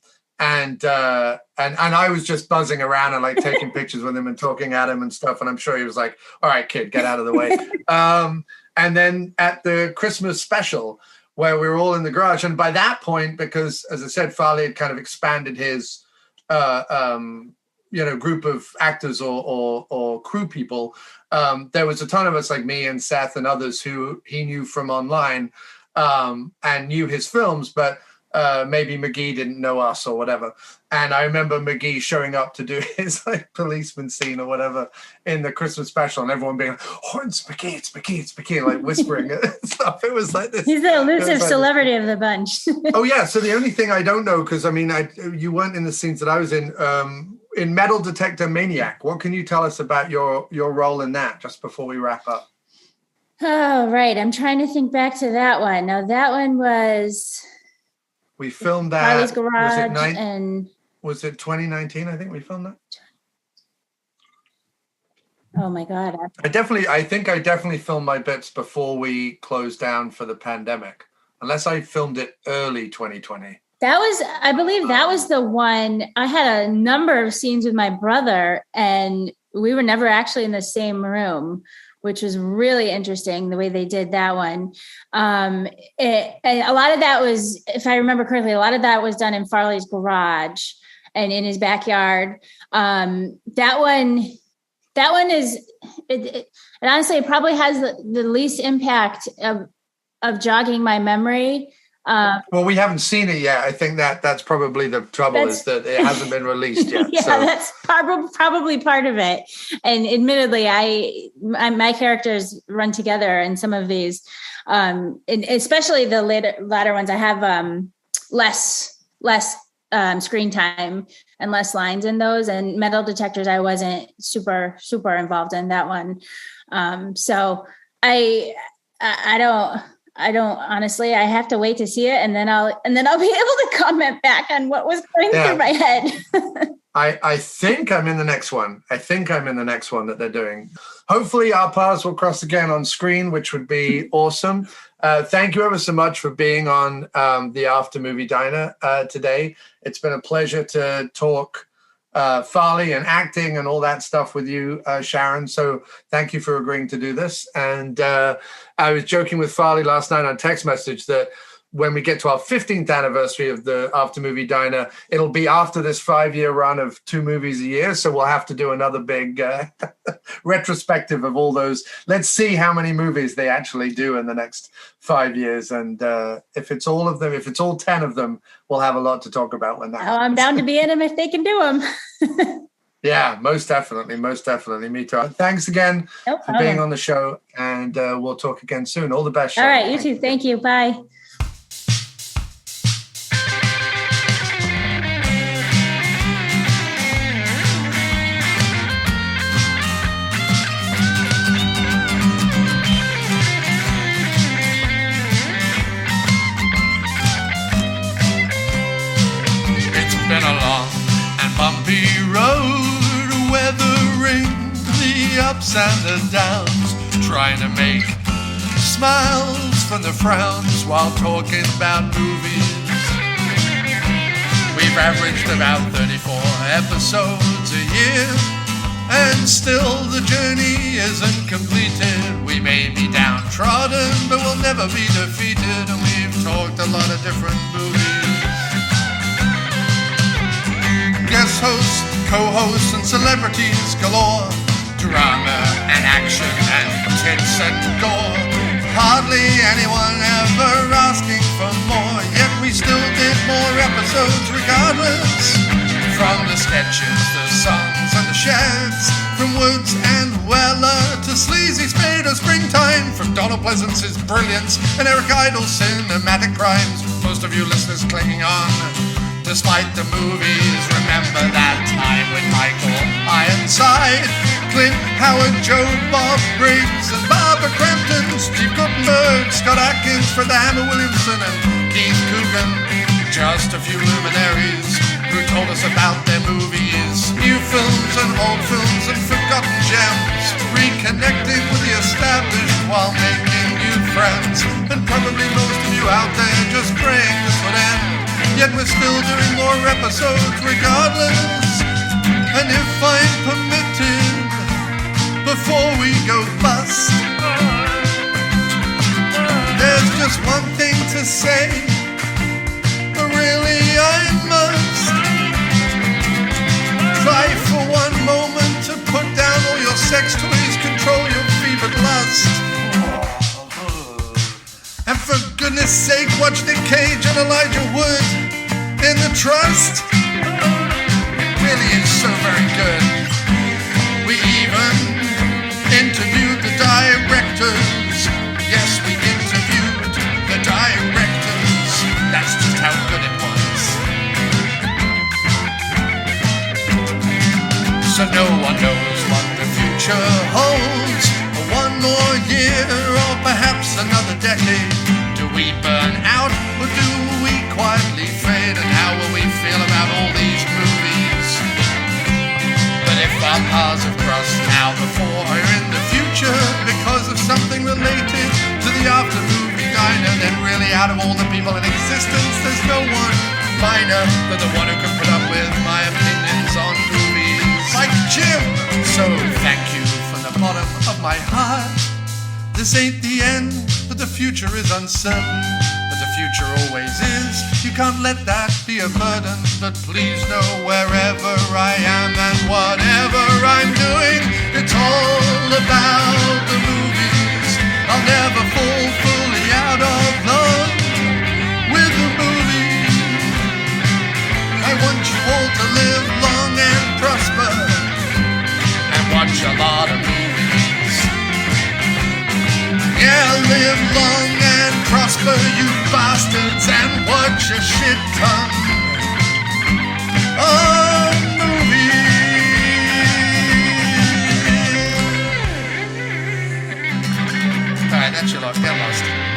I was just buzzing around and like taking pictures with him and talking at him and stuff. And I'm sure he was like, all right, kid, get out of the way. And then at the Christmas special, where we were all in the garage. And by that point, because as I said, Farley had kind of expanded his group of actors or crew people. There was a ton of us, like me and Seth and others, who he knew from online and knew his films, but maybe McGee didn't know us or whatever. And I remember McGee showing up to do his like policeman scene or whatever in the Christmas special, and everyone being like, "Oh, it's McGee," like whispering and stuff. It was like this. He's the elusive celebrity of the bunch. Oh yeah. So the only thing I don't know, because I mean, you weren't in the scenes that I was in Metal Detector Maniac. What can you tell us about your role in that, just before we wrap up? Oh, right. I'm trying to think back to that one. Now, that one was... We filmed that. Farley's Garage was it 2019? I think we filmed that. Oh my God. I think I definitely filmed my bits before we closed down for the pandemic, unless I filmed it early 2020. I believe that was the one. I had a number of scenes with my brother, and we were never actually in the same room, which was really interesting the way they did that one. And a lot of that was, if I remember correctly, a lot of that was done in Farley's garage and in his backyard. That one is, it honestly, it probably has the least impact of jogging my memory. Well, we haven't seen it yet. I think that's probably the trouble, is that it hasn't been released yet. Yeah, so. That's probably part of it. And admittedly, my characters run together in some of these, and especially the latter ones. I have less screen time and less lines in those. And Metal Detectors, I wasn't super involved in that one. So I don't honestly. I have to wait to see it, and then I'll be able to comment back on what was going through my head. I think I'm in the next one. That they're doing. Hopefully our paths will cross again on screen, which would be awesome. Thank you ever so much for being on the After Movie Diner today. It's been a pleasure to talk Farley and acting and all that stuff with you, Sharon. So thank you for agreeing to do this. And I was joking with Farley last night on text message that when we get to our 15th anniversary of the After Movie Diner, it'll be after this 5-year run of 2 movies a year. So we'll have to do another big retrospective of all those. Let's see how many movies they actually do in the next 5 years. And if it's all of them, if it's all 10 of them, we'll have a lot to talk about when that happens. I'm bound to be in them if they can do them. Yeah, most definitely. Me too. Thanks again for being on the show, and we'll talk again soon. All the best, Sharon. All right, you too. Thank you. Bye. Been a long and bumpy road, weathering the ups and the downs, trying to make smiles from the frowns while talking about movies. We've averaged about 34 episodes a year, and still the journey isn't completed. We may be downtrodden, but we'll never be defeated, and we've talked a lot of different movies. guest hosts, co-hosts, and celebrities galore. Drama and action and tits and gore. Hardly anyone ever asking for more, yet we still did more episodes regardless. From the sketches, the songs, and the sheds, from Woods and Weller to Sleazy Spade or Springtime, from Donald Pleasance's brilliance and Eric Idle's cinematic crimes. Most of you listeners clinging on, despite the movies. Remember that time with Michael Ironside, Clint Howard, Joe Bob Briggs, and Barbara Crampton, Steve Guttenberg, Scott Atkins, Fred Hammer Williamson, and Keith Coogan. Just a few luminaries who told us about their movies, new films and old films and forgotten gems, reconnecting with the established while making new friends. And probably most of you out there just praying this would end, yet we're still doing more episodes regardless. And if I'm permitted, before we go bust, there's just one thing to say, but really I must try for one moment to put down all your sex toys, control your fevered lust. And for goodness sake, watch Nick Cage and Elijah Wood in The Trust. It really is so very good. We even interviewed the directors. Yes, we interviewed the directors. That's just how good it was. So no one knows what the future holds. One more year or perhaps another decade. Do we burn out or do we quietly fade? And how will we feel about all these movies? But if our paths have crossed now, before, or in the future, because of something related to the after-movie diner, then really out of all the people in existence, there's no one finer than the one who can put up with my opinions on movies, like Jim. So thank you from the bottom of my heart. This ain't the end, but the future is uncertain. But the future always is. You can't let that be a burden. But please know wherever I am and whatever I'm doing, it's all about the movies. I'll never fall fully out of love with the movies. I want you all to live long and prosper and watch a lot of movies. Yeah, live long and prosper, you bastards, and watch a shit ton of movies. Alright, that's your lot. Get lost.